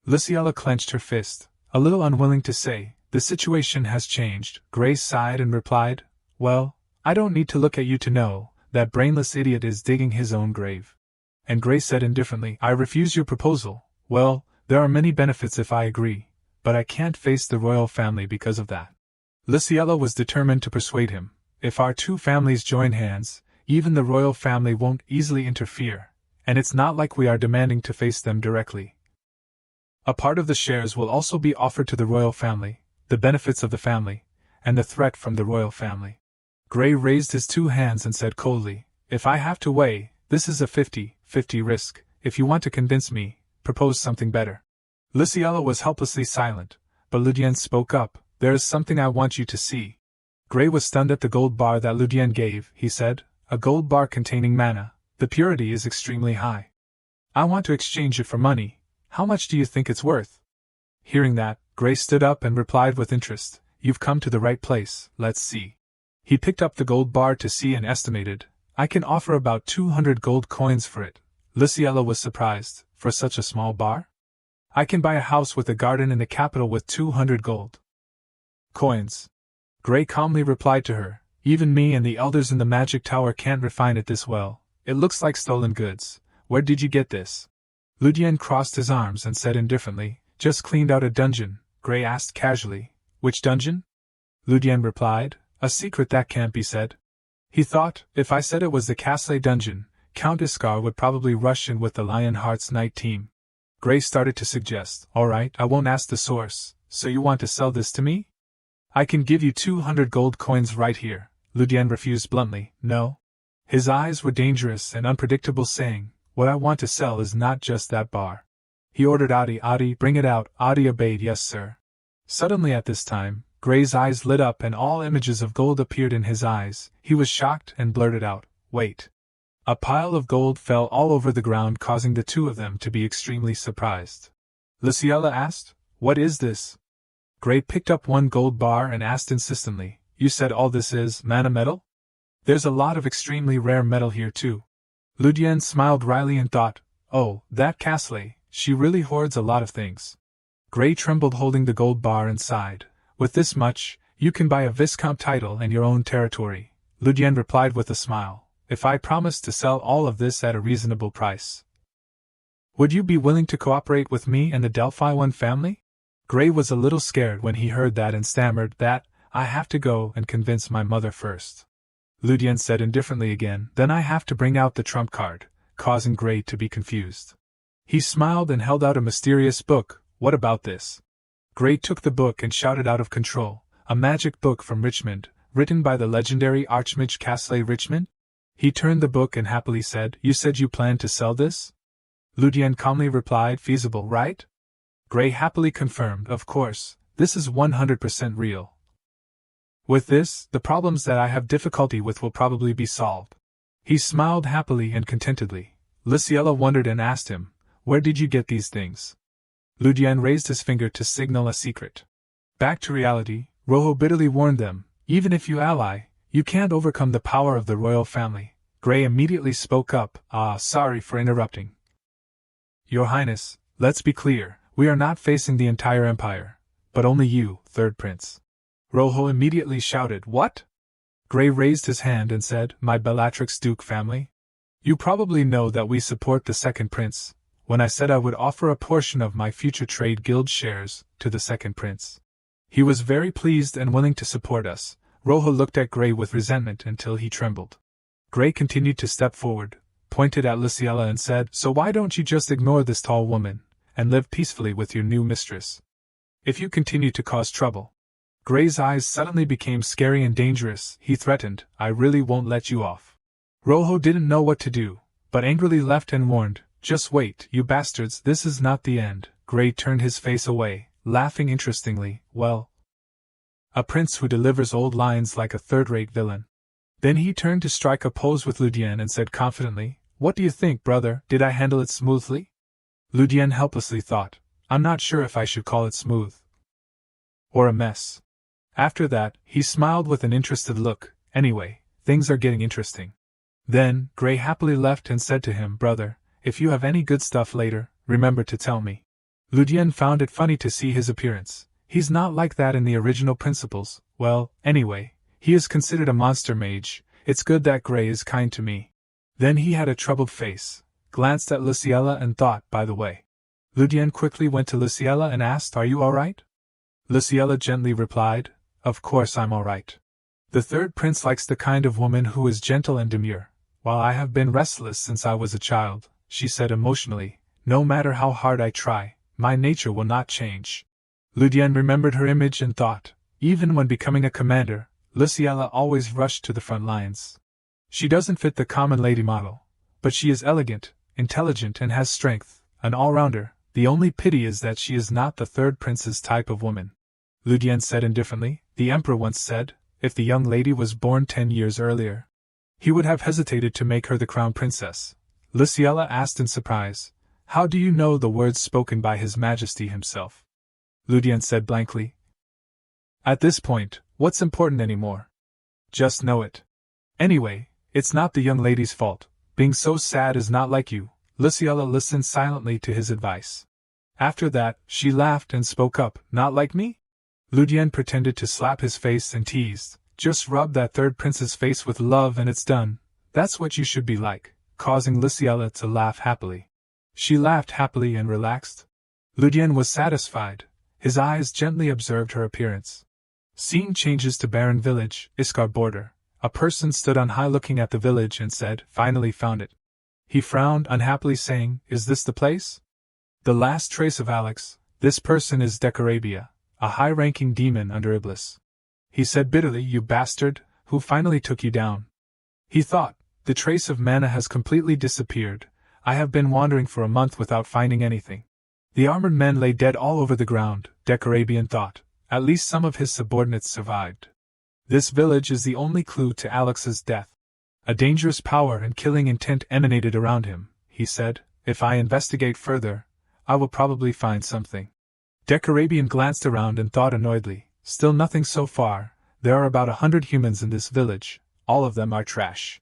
Luciella clenched her fist, a little unwilling to say, the situation has changed. Gray sighed and replied, well, I don't need to look at you to know, that brainless idiot is digging his own grave. And Gray said indifferently, I refuse your proposal. Well, there are many benefits if I agree, but I can't face the royal family because of that. Luciella was determined to persuade him. If our two families join hands, even the royal family won't easily interfere, and it's not like we are demanding to face them directly. A part of the shares will also be offered to the royal family, the benefits of the family, and the threat from the royal family. Gray raised his two hands and said coldly, if I have to weigh, this is a 50-50 risk. If you want to convince me, propose something better. Luciella was helplessly silent, but Ludian spoke up, there is something I want you to see. Gray was stunned at the gold bar that Ludian gave. He said, a gold bar containing mana, the purity is extremely high. I want to exchange it for money. How much do you think it's worth? Hearing that, Gray stood up and replied with interest, you've come to the right place, let's see. He picked up the gold bar to see and estimated, I can offer about 200 gold coins for it. Luciella was surprised, for such a small bar? I can buy a house with a garden in the capital with 200 gold coins. Gray calmly replied to her, even me and the elders in the magic tower can't refine it this well. It looks like stolen goods. Where did you get this? Ludian crossed his arms and said indifferently, just cleaned out a dungeon. Gray asked casually, which dungeon? Ludian replied, a secret that can't be said. He thought, if I said it was the Castle dungeon, Count Iskar would probably rush in with the Lionheart's night team. Gray started to suggest, alright, I won't ask the source, so you want to sell this to me? I can give you 200 gold coins right here. Ludian refused bluntly, no. His eyes were dangerous and unpredictable, saying, what I want to sell is not just that bar. He ordered Adi, bring it out. Adi obeyed, yes sir. Suddenly at this time, Gray's eyes lit up and all images of gold appeared in his eyes. He was shocked and blurted out, wait. A pile of gold fell all over the ground, causing the two of them to be extremely surprised. Luciella asked, what is this? Gray picked up one gold bar and asked insistently, you said all this is mana metal? There's a lot of extremely rare metal here too. Ludian smiled wryly and thought, oh, that Castle, she really hoards a lot of things. Gray trembled holding the gold bar and sighed, with this much, you can buy a Viscount title and your own territory. Ludian replied with a smile, if I promised to sell all of this at a reasonable price. Would you be willing to cooperate with me and the Deliwans family? Gray was a little scared when he heard that and stammered that, I have to go and convince my mother first. Ludian said indifferently again, then I have to bring out the trump card, causing Gray to be confused. He smiled and held out a mysterious book, what about this? Gray took the book and shouted out of control, a magic book from Richmond, written by the legendary Archmage Castle Richmond? He turned the book and happily said, you said you planned to sell this? Ludian calmly replied, feasible, right? Gray happily confirmed, of course, this is 100% real. With this, the problems that I have difficulty with will probably be solved. He smiled happily and contentedly. Luciella wondered and asked him, where did you get these things? Ludian raised his finger to signal a secret. Back to reality, Rojo bitterly warned them, even if you ally, you can't overcome the power of the royal family. Gray immediately spoke up, sorry for interrupting. Your Highness, let's be clear, we are not facing the entire empire, but only you, third prince. Rojo immediately shouted, what? Gray raised his hand and said, my Bellatrix Duke family? You probably know that we support the second prince, when I said I would offer a portion of my future trade guild shares to the second prince. He was very pleased and willing to support us. Rojo looked at Gray with resentment until he trembled. Gray continued to step forward, pointed at Luciella and said, so why don't you just ignore this tall woman, and live peacefully with your new mistress? If you continue to cause trouble. Gray's eyes suddenly became scary and dangerous. He threatened, I really won't let you off. Rojo didn't know what to do, but angrily left and warned, just wait, you bastards, this is not the end. Gray turned his face away, laughing interestingly, well, a prince who delivers old lines like a third-rate villain. Then he turned to strike a pose with Ludian and said confidently, What do you think, brother? Did I handle it smoothly? Ludian helplessly thought. I'm not sure if I should call it smooth. Or a mess. After that, he smiled with an interested look. Anyway, things are getting interesting. Then, Gray happily left and said to him, Brother, if you have any good stuff later, remember to tell me. Ludian found it funny to see his appearance. He's not like that in the original Principles. Well, anyway, he is considered a monster mage. It's good that Gray is kind to me. Then he had a troubled face, glanced at Luciella and thought, by the way. Ludian quickly went to Luciella and asked, Are you all right? Luciella gently replied, Of course I'm all right. The third prince likes the kind of woman who is gentle and demure. While I have been restless since I was a child, she said emotionally, no matter how hard I try, my nature will not change. Ludian remembered her image and thought, even when becoming a commander, Luciella always rushed to the front lines. She doesn't fit the common lady model, but she is elegant, intelligent and has strength, an all-rounder. The only pity is that she is not the third prince's type of woman. Ludian said indifferently, the emperor once said, if the young lady was born 10 years earlier, he would have hesitated to make her the crown princess. Luciella asked in surprise, How do you know the words spoken by His Majesty himself? Ludian said blankly, At this point, what's important anymore? Just know it. Anyway, it's not the young lady's fault. Being so sad is not like you. Luciella listened silently to his advice. After that, she laughed and spoke up, Not like me? Ludian pretended to slap his face and teased, Just rub that third prince's face with love and it's done. That's what you should be like, causing Luciella to laugh happily. She laughed happily and relaxed. Ludian was satisfied. His eyes gently observed her appearance. Scene changes to barren village, Iskar border. A person stood on high looking at the village and said, Finally found it. He frowned unhappily saying, Is this the place? The last trace of Alex. This person is Decorabia, a high-ranking demon under Iblis. He said bitterly, You bastard, who finally took you down? He thought, The trace of mana has completely disappeared. I have been wandering for a month without finding anything. The armored men lay dead all over the ground, Decorabian thought. At least some of his subordinates survived. This village is the only clue to Alex's death. A dangerous power and killing intent emanated around him, he said. If I investigate further, I will probably find something. Decorabian glanced around and thought annoyedly, Still nothing so far. There are about 100 humans in this village. All of them are trash.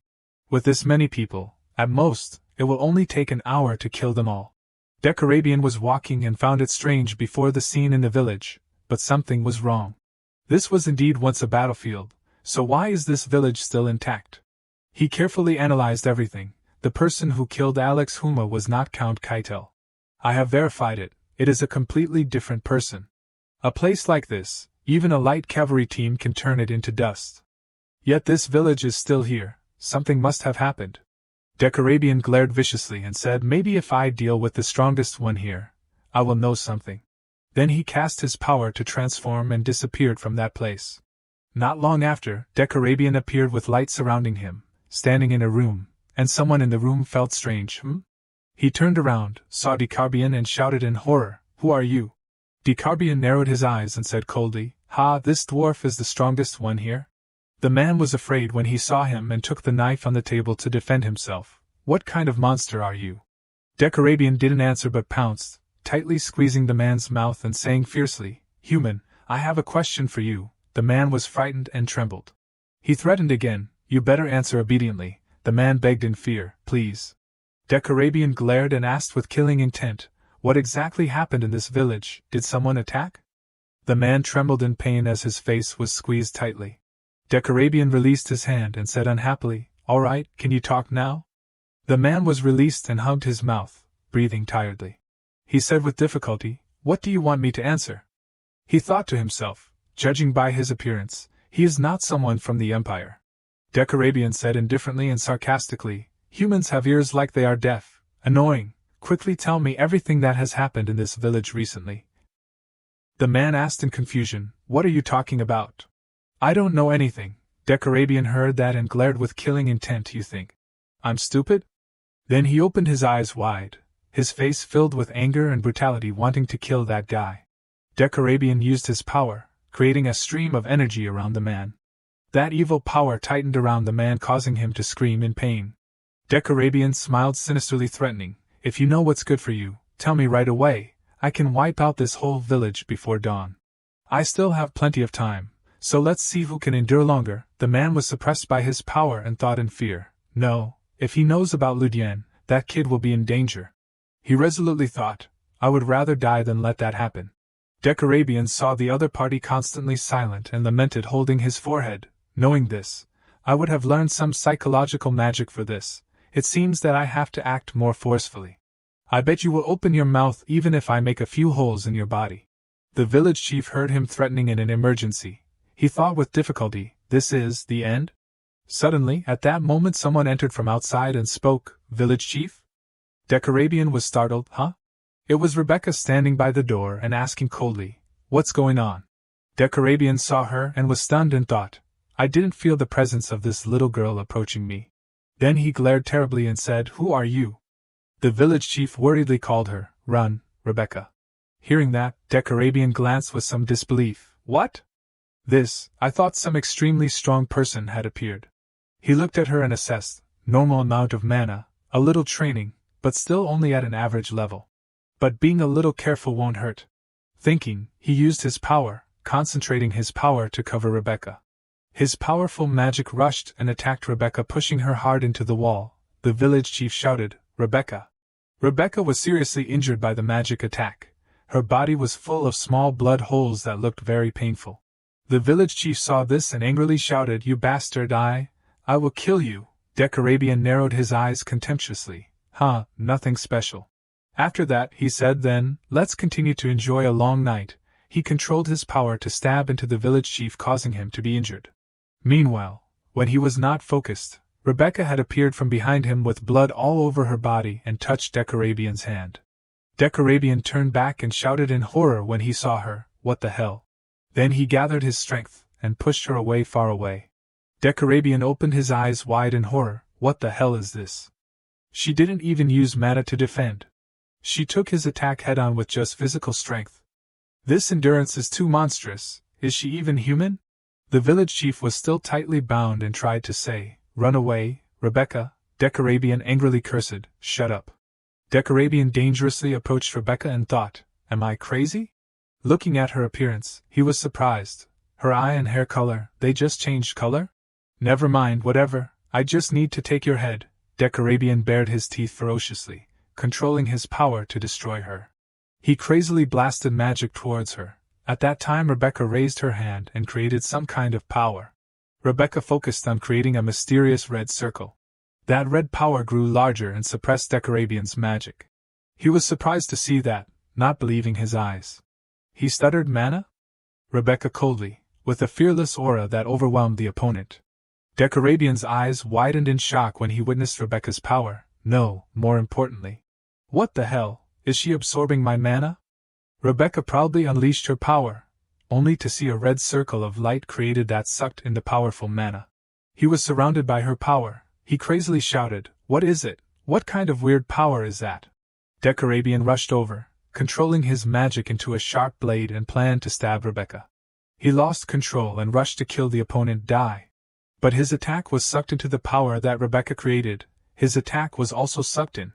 With this many people, at most, it will only take an hour to kill them all. Decorabian was walking and found it strange before the scene in the village, but something was wrong. This was indeed once a battlefield, so why is this village still intact? He carefully analyzed everything. The person who killed Alex Huma was not Count Keitel. I have verified it. It is a completely different person. A place like this, even a light cavalry team can turn it into dust. Yet this village is still here. Something must have happened. Decorabian glared viciously and said, Maybe if I deal with the strongest one here, I will know something. Then he cast his power to transform and disappeared from that place. Not long after, Decorabian appeared with light surrounding him, standing in a room, and someone in the room felt strange. He turned around, saw Decarbian and shouted in horror, Who are you? Decarbian narrowed his eyes and said coldly, Ha, this dwarf is the strongest one here? The man was afraid when he saw him and took the knife on the table to defend himself. What kind of monster are you? Decorabian didn't answer but pounced, tightly squeezing the man's mouth and saying fiercely, Human, I have a question for you. The man was frightened and trembled. He threatened again, You better answer obediently. The man begged in fear, Please. Decorabian glared and asked with killing intent, What exactly happened in this village? Did someone attack? The man trembled in pain as his face was squeezed tightly. Decorabian released his hand and said unhappily, All right, can you talk now? The man was released and hugged his mouth, breathing tiredly. He said with difficulty, What do you want me to answer? He thought to himself, Judging by his appearance, he is not someone from the Empire. Decorabian said indifferently and sarcastically, Humans have ears like they are deaf. Annoying. Quickly tell me everything that has happened in this village recently. The man asked in confusion, What are you talking about? I don't know anything. Decorabian heard that and glared with killing intent. You think I'm stupid? Then he opened his eyes wide, his face filled with anger and brutality, wanting to kill that guy. Decorabian used his power, creating a stream of energy around the man. That evil power tightened around the man, causing him to scream in pain. Decarabian smiled sinisterly threatening. If you know what's good for you, tell me right away. I can wipe out this whole village before dawn. I still have plenty of time, so let's see who can endure longer. The man was suppressed by his power and thought in fear. No, if he knows about Ludian, that kid will be in danger. He resolutely thought, I would rather die than let that happen. Decarabian saw the other party constantly silent and lamented, holding his forehead. Knowing this, I would have learned some psychological magic for this. It seems that I have to act more forcefully. I bet you will open your mouth even if I make a few holes in your body. The village chief heard him threatening in an emergency. He thought with difficulty, this is the end? Suddenly, at that moment, someone entered from outside and spoke. Village chief? Decarabian was startled. Huh? It was Rebecca standing by the door and asking coldly, what's going on? Decarabian saw her and was stunned and thought, I didn't feel the presence of this little girl approaching me. Then he glared terribly and said, who are you? The village chief worriedly called her, Run, Rebecca. Hearing that, Decarabian glanced with some disbelief. What? This, I thought some extremely strong person had appeared. He looked at her and assessed, normal amount of mana, a little training, but still only at an average level. But being a little careful won't hurt. Thinking, he used his power, concentrating his power to cover Rebecca. His powerful magic rushed and attacked Rebecca, pushing her hard into the wall. The village chief shouted, Rebecca. Rebecca was seriously injured by the magic attack. Her body was full of small blood holes that looked very painful. The village chief saw this and angrily shouted, You bastard, I will kill you. Decarabian narrowed his eyes contemptuously. Nothing special. After that, he said, then, let's continue to enjoy a long night. He controlled his power to stab into the village chief, causing him to be injured. Meanwhile, when he was not focused, Rebecca had appeared from behind him with blood all over her body and touched Decarabian's hand. Decarabian turned back and shouted in horror when he saw her, What the hell? Then he gathered his strength and pushed her away, far away. Decarabian opened his eyes wide in horror. What the hell is this? She didn't even use mana to defend. She took his attack head-on with just physical strength. This endurance is too monstrous. Is she even human? The village chief was still tightly bound and tried to say, Run away, Rebecca. Decarabian angrily cursed, Shut up. Decarabian dangerously approached Rebecca and thought, Am I crazy? Looking at her appearance, he was surprised. Her eye and hair color, they just changed color? Never mind, whatever, I just need to take your head. Decarabian bared his teeth ferociously, controlling his power to destroy her. He crazily blasted magic towards her. At that time Rebecca raised her hand and created some kind of power. Rebecca focused on creating a mysterious red circle. That red power grew larger and suppressed Decarabian's magic. He was surprised to see that, not believing his eyes. He stuttered, Mana? Rebecca coldly, with a fearless aura that overwhelmed the opponent. Decarabian's eyes widened in shock when he witnessed Rebecca's power. No, more importantly. What the hell, is she absorbing my mana? Rebecca proudly unleashed her power, only to see a red circle of light created that sucked in the powerful mana. He was surrounded by her power. He crazily shouted, What is it? What kind of weird power is that? Decarabian rushed over, controlling his magic into a sharp blade and planned to stab Rebecca. He lost control and rushed to kill the opponent. But his attack was sucked into the power that Rebecca created. His attack was also sucked in.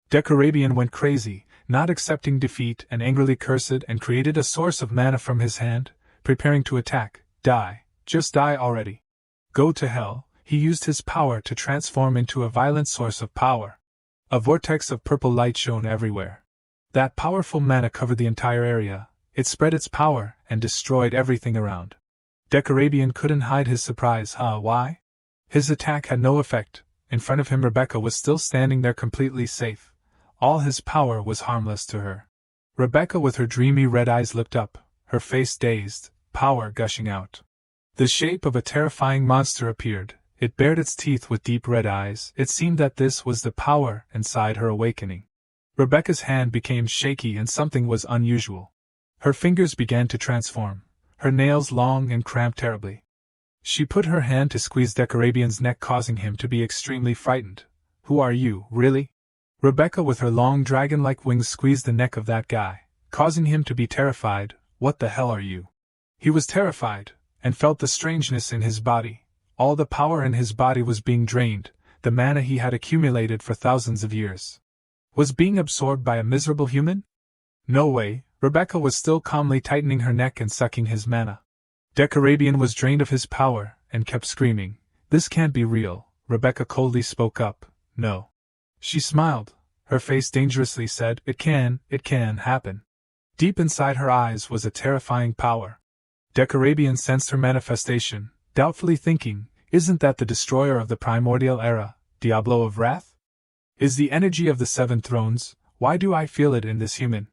Decarabian went crazy, not accepting defeat, and angrily cursed and created a source of mana from his hand, preparing to attack. Die. Just die already. Go to hell. He used his power to transform into a violent source of power. A vortex of purple light shone everywhere. That powerful mana covered the entire area. It spread its power and destroyed everything around. Decarabian couldn't hide his surprise. Why? His attack had no effect. In front of him Rebecca was still standing there completely safe. All his power was harmless to her. Rebecca with her dreamy red eyes looked up, her face dazed, power gushing out. The shape of a terrifying monster appeared. It bared its teeth with deep red eyes. It seemed that this was the power inside her awakening. Rebecca's hand became shaky and something was unusual. Her fingers began to transform, her nails long and cramped terribly. She put her hand to squeeze Decarabian's neck, causing him to be extremely frightened. Who are you, really? Rebecca with her long dragon-like wings squeezed the neck of that guy, causing him to be terrified. What the hell are you? He was terrified, and felt the strangeness in his body. All the power in his body was being drained. the mana he had accumulated for thousands of years, was being absorbed by a miserable human? No way. Rebecca was still calmly tightening her neck and sucking his mana. Decarabian was drained of his power, and kept screaming, "This can't be real." Rebecca coldly spoke up, "No." She smiled. Her face dangerously said, it can happen." Deep inside her eyes was a terrifying power. Decarabian sensed her manifestation, doubtfully thinking, isn't that the destroyer of the primordial era, Diablo of Wrath? Is the energy of the Seven Thrones? Why do I feel it in this human?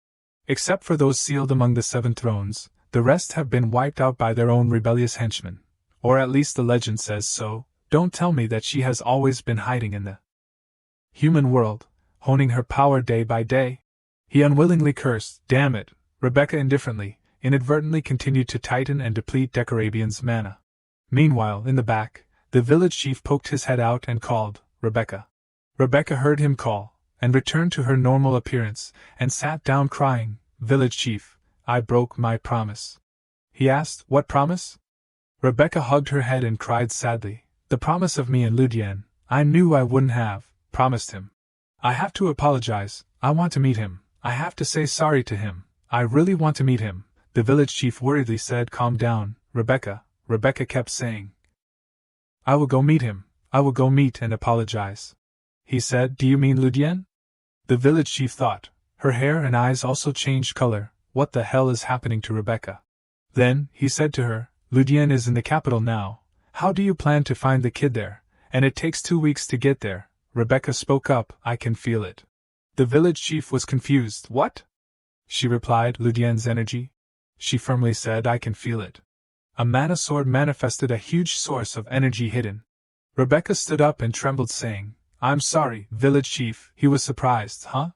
Except for those sealed among the Seven Thrones, the rest have been wiped out by their own rebellious henchmen. Or at least the legend says so. Don't tell me that she has always been hiding in the human world, honing her power day by day. He unwillingly cursed. Damn it. Rebecca indifferently, inadvertently continued to tighten and deplete Decarabian's mana. Meanwhile, in the back, the village chief poked his head out and called, "Rebecca." Rebecca heard him call, and returned to her normal appearance, and sat down crying, "Village chief, I broke my promise." He asked, "What promise?" Rebecca hugged her head and cried sadly, "The promise of me and Ludian. I knew I wouldn't have promised him. I have to apologize. I want to meet him. I have to say sorry to him. I really want to meet him." The village chief worriedly said, "Calm down, Rebecca." Rebecca kept saying, "I will go meet him. I will go meet and apologize." He said, "Do you mean Ludian?" The village chief thought. Her hair and eyes also changed color. What the hell is happening to Rebecca? Then, he said to her, "Ludian is in the capital now. How do you plan to find the kid there? And it takes 2 weeks to get there." Rebecca spoke up, "I can feel it." The village chief was confused. "What?" She replied, "Ludian's energy." She firmly said, "I can feel it." A mana sword manifested, a huge source of energy hidden. Rebecca stood up and trembled, saying, "I'm sorry, village chief." He was surprised. "Huh?"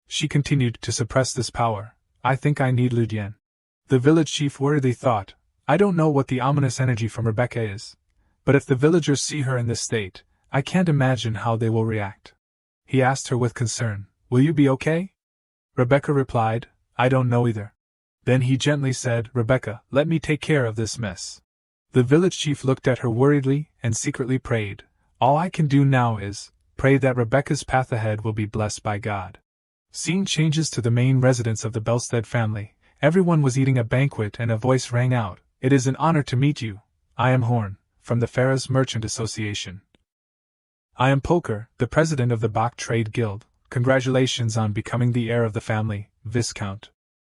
She continued, "To suppress this power, I think I need Ludian." The village chief worriedly thought, "I don't know what the ominous energy from Rebecca is, but if the villagers see her in this state, I can't imagine how they will react." He asked her with concern, "Will you be okay?" Rebecca replied, "I don't know either." Then he gently said, "Rebecca, let me take care of this mess." The village chief looked at her worriedly and secretly prayed, "All I can do now is pray that Rebecca's path ahead will be blessed by God." Scene changes to the main residence of the Bellstead family. Everyone was eating a banquet and a voice rang out, "It is an honor to meet you. I am Horn, from the Farah's Merchant Association." "I am Poker, the president of the Bach Trade Guild. Congratulations on becoming the heir of the family, Viscount."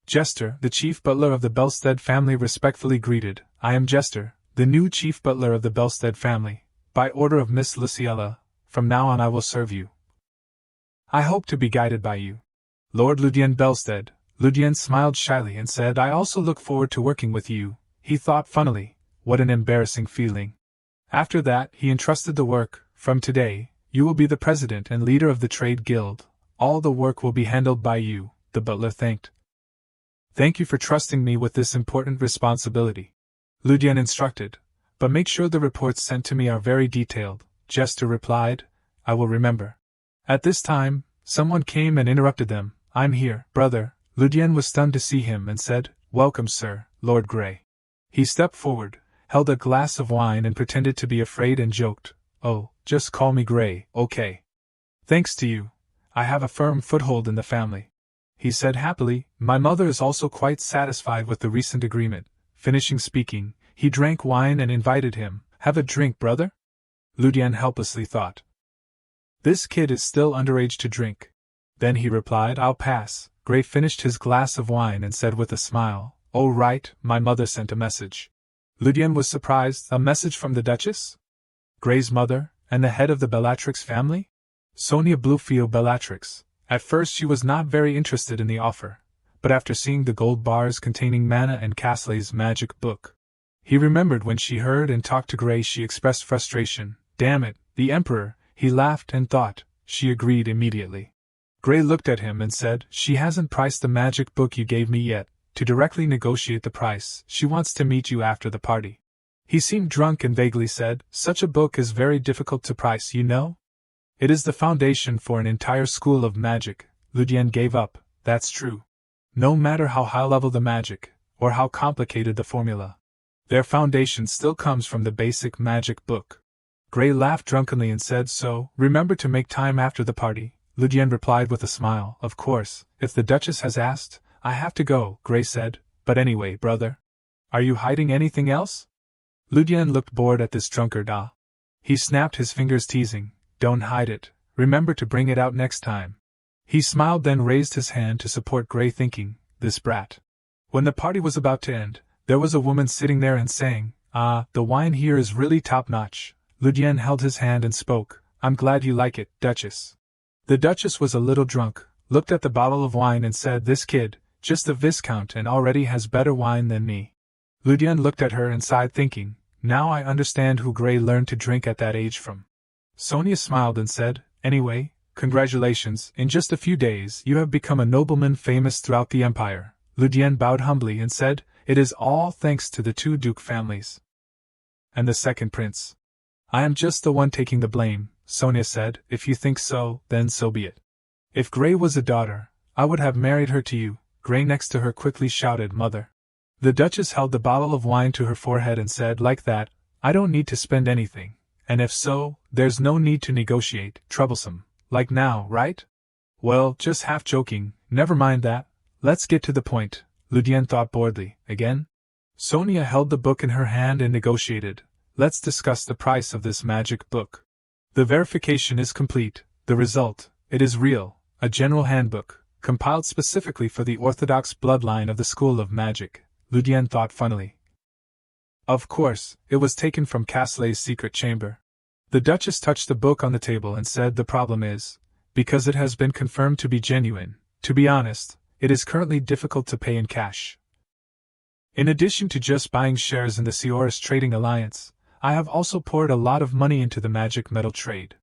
Jester, the chief butler of the Bellstead family, respectfully greeted, "I am Jester, the new chief butler of the Bellstead family. By order of Miss Luciella, from now on I will serve you. I hope to be guided by you." "Lord Ludian Bellstead." Ludian smiled shyly and said, "I also look forward to working with you." He thought funnily, what an embarrassing feeling. After that, he entrusted the work. "From today, you will be the president and leader of the trade guild. All the work will be handled by you." The butler thanked. "Thank you for trusting me with this important responsibility," Ludian instructed. "But make sure the reports sent to me are very detailed." Jester replied, "I will remember." At this time, someone came and interrupted them. "I'm here, brother." Ludian was stunned to see him and said, "Welcome, sir, Lord Grey." He stepped forward, held a glass of wine and pretended to be afraid and joked, "Oh, just call me Grey, okay? Thanks to you, I have a firm foothold in the family." He said happily, "My mother is also quite satisfied with the recent agreement." Finishing speaking, he drank wine and invited him, "Have a drink, brother?" Ludian helplessly thought, "This kid is still underage to drink." Then he replied, "I'll pass." Gray finished his glass of wine and said with a smile, "Oh right, my mother sent a message." Ludian was surprised. A message from the Duchess? Gray's mother, and the head of the Bellatrix family? Sonia Bluefield Bellatrix. At first she was not very interested in the offer, but after seeing the gold bars containing mana and Casley's magic book, he remembered when she heard and talked to Gray she expressed frustration. Damn it, the Emperor, he laughed and thought. She agreed immediately. Gray looked at him and said, "She hasn't priced the magic book you gave me yet. To directly negotiate the price, she wants to meet you after the party." He seemed drunk and vaguely said, "Such a book is very difficult to price, you know? It is the foundation for an entire school of magic." Ludian gave up. "That's true. No matter how high-level the magic, or how complicated the formula, their foundation still comes from the basic magic book." Gray laughed drunkenly and said, so, remember to make time after the party. Ludian replied with a smile, of course, if the Duchess has asked, I have to go, Gray said, but anyway, brother. Are you hiding anything else? Ludian looked bored at this drunkard. He snapped his fingers teasing, don't hide it, remember to bring it out next time. He smiled then raised his hand to support Gray thinking, this brat. When the party was about to end, there was a woman sitting there and saying, the wine here is really top-notch. Ludian held his hand and spoke, I'm glad you like it, Duchess. The Duchess was a little drunk, looked at the bottle of wine and said, this kid, just a Viscount and already has better wine than me. Ludian looked at her and sighed thinking, now I understand who Gray learned to drink at that age from. Sonia smiled and said, anyway, congratulations, in just a few days you have become a nobleman famous throughout the empire. Ludian bowed humbly and said, it is all thanks to the two Duke families. And the second prince. I am just the one taking the blame, Sonia said, if you think so, then so be it. If Gray was a daughter, I would have married her to you, Gray next to her quickly shouted, mother. The Duchess held the bottle of wine to her forehead and said, like that, I don't need to spend anything, and if so, there's no need to negotiate, troublesome, like now, right? Well, just half joking, never mind that, let's get to the point, Ludian thought boredly, again? Sonia held the book in her hand and negotiated, let's discuss the price of this magic book. The verification is complete, the result, it is real, a general handbook, compiled specifically for the orthodox bloodline of the School of Magic. Ludian thought funnily. Of course, it was taken from Castley's secret chamber. The Duchess touched the book on the table and said the problem is, because it has been confirmed to be genuine, to be honest, it is currently difficult to pay in cash. In addition to just buying shares in the Seoris Trading Alliance, I have also poured a lot of money into the magic metal trade.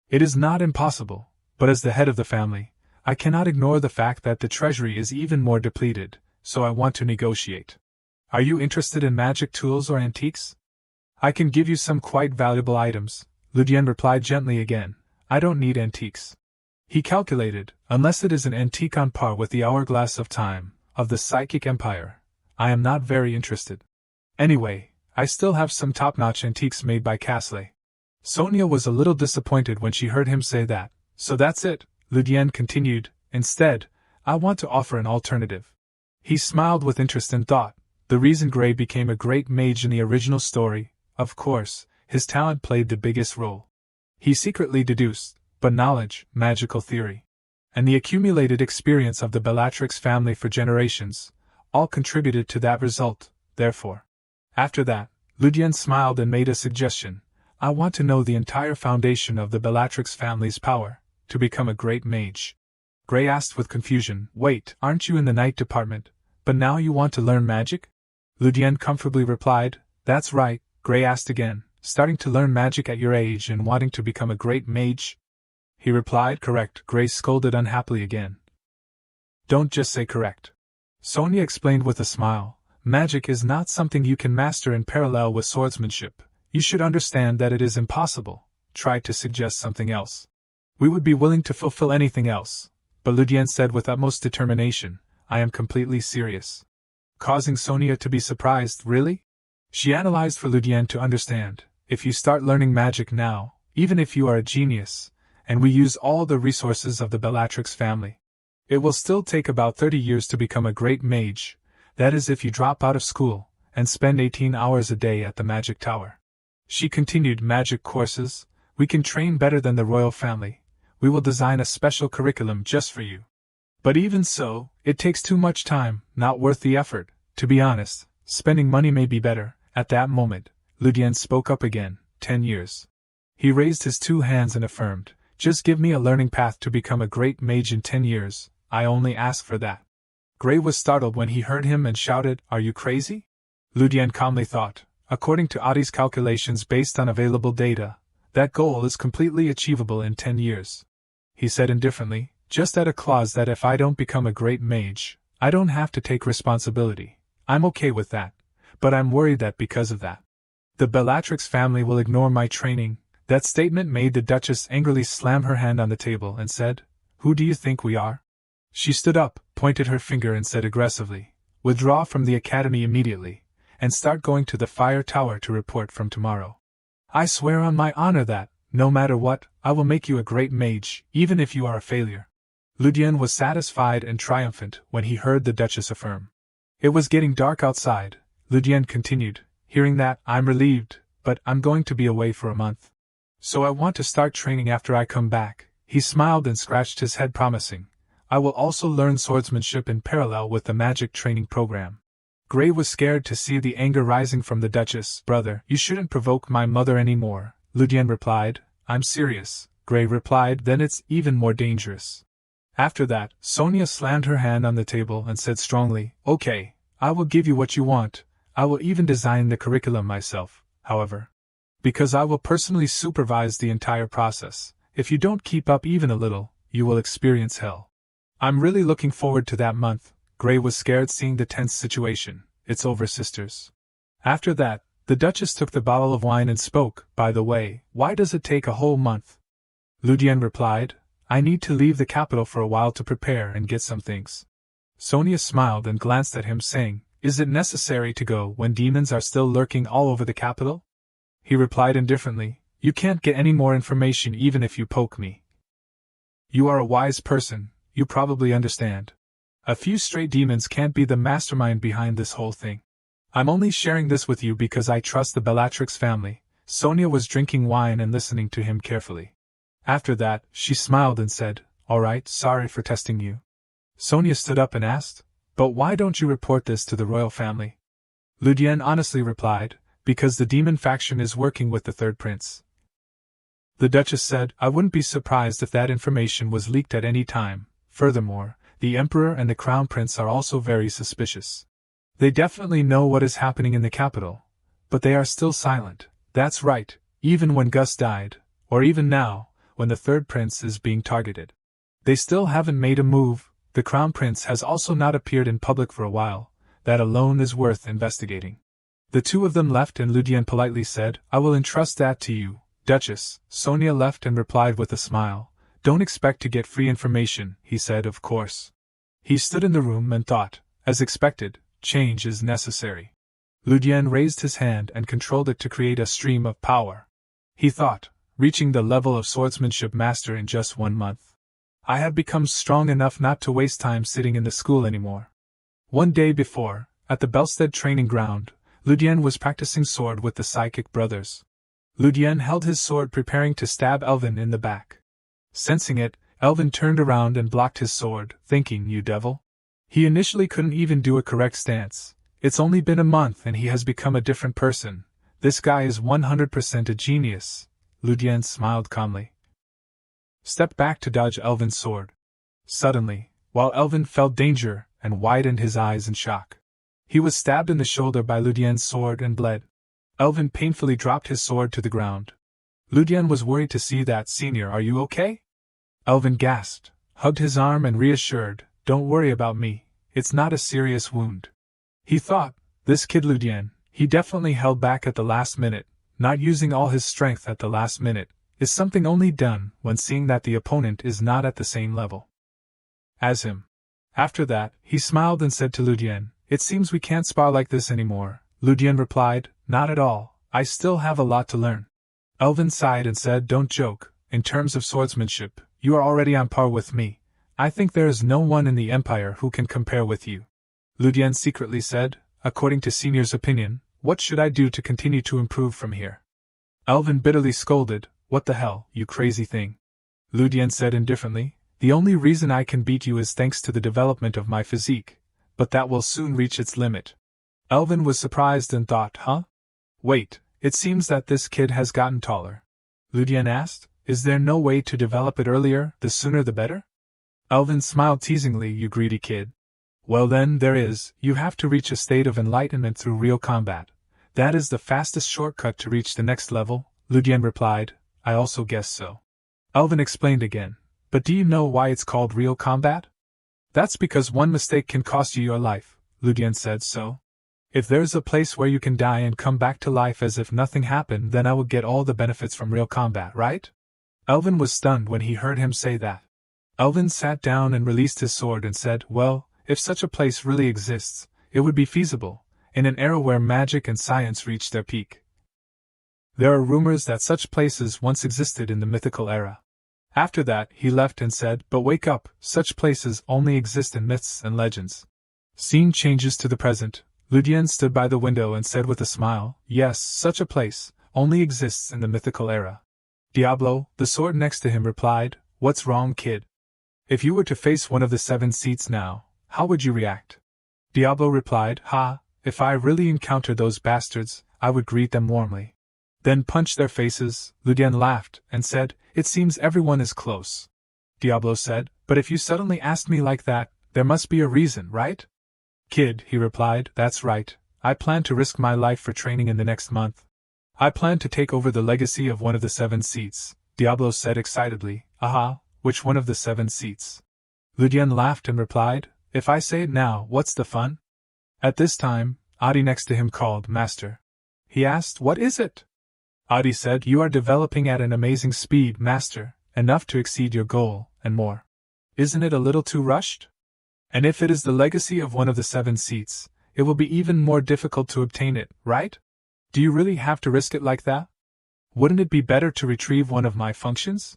It is not impossible, but as the head of the family, I cannot ignore the fact that the treasury is even more depleted, so I want to negotiate. Are you interested in magic tools or antiques? I can give you some quite valuable items, Ludian replied gently again. I don't need antiques. He calculated, unless it is an antique on par with the hourglass of time, of the psychic empire, I am not very interested. Anyway, I still have some top-notch antiques made by Castley. Sonia was a little disappointed when she heard him say that, so that's it, Ludian continued, instead, I want to offer an alternative. He smiled with interest and thought, the reason Gray became a great mage in the original story, of course, his talent played the biggest role. He secretly deduced, but knowledge, magical theory, and the accumulated experience of the Bellatrix family for generations, all contributed to that result, therefore. After that, Ludian smiled and made a suggestion. I want to know the entire foundation of the Bellatrix family's power, to become a great mage. Gray asked with confusion, wait, aren't you in the night department, but now you want to learn magic? Ludian comfortably replied, that's right. Gray asked again, starting to learn magic at your age and wanting to become a great mage? He replied, correct. Gray scolded unhappily again. Don't just say correct. Sonia explained with a smile, magic is not something you can master in parallel with swordsmanship. You should understand that it is impossible. Try to suggest something else. We would be willing to fulfill anything else, but Ludian said with utmost determination, I am completely serious. Causing Sonia to be surprised, really? She analyzed for Ludian to understand, if you start learning magic now, even if you are a genius, and we use all the resources of the Bellatrix family, it will still take about 30 years to become a great mage, that is if you drop out of school, and spend 18 hours a day at the magic tower. She continued, magic courses, we can train better than the royal family, we will design a special curriculum just for you. But even so, it takes too much time, not worth the effort. To be honest, spending money may be better. At that moment, Ludian spoke up again, 10 years. He raised his two hands and affirmed, just give me a learning path to become a great mage in 10 years, I only ask for that. Gray was startled when he heard him and shouted, are you crazy? Ludian calmly thought, according to Adi's calculations based on available data, that goal is completely achievable in 10 years. He said indifferently, just add a clause that if I don't become a great mage, I don't have to take responsibility. I'm okay with that, but I'm worried that because of that, the Bellatrix family will ignore my training. That statement made the Duchess angrily slam her hand on the table and said, who do you think we are? She stood up, pointed her finger and said aggressively, withdraw from the academy immediately, and start going to the fire tower to report from tomorrow. I swear on my honor that, no matter what, I will make you a great mage, even if you are a failure. Ludian was satisfied and triumphant when he heard the Duchess affirm. It was getting dark outside. Ludian continued, hearing that, I'm relieved, but I'm going to be away for a month. So I want to start training after I come back. He smiled and scratched his head, promising, I will also learn swordsmanship in parallel with the magic training program. Gray was scared to see the anger rising from the Duchess. Brother, you shouldn't provoke my mother any more, Ludian replied. I'm serious, Gray replied, then it's even more dangerous. After that, Sonia slammed her hand on the table and said strongly, Okay, I will give you what you want. I will even design the curriculum myself, however. Because I will personally supervise the entire process. If you don't keep up even a little, you will experience hell. I'm really looking forward to that month. Gray was scared seeing the tense situation. It's over, sisters. After that, the Duchess took the bottle of wine and spoke, By the way, why does it take a whole month? Ludian replied, I need to leave the capital for a while to prepare and get some things. Sonia smiled and glanced at him, saying, Is it necessary to go when demons are still lurking all over the capital? He replied indifferently, You can't get any more information even if you poke me. You are a wise person, you probably understand. A few stray demons can't be the mastermind behind this whole thing. I'm only sharing this with you because I trust the Bellatrix family. Sonia was drinking wine and listening to him carefully. After that, she smiled and said, All right, sorry for testing you. Sonia stood up and asked, But why don't you report this to the royal family? Ludian honestly replied, Because the demon faction is working with the third prince. The Duchess said, I wouldn't be surprised if that information was leaked at any time. Furthermore, the Emperor and the Crown Prince are also very suspicious. They definitely know what is happening in the capital, but they are still silent. That's right, even when Gus died, or even now, when the third prince is being targeted. They still haven't made a move. The Crown Prince has also not appeared in public for a while. That alone is worth investigating. The two of them left and Ludian politely said, I will entrust that to you, Duchess. Sonia left and replied with a smile, Don't expect to get free information, he said, of course. He stood in the room and thought, as expected, change is necessary. Ludian raised his hand and controlled it to create a stream of power. He thought, reaching the level of swordsmanship master in just 1 month. I have become strong enough not to waste time sitting in the school anymore. One day before, at the Bellstead training ground, Ludian was practicing sword with the psychic brothers. Ludian held his sword preparing to stab Elvin in the back. Sensing it, Elvin turned around and blocked his sword, thinking, You devil. He initially couldn't even do a correct stance. It's only been a month and he has become a different person. This guy is 100% a genius. Ludian smiled calmly. Stepped back to dodge Elvin's sword. Suddenly, while Elvin felt danger and widened his eyes in shock, he was stabbed in the shoulder by Ludian's sword and bled. Elvin painfully dropped his sword to the ground. Ludian was worried to see that. Senior, are you okay? Elvin gasped, hugged his arm and reassured, Don't worry about me, it's not a serious wound. He thought, this kid Ludian, he definitely held back at the last minute. Not using all his strength at the last minute is something only done when seeing that the opponent is not at the same level as him. After that, he smiled and said to Ludian, It seems we can't spar like this anymore. Ludian replied, Not at all, I still have a lot to learn. Elvin sighed and said, Don't joke, in terms of swordsmanship, you are already on par with me. I think there is no one in the Empire who can compare with you. Ludian secretly said, According to Senior's opinion, what should I do to continue to improve from here? Elvin bitterly scolded, What the hell, you crazy thing? Ludian said indifferently, The only reason I can beat you is thanks to the development of my physique, but that will soon reach its limit. Elvin was surprised and thought, Huh? Wait, it seems that this kid has gotten taller. Ludian asked, Is there no way to develop it earlier, the sooner the better? Elvin smiled teasingly, You greedy kid. Well then, there is. You have to reach a state of enlightenment through real combat. That is the fastest shortcut to reach the next level, Ludian replied. I also guess so. Elvin explained again. But do you know why it's called real combat? That's because one mistake can cost you your life, Ludian said. So, if there's a place where you can die and come back to life as if nothing happened, then I will get all the benefits from real combat, right? Elvin was stunned when he heard him say that. Elvin sat down and released his sword and said, Well, if such a place really exists, it would be feasible, in an era where magic and science reach their peak. There are rumors that such places once existed in the mythical era. After that, he left and said, but wake up, such places only exist in myths and legends. Scene changes to the present. Ludian stood by the window and said with a smile, yes, such a place only exists in the mythical era. Diablo, the sword next to him, replied, what's wrong, kid? If you were to face one of the 7 seats now, how would you react? Diablo replied, if I really encountered those bastards, I would greet them warmly. Then punch their faces. Ludian laughed and said, it seems everyone is close. Diablo said, but if you suddenly asked me like that, there must be a reason, right? Kid, he replied, that's right. I plan to risk my life for training in the next month. I plan to take over the legacy of one of the 7 seats, Diablo said excitedly. Which one of the 7 seats? Ludian laughed and replied, if I say it now, what's the fun? At this time, Adi next to him called, Master. He asked, what is it? Adi said, you are developing at an amazing speed, Master, enough to exceed your goal, and more. Isn't it a little too rushed? And if it is the legacy of one of the 7 seats, it will be even more difficult to obtain it, right? Do you really have to risk it like that? Wouldn't it be better to retrieve one of my functions?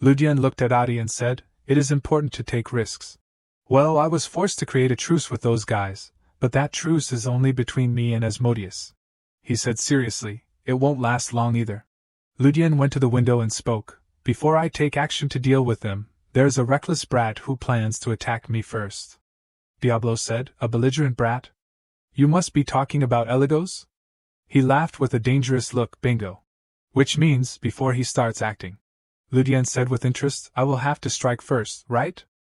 Ludian looked at Adi and said, it is important to take risks. Well, I was forced to create a truce with those guys, but that truce is only between me and Asmodeus. He said seriously, it won't last long either. Ludian went to the window and spoke, before I take action to deal with them, there's a reckless brat who plans to attack me first. Diablo said, a belligerent brat? You must be talking about Eligos? He laughed with a dangerous look, bingo. Which means, before he starts acting. Ludian said with interest, I will have to strike first, right?